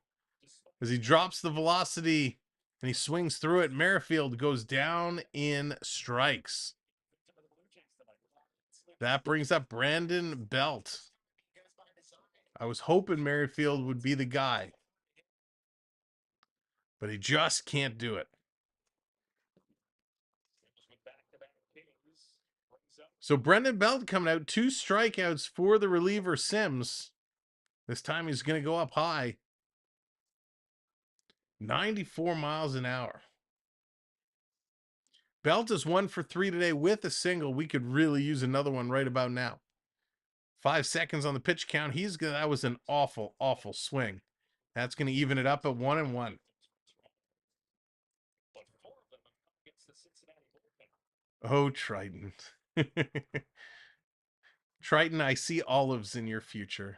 as he drops the velocity and he swings through it. Merrifield goes down in strikes. That brings up Brandon Belt. I was hoping Merrifield would be the guy, but he just can't do it. So Brendan Belt coming out, 2 strikeouts for the reliever Sims. This time he's going to go up high. 94 miles an hour. Belt is 1 for 3 today with a single. We could really use another one right about now. 5 seconds on the pitch count. That was an awful, awful swing. That's going to even it up at 1-1. Oh, Triton. Triton, I see olives in your future.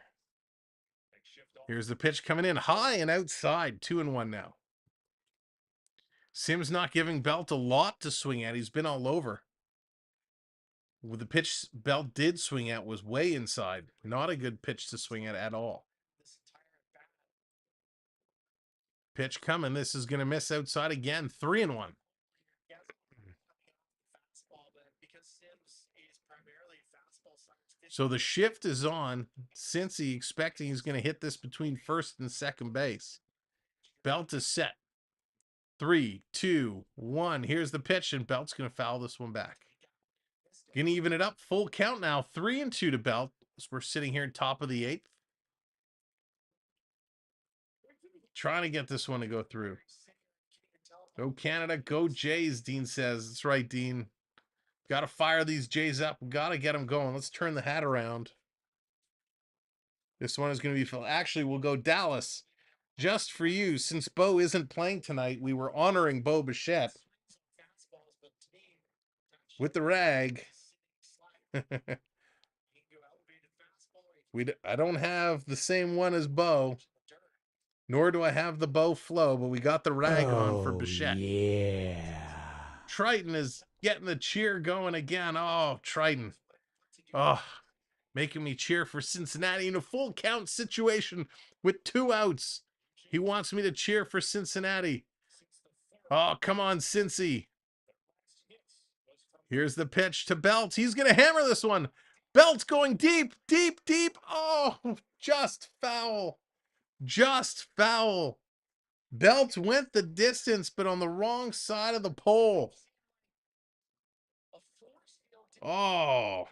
Here's the pitch coming in high and outside. 2-1 now. Sims not giving Belt a lot to swing at. He's been all over. The pitch Belt did swing at was way inside. Not a good pitch to swing at all. Pitch coming. This is going to miss outside again. 3-1. So the shift is on. Cincy expecting he's going to hit this between first and second base. Belt is set. 3, 2, 1. Here's the pitch, and Belt's going to foul this one back. Going to even it up. Full count now. 3-2 to Belt. As we're sitting here top of the 8th. Trying to get this one to go through. Go Canada, go Jays, Dean says. That's right, Dean. Got to fire these Jays up. Got to get them going. Let's turn the hat around. This one is going to be... Actually, we'll go Dallas. Just for you. Since Bo isn't playing tonight, we were honoring Bo Bichette with the rag. I don't have the same one as Bo, nor do I have the Bo flow, but we got the rag on for Bichette. Yeah. Triton is getting the cheer going again. Oh, Triton. Oh, making me cheer for Cincinnati in a full count situation with 2 outs. He wants me to cheer for Cincinnati. Oh, come on, Cincy. Here's the pitch to Belt. He's going to hammer this one. Belt going deep, deep, deep. Oh, just foul. Just foul. Belt went the distance, but on the wrong side of the pole. Oh.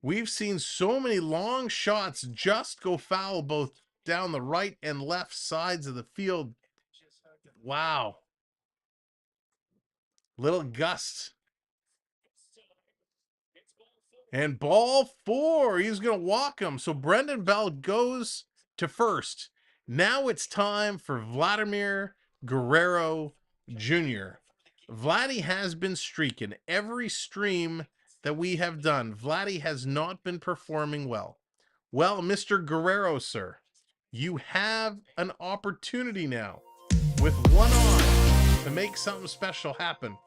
We've seen so many long shots just go foul both down the right and left sides of the field. Wow. Little gust. And ball 4. He's going to walk him. So Brendan Belt goes to first. Now it's time for Vladimir Guerrero Jr. Vladdy has been streaking. Every stream that we have done, Vladdy has not been performing well. Well, Mr. Guerrero, sir, you have an opportunity now with 1 on to make something special happen.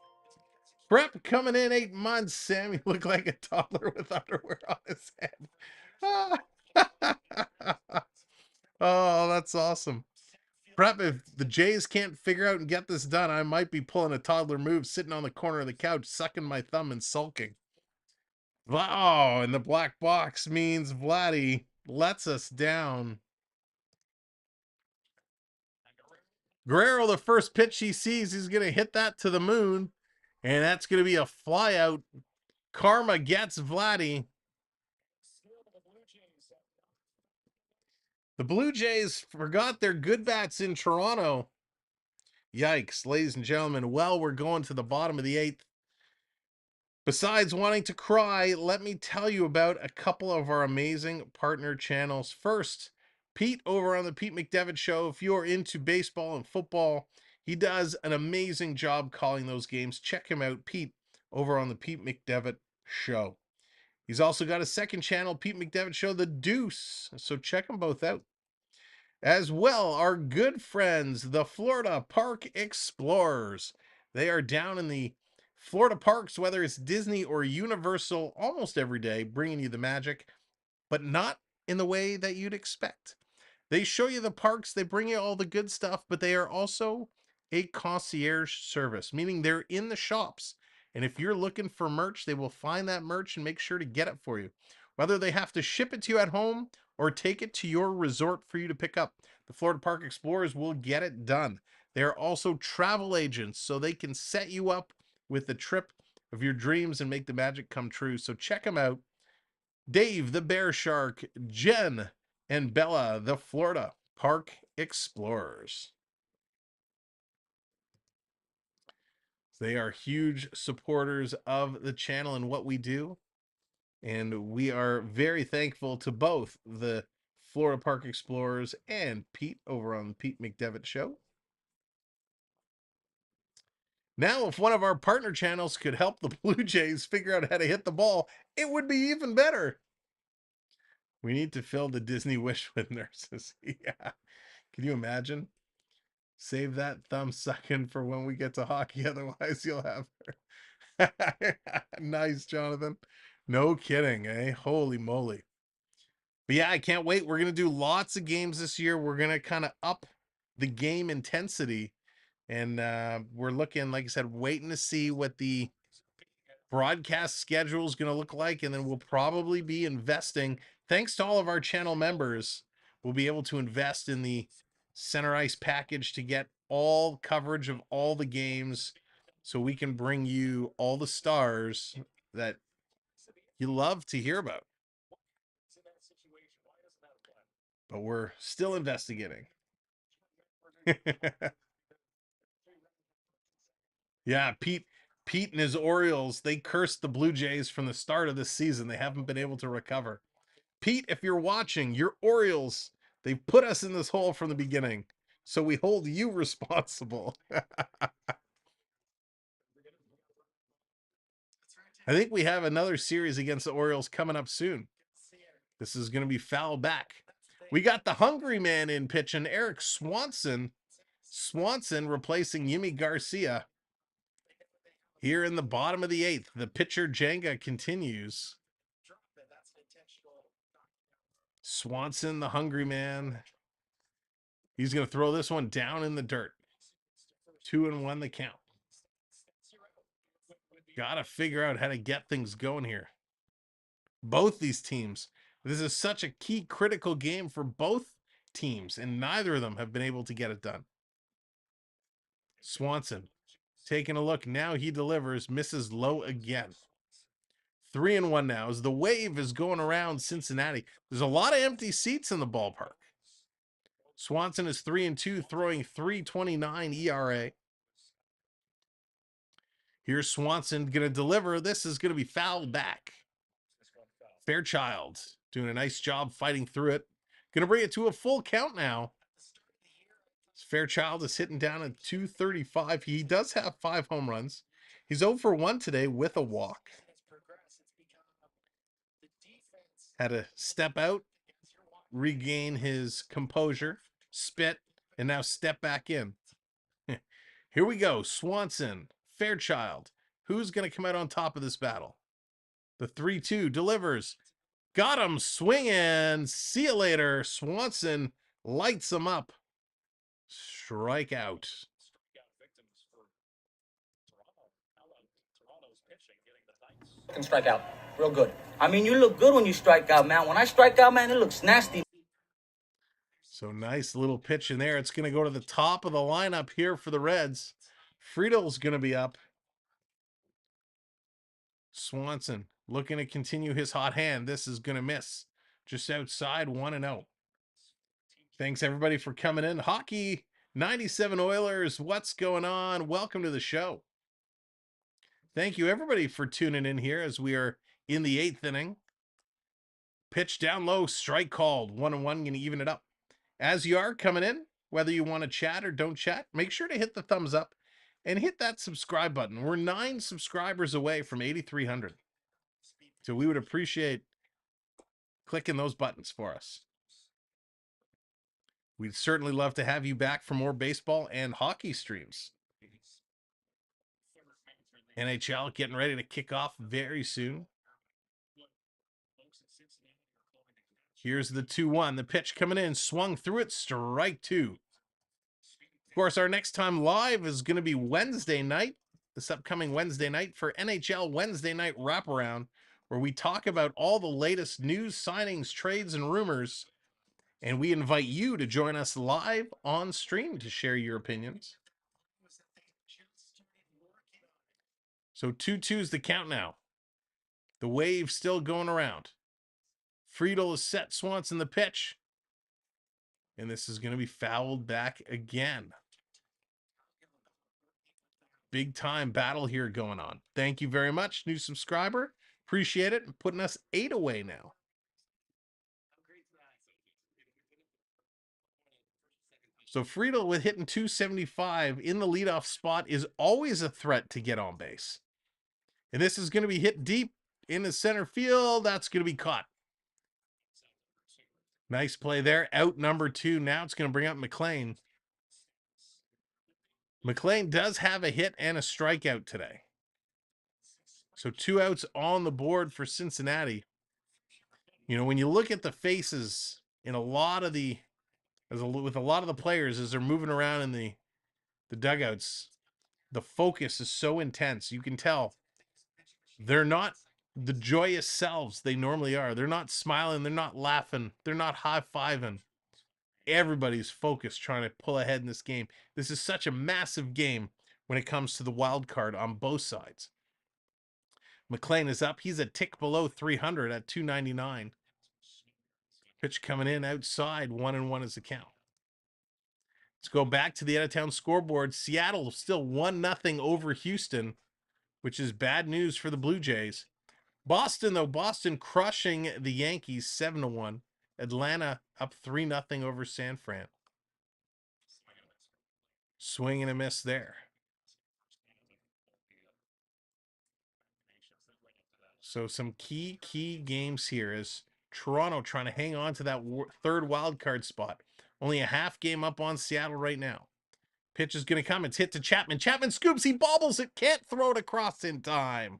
Prep coming in 8 months. Sam, you look like a toddler with underwear on his head. Oh, that's awesome. Prep, if the Jays can't figure out and get this done, I might be pulling a toddler move, sitting on the corner of the couch, sucking my thumb and sulking. Oh, and the black box means Vladdy lets us down. Guerrero, the first pitch he sees, he's going to hit that to the moon, and that's going to be a fly out. Karma gets Vladdy. The Blue Jays forgot their good bats in Toronto. Yikes, ladies and gentlemen. Well, we're going to the bottom of the 8th. Besides wanting to cry, let me tell you about a couple of our amazing partner channels. First, Pete over on the Pete McDevitt Show. If you're into baseball and football, he does an amazing job calling those games. Check him out, Pete, over on the Pete McDevitt Show. He's also got a second channel, Pete McDevitt Show, The Deuce. So check them both out. As well, our good friends, the Florida Park Explorers. They are down in the Florida parks, whether it's Disney or Universal, almost every day, bringing you the magic, but not in the way that you'd expect. They show you the parks, they bring you all the good stuff, but they are also a concierge service, meaning they're in the shops. And if you're looking for merch, they will find that merch and make sure to get it for you. Whether they have to ship it to you at home or take it to your resort for you to pick up, the Florida Park Explorers will get it done. They are also travel agents, so they can set you up with the trip of your dreams and make the magic come true. So check them out. Dave, the Bear Shark, Jen, and Bella, the Florida Park Explorers. They are huge supporters of the channel and what we do. And we are very thankful to both the Florida Park Explorers and Pete over on the Pete McDevitt Show. Now, if one of our partner channels could help the Blue Jays figure out how to hit the ball, it would be even better. We need to fill the Disney wish with nurses. Yeah. Can you imagine? Save that thumb sucking for when we get to hockey. Otherwise, you'll have her. Nice, Jonathan. No kidding, eh? Holy moly. But yeah, I can't wait. We're going to do lots of games this year. We're going to kind of up the game intensity. And we're looking, like I said, waiting to see what the broadcast schedule is going to look like. And then we'll probably be investing, thanks to all of our channel members, we'll be able to invest in the center ice package to get all coverage of all the games so we can bring you all the stars that you love to hear about. But we're still investigating. Yeah, Pete and his Orioles, they cursed the Blue Jays from the start of this season. They haven't been able to recover. Pete, if you're watching, your Orioles, they've put us in this hole from the beginning. So we hold you responsible. I think we have another series against the Orioles coming up soon. This is going to be foul back. We got the hungry man in pitching, Eric Swanson. Swanson replacing Yimi Garcia. Here in the bottom of the 8th, the pitcher Jenga continues. Swanson, the hungry man. He's going to throw this one down in the dirt. 2-1 the count. Got to figure out how to get things going here. Both these teams. This is such a key critical game for both teams, and neither of them have been able to get it done. Swanson taking a look. Now he delivers, misses low again. 3-1 now as the wave is going around Cincinnati. There's a lot of empty seats in the ballpark. Swanson is 3-2, throwing .329 ERA. Here's Swanson going to deliver. This is going to be fouled back. Fairchild doing a nice job fighting through it. Going to bring it to a full count now. Fairchild is hitting down at .235. He does have 5 home runs. He's 0 for 1 today with a walk. Had to step out, regain his composure, spit, and now step back in. Here we go. Swanson, Fairchild. Who's going to come out on top of this battle? The 3-2 delivers. Got him swinging. See you later. Swanson lights him up. Strikeout. Can strike out real good. I mean, you look good when you strike out, man. When I strike out, man, it looks nasty. So nice little pitch in there. It's going to go to the top of the lineup here for the Reds. Friedel's going to be up. Swanson looking to continue his hot hand. This is going to miss. Just outside, 1-0. Thanks everybody for coming in. Hockey 97 Oilers, what's going on? Welcome to the show. Thank you everybody for tuning in here as we are in the 8th inning. Pitch down low, strike called. 1-1, going to even it up. As you are coming in, whether you want to chat or don't chat, make sure to hit the thumbs up and hit that subscribe button. We're 9 subscribers away from 8,300. So we would appreciate clicking those buttons for us. We'd certainly love to have you back for more baseball and hockey streams. NHL getting ready to kick off very soon. Here's the 2-1. The pitch coming in, swung through it, strike 2. Of course, our next time live is going to be Wednesday night, this upcoming Wednesday night for NHL Wednesday Night Wraparound, where we talk about all the latest news, signings, trades, and rumors. And we invite you to join us live on stream to share your opinions. So 2-2's the count now. The wave still going around. Friedel is set, Swanson the pitch. And this is going to be fouled back again. Big time battle here going on. Thank you very much, new subscriber. Appreciate it. And putting us 8 away now. So Friedel with hitting 275 in the leadoff spot is always a threat to get on base. And this is going to be hit deep in the center field. That's going to be caught. Nice play there. Out number 2. Now it's going to bring up McLean. McLean does have a hit and a strikeout today. So 2 outs on the board for Cincinnati. You know, when you look at the faces in a lot of the, with a lot of the players as they're moving around in the dugouts, the focus is so intense. You can tell they're not the joyous selves they normally are. They're not smiling. They're not laughing. They're not high-fiving. Everybody's focused trying to pull ahead in this game. This is such a massive game when it comes to the wild card on both sides. McLean is up. He's a tick below 300 at 299. Pitch coming in outside. 1-1 is the count. Let's go back to the out-of-town scoreboard. Seattle still 1-0 over Houston, which is bad news for the Blue Jays. Boston, though, Boston crushing the Yankees 7-1. Atlanta up 3-0 over San Fran. Swing and a miss there. So some key games here is Toronto trying to hang on to that third wild card spot. Only a half game up on Seattle right now. Pitch is going to come. It's hit to Chapman. Chapman scoops. He bobbles it. Can't throw it across in time.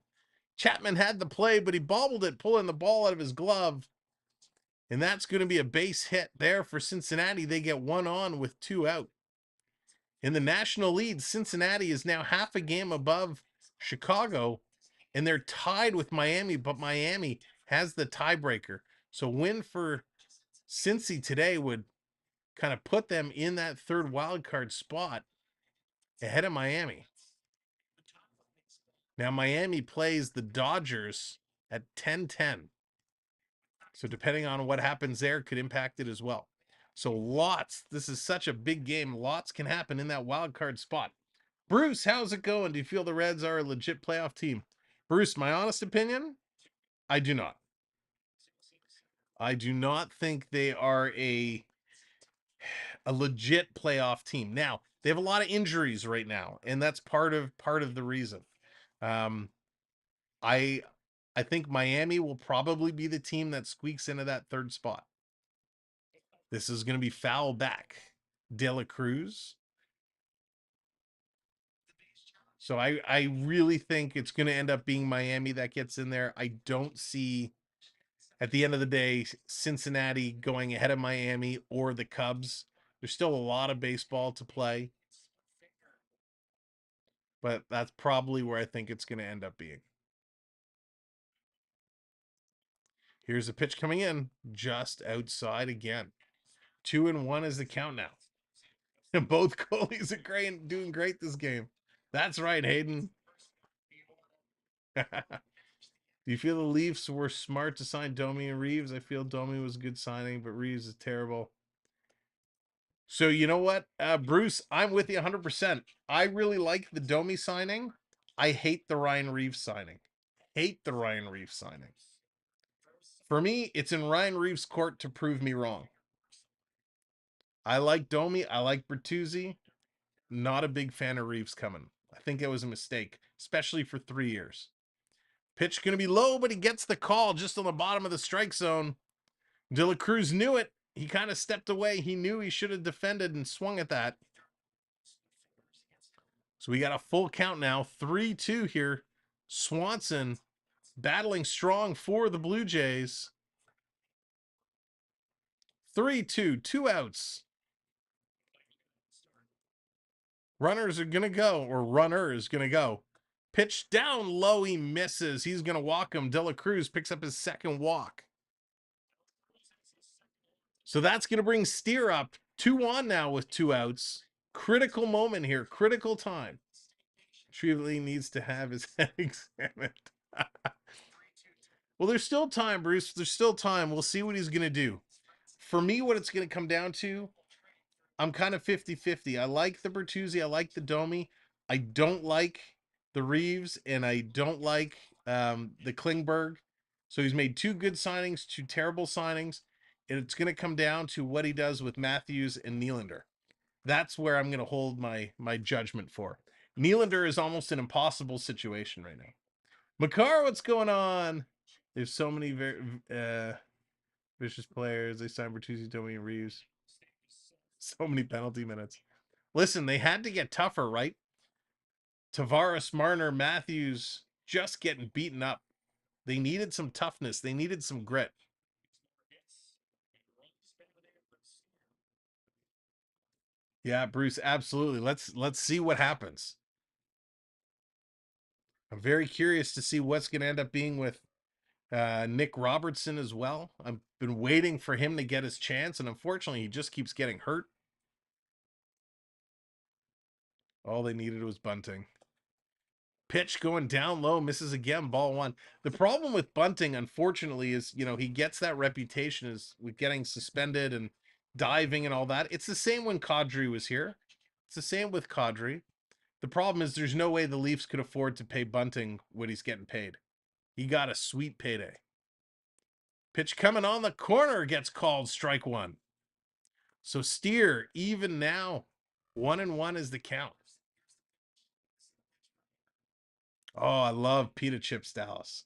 Chapman had the play, but he bobbled it, pulling the ball out of his glove. And that's going to be a base hit there for Cincinnati. They get 1 on with 2 out. In the national lead, Cincinnati is now half a game above Chicago, and they're tied with Miami, but Miami has the tiebreaker. So win for Cincy today would kind of put them in that third wild card spot ahead of Miami. Now Miami plays the Dodgers at 10-10. So depending on what happens there could impact it as well. So lots, this is such a big game. Lots can happen in that wild card spot. Bruce, how's it going? Do you feel the Reds are a legit playoff team? Bruce, my honest opinion, I do not. I do not think they are a legit playoff team. Now, they have a lot of injuries right now, and that's part of the reason. I think Miami will probably be the team that squeaks into that third spot. This is going to be foul back. De La Cruz. So I really think it's going to end up being Miami that gets in there. I don't see, at the end of the day, Cincinnati going ahead of Miami or the Cubs. There's still a lot of baseball to play. But that's probably where I think it's going to end up being. Here's a pitch coming in just outside again. 2-1 is the count now. And both goalies are doing great this game. That's right, Hayden. Do you feel the Leafs were smart to sign Domi and Reeves? I feel Domi was a good signing, but Reeves is terrible. So you know what, Bruce, I'm with you 100%. I really like the Domi signing. I hate the Ryan Reeves signing. For me, it's in Ryan Reeves' court to prove me wrong. I like Domi. I like Bertuzzi. Not a big fan of Reeves coming. I think it was a mistake, especially for 3 years. Pitch going to be low, but he gets the call just on the bottom of the strike zone. De La Cruz knew it. He kind of stepped away. He knew he should have defended and swung at that. So we got a full count now. 3-2 here. Swanson battling strong for the Blue Jays. 3-2, 2 outs. Runners are going to go, or runner is going to go. Pitch down low, he misses. He's going to walk him. De La Cruz picks up his second walk. So that's going to bring Steer up 2-1 now with 2 outs. Critical moment here, critical time. Shrevely needs to have his head examined. Well, there's still time, Bruce. There's still time. We'll see what he's going to do. For me, what it's going to come down to, I'm kind of 50-50. I like the Bertuzzi. I like the Domi. I don't like the Reeves, and I don't like the Klingberg. So he's made 2 good signings, 2 terrible signings. And it's going to come down to what he does with Matthews and Nylander. That's where I'm going to hold my judgment for. Nylander is almost an impossible situation right now. Makar, what's going on? There's so many vicious players. They signed Bertuzzi, Domi, and Reeves. So many penalty minutes. Listen, they had to get tougher, right? Tavares, Marner, Matthews just getting beaten up. They needed some toughness. They needed some grit. Yeah, Bruce, absolutely. Let's see what happens. I'm very curious to see what's going to end up being with Nick Robertson as well. I've been waiting for him to get his chance, and unfortunately, he just keeps getting hurt. All they needed was bunting. Pitch going down low, misses again, ball 1. The problem with bunting, unfortunately, is, you know, he gets that reputation as with getting suspended and diving and all that. It's the same when Kadri was here. It's the same with Kadri. The problem is there's no way the Leafs could afford to pay Bunting what he's getting paid. He got a sweet payday. Pitch coming on the corner gets called, strike 1. So Steer, even now, 1-1 is the count. Oh, I love pita chips, Dallas.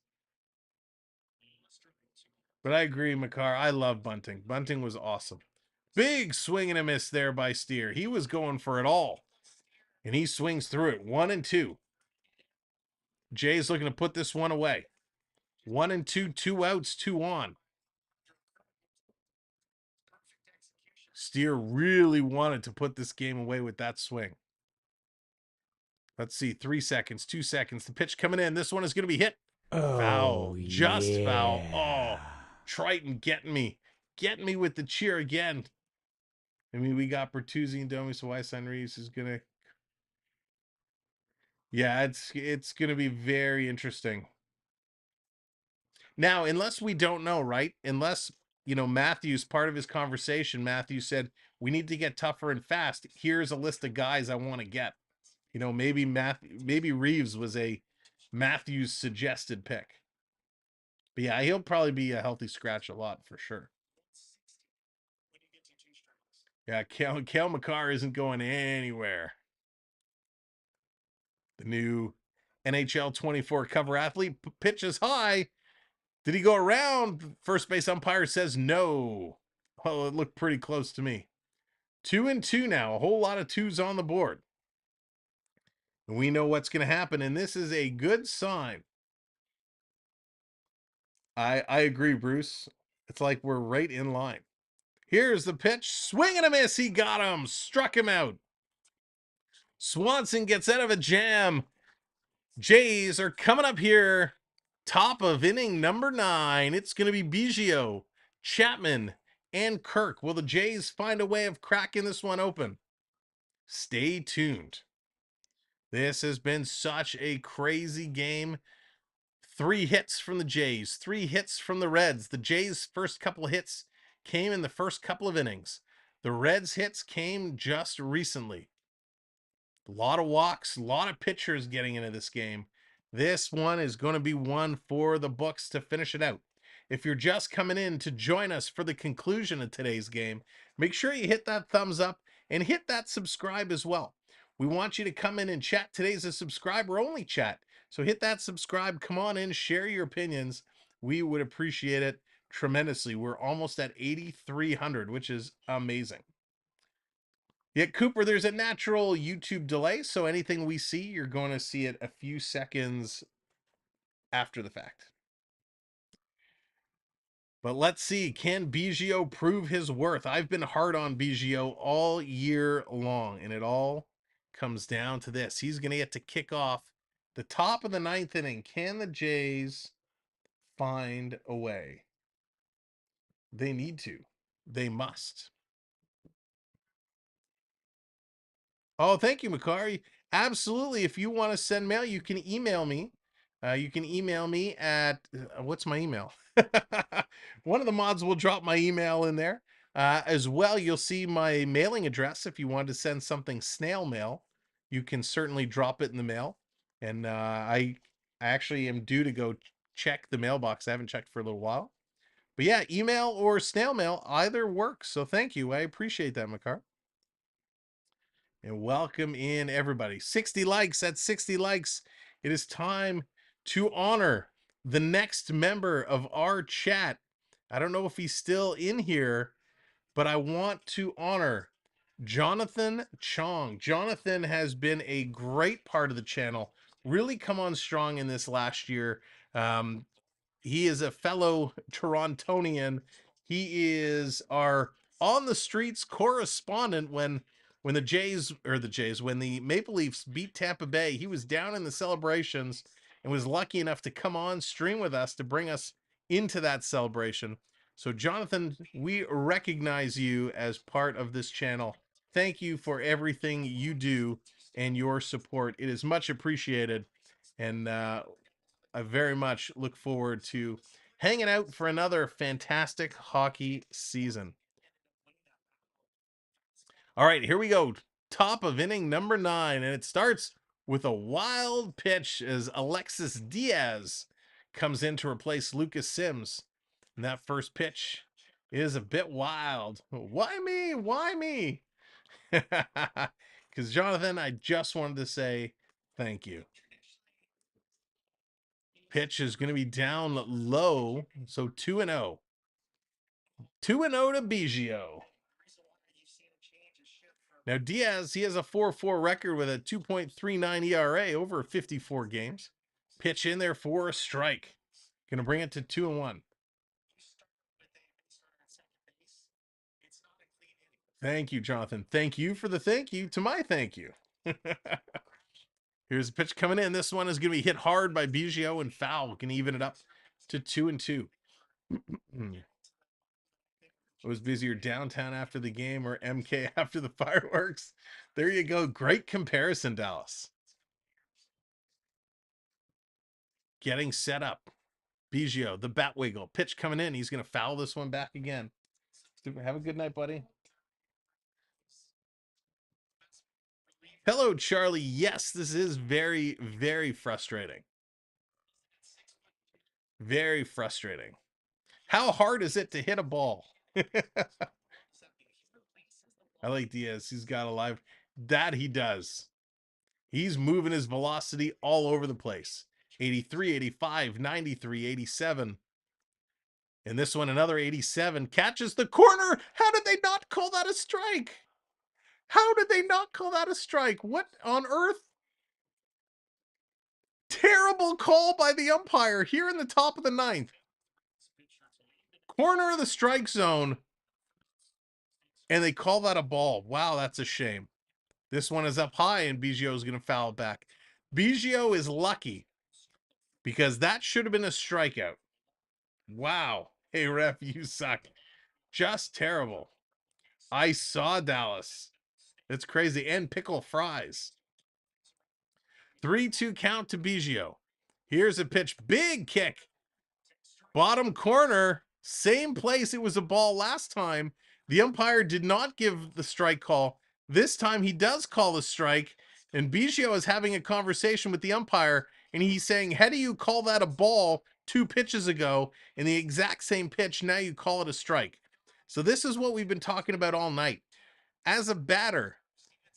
But I agree, Makar. I love Bunting. Bunting was awesome. Big swing and a miss there by Steer. He was going for it all. And he swings through it. 1-2. Jay's looking to put this one away. 1-2, 2 outs, 2 on. Steer really wanted to put this game away with that swing. Let's see. 3 seconds, 2 seconds. The pitch coming in. This one is going to be hit. Oh, Foul. Just yeah. foul. Oh, Triton getting me. Getting me with the cheer again. I mean, we got Bertuzzi and Domi, so Wysan Reeves is going to... Yeah, it's going to be very interesting. Now, unless we don't know, right? Unless, you know, Matthews, part of his conversation, Matthews said, we need to get tougher and fast. Here's a list of guys I want to get. You know, maybe Reeves was a Matthews suggested pick. But yeah, he'll probably be a healthy scratch a lot for sure. Yeah, Cale Makar isn't going anywhere. The new NHL 24 cover athlete pitches high. Did he go around? First base umpire says no. Oh, it looked pretty close to me. 2-2 now. A whole lot of 2s on the board. And we know what's going to happen, and this is a good sign. I agree, Bruce. It's like we're right in line. Here's the pitch. Swing and a miss. He got him. Struck him out. Swanson gets out of a jam. Jays are coming up here. Top of inning number 9. It's going to be Biggio, Chapman, and Kirk. Will the Jays find a way of cracking this one open? Stay tuned. This has been such a crazy game. 3 hits from the Jays, 3 hits from the Reds. The Jays' first couple of hits came in the first couple of innings. The Reds' hits came just recently. A lot of walks, a lot of pitchers getting into this game. This one is going to be one for the books to finish it out. If you're just coming in to join us for the conclusion of today's game, make sure you hit that thumbs up and hit that subscribe as well. We want you to come in and chat. Today's a subscriber only chat. So hit that subscribe, come on in, share your opinions. We would appreciate it tremendously. We're almost at 8,300, which is amazing. Yeah, Cooper, there's a natural YouTube delay, so anything we see, you're going to see it a few seconds after the fact. But let's see, can Biggio prove his worth? I've been hard on Biggio all year long, and it all comes down to this. He's going to get to kick off the top of the 9th inning. Can the Jays find a way? They need to. They must. Oh, thank you, Makari. Absolutely. If you want to send mail, you can email me. You can email me at, what's my email? One of the mods will drop my email in there. As well, you'll see my mailing address. If you want to send something snail mail, you can certainly drop it in the mail. And I actually am due to go check the mailbox. I haven't checked for a little while. But yeah, email or snail mail, either works. So thank you. I appreciate that, Makar. And welcome in everybody. 60 likes. At 60 likes, it is time to honor the next member of our chat. I don't know if he's still in here, but I want to honor Jonathan Chong. Jonathan has been a great part of the channel, really come on strong in this last year. He is a fellow Torontonian. He is our on the streets correspondent when the when the Maple Leafs beat Tampa Bay. He was down in the celebrations and was lucky enough to come on stream with us to bring us into that celebration. So Jonathan, we recognize you as part of this channel. Thank you for everything you do and your support. It is much appreciated. And I very much look forward to hanging out for another fantastic hockey season. All right, here we go. Top of inning number 9, and it starts with a wild pitch as Alexis Diaz comes in to replace Lucas Sims. And that first pitch is a bit wild. Why me? Why me? Because, Jonathan, I just wanted to say thank you. Pitch is going to be down low, so 2-0. 2-0 to Biggio. Now Diaz, he has a 4-4 record with a 2.39 ERA over 54 games. Pitch in there for a strike. Going to bring it to 2-1. Thank you, Jonathan. Thank you for the thank you to my thank you. Here's a pitch coming in. This one is going to be hit hard by Biggio and foul. Can even it up to 2-2. I was busier downtown after the game or MK after the fireworks. There you go. Great comparison, Dallas. Getting set up. Biggio, the bat wiggle. Pitch coming in. He's going to foul this one back again. Have a good night, buddy. Hello, Charlie. Yes, this is very, very frustrating. Very frustrating. How hard is it to hit a ball? I like Diaz. He's got a live. That he does. He's moving his velocity all over the place. 83, 85, 93, 87. And this one, another 87. Catches the corner. How did they not call that a strike? How did they not call that a strike? What on earth? Terrible call by the umpire here in the top of the 9th. Corner of the strike zone. And they call that a ball. Wow, that's a shame. This one is up high, and Biggio is going to foul back. Biggio is lucky because that should have been a strikeout. Wow. Hey, ref, you suck. Just terrible. I saw Dallas. It's crazy. And pickle fries. 3-2 count to Biggio. Here's a pitch. Big kick. Bottom corner. Same place it was a ball last time. The umpire did not give the strike call. This time he does call the strike. And Biggio is having a conversation with the umpire. And he's saying, how do you call that a ball 2 pitches ago in the exact same pitch? Now you call it a strike. So this is what we've been talking about all night. As a batter,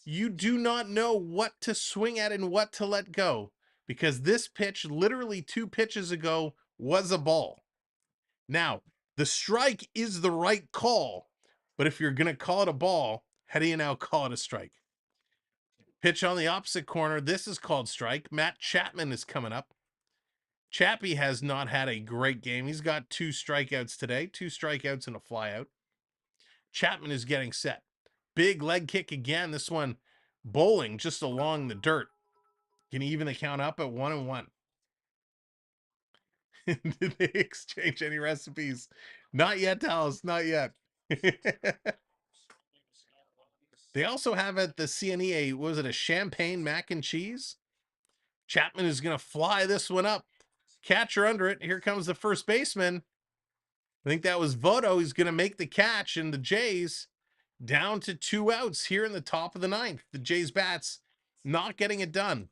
you do not know what to swing at and what to let go, because this pitch literally 2 pitches ago was a ball. Now, the strike is the right call, but if you're going to call it a ball, how do you now call it a strike? Pitch on the opposite corner. This is called strike. Matt Chapman is coming up. Chappie has not had a great game. He's got 2 strikeouts today, 2 strikeouts and a flyout. Chapman is getting set. Big leg kick again. This one bowling just along the dirt. Can he even the count up at 1-1? Did they exchange any recipes? Not yet, Dallas. Not yet. They also have at the CNE was it a champagne mac and cheese? Chapman is going to fly this one up. Catcher under it. Here comes the first baseman. I think that was Voto. He's going to make the catch, and the Jays down to 2 outs here in the top of the 9th. The Jays bats not getting it done.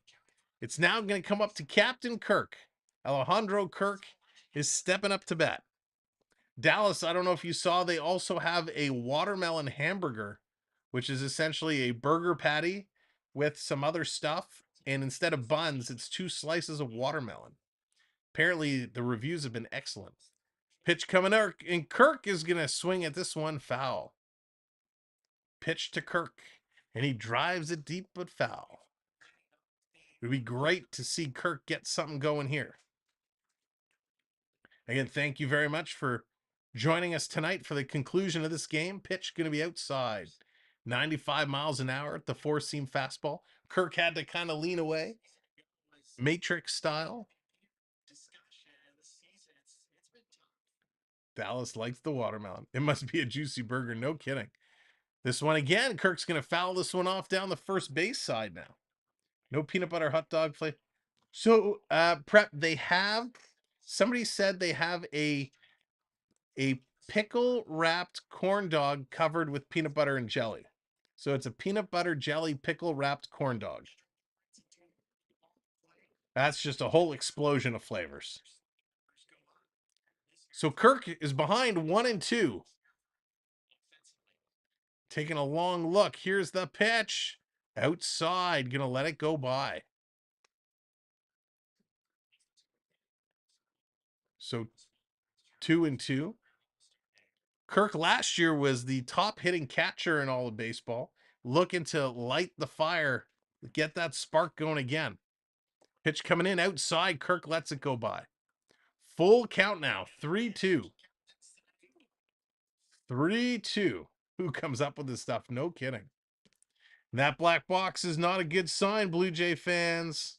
It's now going to come up to Captain Kirk. Alejandro Kirk is stepping up to bat. Dallas, I don't know if you saw, they also have a watermelon hamburger, which is essentially a burger patty with some other stuff. And instead of buns, it's 2 slices of watermelon. Apparently, the reviews have been excellent. Pitch coming out, and Kirk is going to swing at this one foul. Pitch to Kirk, and he drives it deep but foul. It would be great to see Kirk get something going here. Again, thank you very much for joining us tonight for the conclusion of this game. Pitch going to be outside. 95 miles an hour at the 4-seam fastball. Kirk had to kind of lean away. Matrix style. Dallas likes the watermelon. It must be a juicy burger. No kidding. This one again, Kirk's going to foul this one off down the first base side now. No peanut butter hot dog flavor. So, Prep, they have, somebody said they have a pickle wrapped corn dog covered with peanut butter and jelly. So it's a peanut butter jelly pickle wrapped corn dog. That's just a whole explosion of flavors. So Kirk is behind 1-2. Taking a long look. Here's the pitch. Outside. Gonna let it go by. So 2-2. Kirk last year was the top hitting catcher in all of baseball. Looking to light the fire. Get that spark going again. Pitch coming in outside. Kirk lets it go by. Full count now. 3-2. 3-2. Who comes up with this stuff? No kidding. That black box is not a good sign, Blue Jay fans.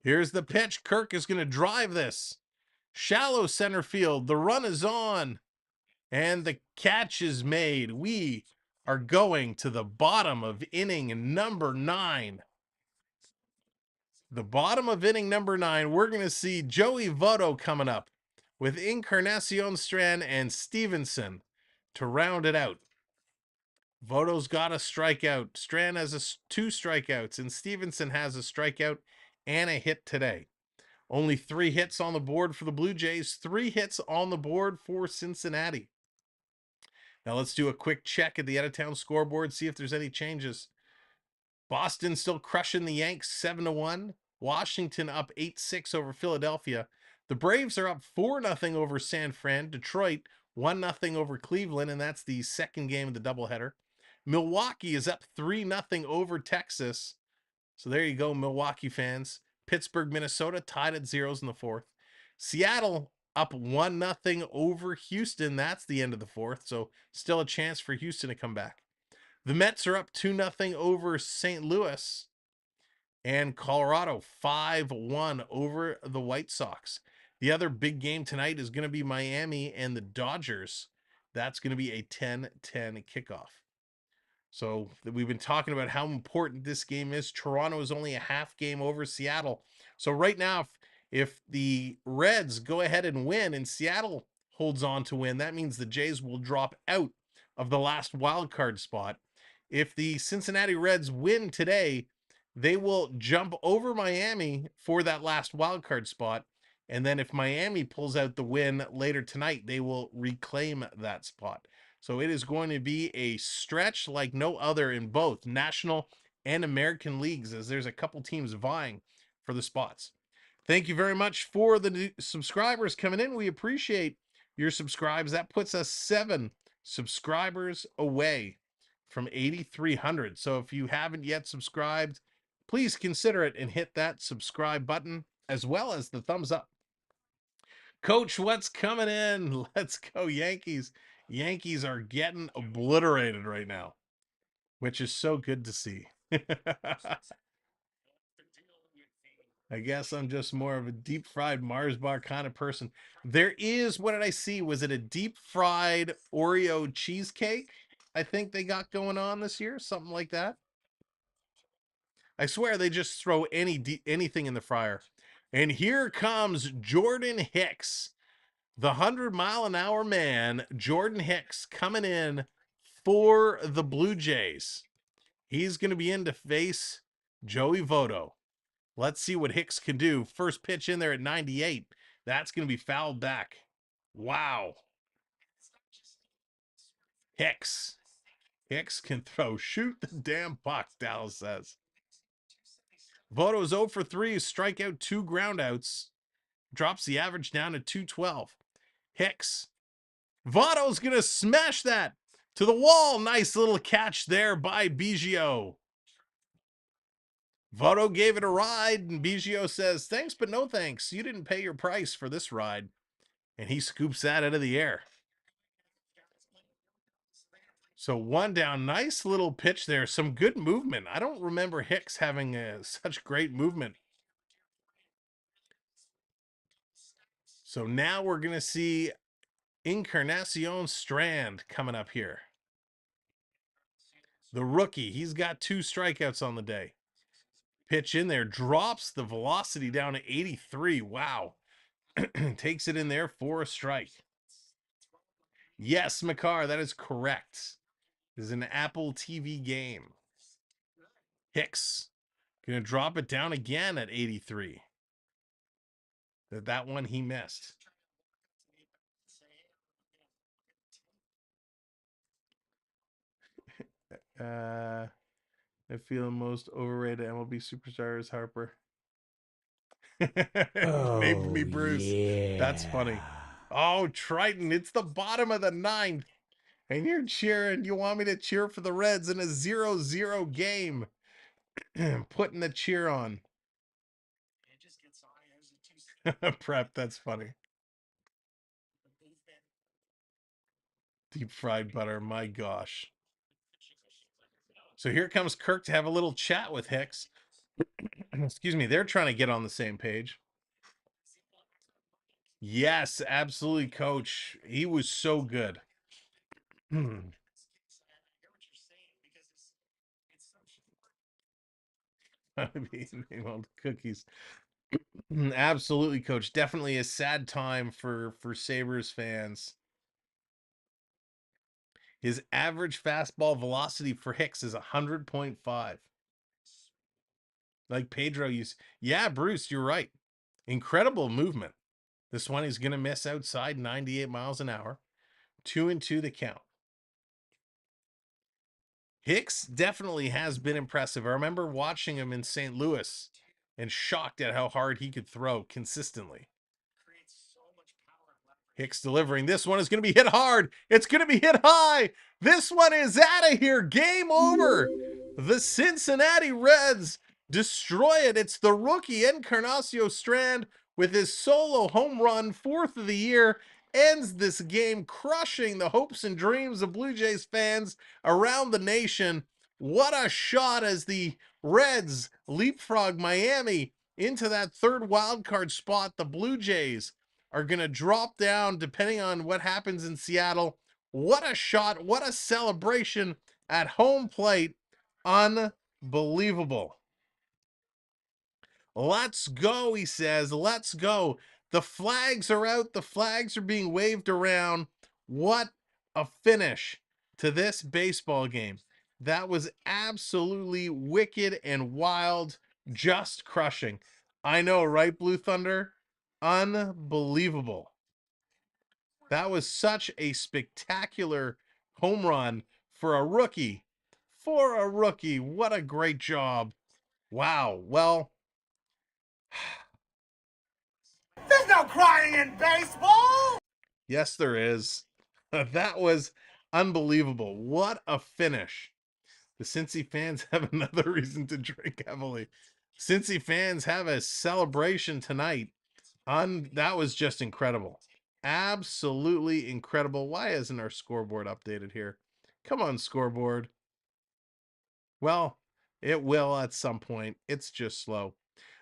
Here's the pitch. Kirk is going to drive this. Shallow center field. The run is on. And the catch is made. We are going to the bottom of inning number 9. The bottom of inning number 9. We're going to see Joey Votto coming up with Encarnacion Strand and Stevenson to round it out. Voto's got a strikeout. Strand has 2 strikeouts, and Stevenson has a strikeout and a hit today. Only 3 hits on the board for the Blue Jays, 3 hits on the board for Cincinnati. Now let's do a quick check at the out-of-town scoreboard, see if there's any changes. Boston still crushing the Yanks 7-1. Washington up 8-6 over Philadelphia. The Braves are up 4-0 over San Fran. Detroit 1-0 over Cleveland, and that's the second game of the doubleheader. Milwaukee is up 3-0 over Texas. So there you go, Milwaukee fans. Pittsburgh, Minnesota tied at 0s in the 4th. Seattle up 1-0 over Houston. That's the end of the 4th, so still a chance for Houston to come back. The Mets are up 2-0 over St. Louis. And Colorado 5-1 over the White Sox. The other big game tonight is going to be Miami and the Dodgers. That's going to be a 10-10 kickoff. So we've been talking about how important this game is. Toronto is only a half game over Seattle. So right now, if the Reds go ahead and win and Seattle holds on to win, that means the Jays will drop out of the last wild card spot. If the Cincinnati Reds win today, they will jump over Miami for that last wild card spot. And then if Miami pulls out the win later tonight, they will reclaim that spot. So it is going to be a stretch like no other in both National and American leagues, as there's a couple teams vying for the spots. Thank you very much for the new subscribers coming in. We appreciate your subscribes. That puts us 7 subscribers away from 8,300. So if you haven't yet subscribed, please consider it and hit that subscribe button as well as the thumbs up. Coach, what's coming in? Let's go Yankees. Yankees are getting obliterated right now, which is so good to see. I guess I'm just more of a deep fried Mars bar kind of person. There is, what did I see? Was it a deep fried Oreo cheesecake? I think they got going on this year, something like that. I swear they just throw anything in the fryer. And here comes Jordan Hicks. The 100-mile-an-hour man, Jordan Hicks, coming in for the Blue Jays. He's going to be in to face Joey Votto. Let's see what Hicks can do. First pitch in there at 98. That's going to be fouled back. Wow. Hicks. Hicks can throw. Shoot the damn puck, Dallas says. Votto's 0 for 3, strikeout, 2 groundouts. Drops the average down to 212. Hicks. Votto's going to smash that to the wall. Nice little catch there by Biggio. Votto gave it a ride, and Biggio says, thanks, but no thanks. You didn't pay your price for this ride. And he scoops that out of the air. So 1 down. Nice little pitch there. Some good movement. I don't remember Hicks having such great movement. So now we're going to see Encarnacion Strand coming up here. The rookie. He's got 2 strikeouts on the day. Pitch in there. Drops the velocity down to 83. Wow. Takes it in there for a strike. Yes, McCarr, that is correct. This is an Apple TV game. Hicks going to drop it down again at 83. That one he missed. I feel most overrated MLB superstar is Harper. Named me Bruce. Yeah. That's funny. Oh, Triton, it's the bottom of the 9th. And you're cheering. You want me to cheer for the Reds in a 0-0 game. Putting the cheer on. Prep, that's funny. Deep fried butter, my gosh. So here comes Kirk to have a little chat with Hicks. Excuse me, they're trying to get on the same page. Yes, absolutely, Coach. He was so good. Cookies. Absolutely, Coach. Definitely a sad time for Sabres fans. His average fastball velocity for Hicks is 100.5. Like Pedro used. Yeah, Bruce, you're right. Incredible movement. This one is going to miss outside 98 miles an hour. 2-2 the count. Hicks definitely has been impressive. I remember watching him in St. Louis and shocked at how hard he could throw consistently. Hicks delivering. This one is going to be hit hard. It's going to be hit high. This one is out of here. Game over. The Cincinnati Reds destroy it. It's the rookie Encarnacion Strand with his solo home run, 4th of the year, ends this game, crushing the hopes and dreams of Blue Jays fans around the nation. What a shot as the Reds leapfrog Miami into that 3rd wild card spot. The Blue Jays are going to drop down depending on what happens in Seattle. What a shot. What a celebration at home plate. Unbelievable. Let's go, he says. Let's go. The flags are out. The flags are being waved around. What a finish to this baseball game. That was absolutely wicked and wild. Just crushing. I know, right, Blue Thunder? Unbelievable. That was such a spectacular home run for a rookie. For a rookie. What a great job. Wow. Well, There's no crying in baseball! yes, there is. That was unbelievable. What a finish. The Cincy fans have another reason to drink heavily. Cincy fans have a celebration tonight. That was just incredible. Absolutely incredible. Why isn't our scoreboard updated here? Come on, scoreboard. Well, it will at some point. It's just slow.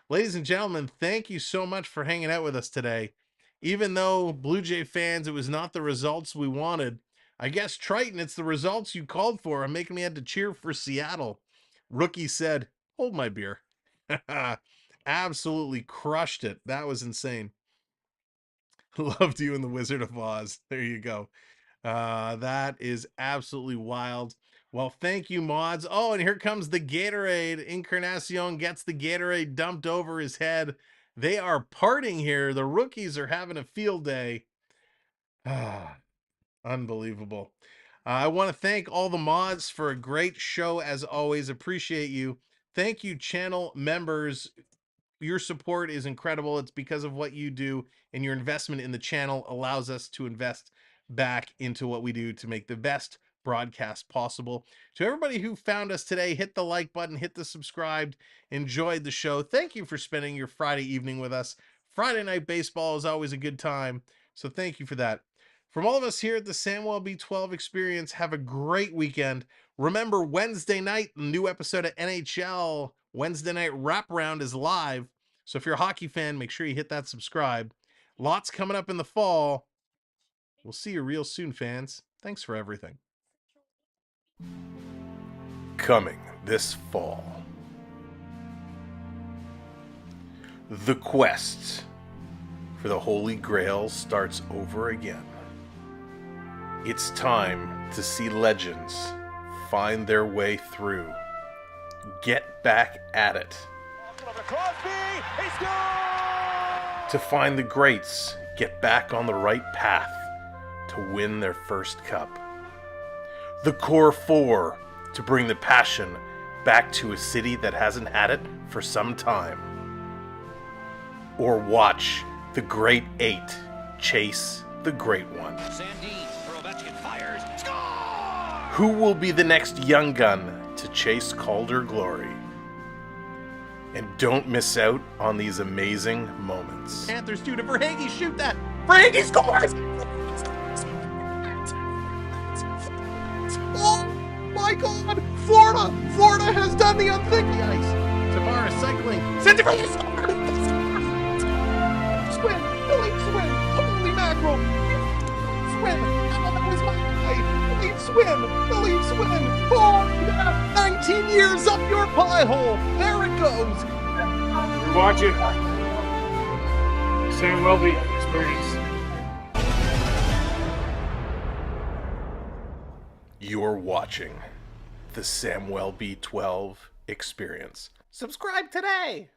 Ladies and gentlemen, thank you so much for hanging out with us today. Even though Blue Jay fans, it was not the results we wanted. I guess, Triton, it's the results you called for. I'm making me had to cheer for Seattle. Rookie said, hold my beer. Absolutely crushed it. That was insane. Loved you in the Wizard of Oz. There you go. That is absolutely wild. Well, thank you, mods. Oh, and here comes the Gatorade. Encarnacion gets the Gatorade dumped over his head. They are partying here. The rookies are having a field day. Unbelievable. I want to thank all the mods for a great show as always. Appreciate you. Thank you, channel members. Your support is incredible. It's because of what you do, and your investment in the channel allows us to invest back into what we do to make the best broadcast possible. To everybody who found us today, hit the like button, hit the subscribe, enjoyed the show. Thank you for spending your Friday evening with us. Friday night baseball is always a good time, so thank you for that. From all of us here at the Samuel B12 Experience, have a great weekend. Remember, Wednesday night, the new episode of NHL Wednesday Night Wraparound is live. So if you're a hockey fan, make sure you hit that subscribe. Lots coming up in the fall. We'll see you real soon, fans. Thanks for everything. Coming this fall. The quest for the Holy Grail starts over again. It's time to see legends find their way through. Get back at it. To find the greats get back on the right path to win their first cup. The core four to bring the passion back to a city that hasn't had it for some time. Or watch the great eight chase the great one. Who will be the next young gun to chase Calder glory? And don't miss out on these amazing moments. Panthers 2 to Verhaeghe, shoot that! Verhaeghe scores! Oh my God! Florida has done the unthinkable. Ice. Tavares cycling. Cincinnati scored! Swim! The Leafs win! Holy mackerel! Swim! That was my guy! The Leafs win! The Leafs win! Oh yeah! 19 years up your pie hole! There it goes! You're watching Samuel B Experience. You're watching the Samuel B12 Experience. Subscribe today!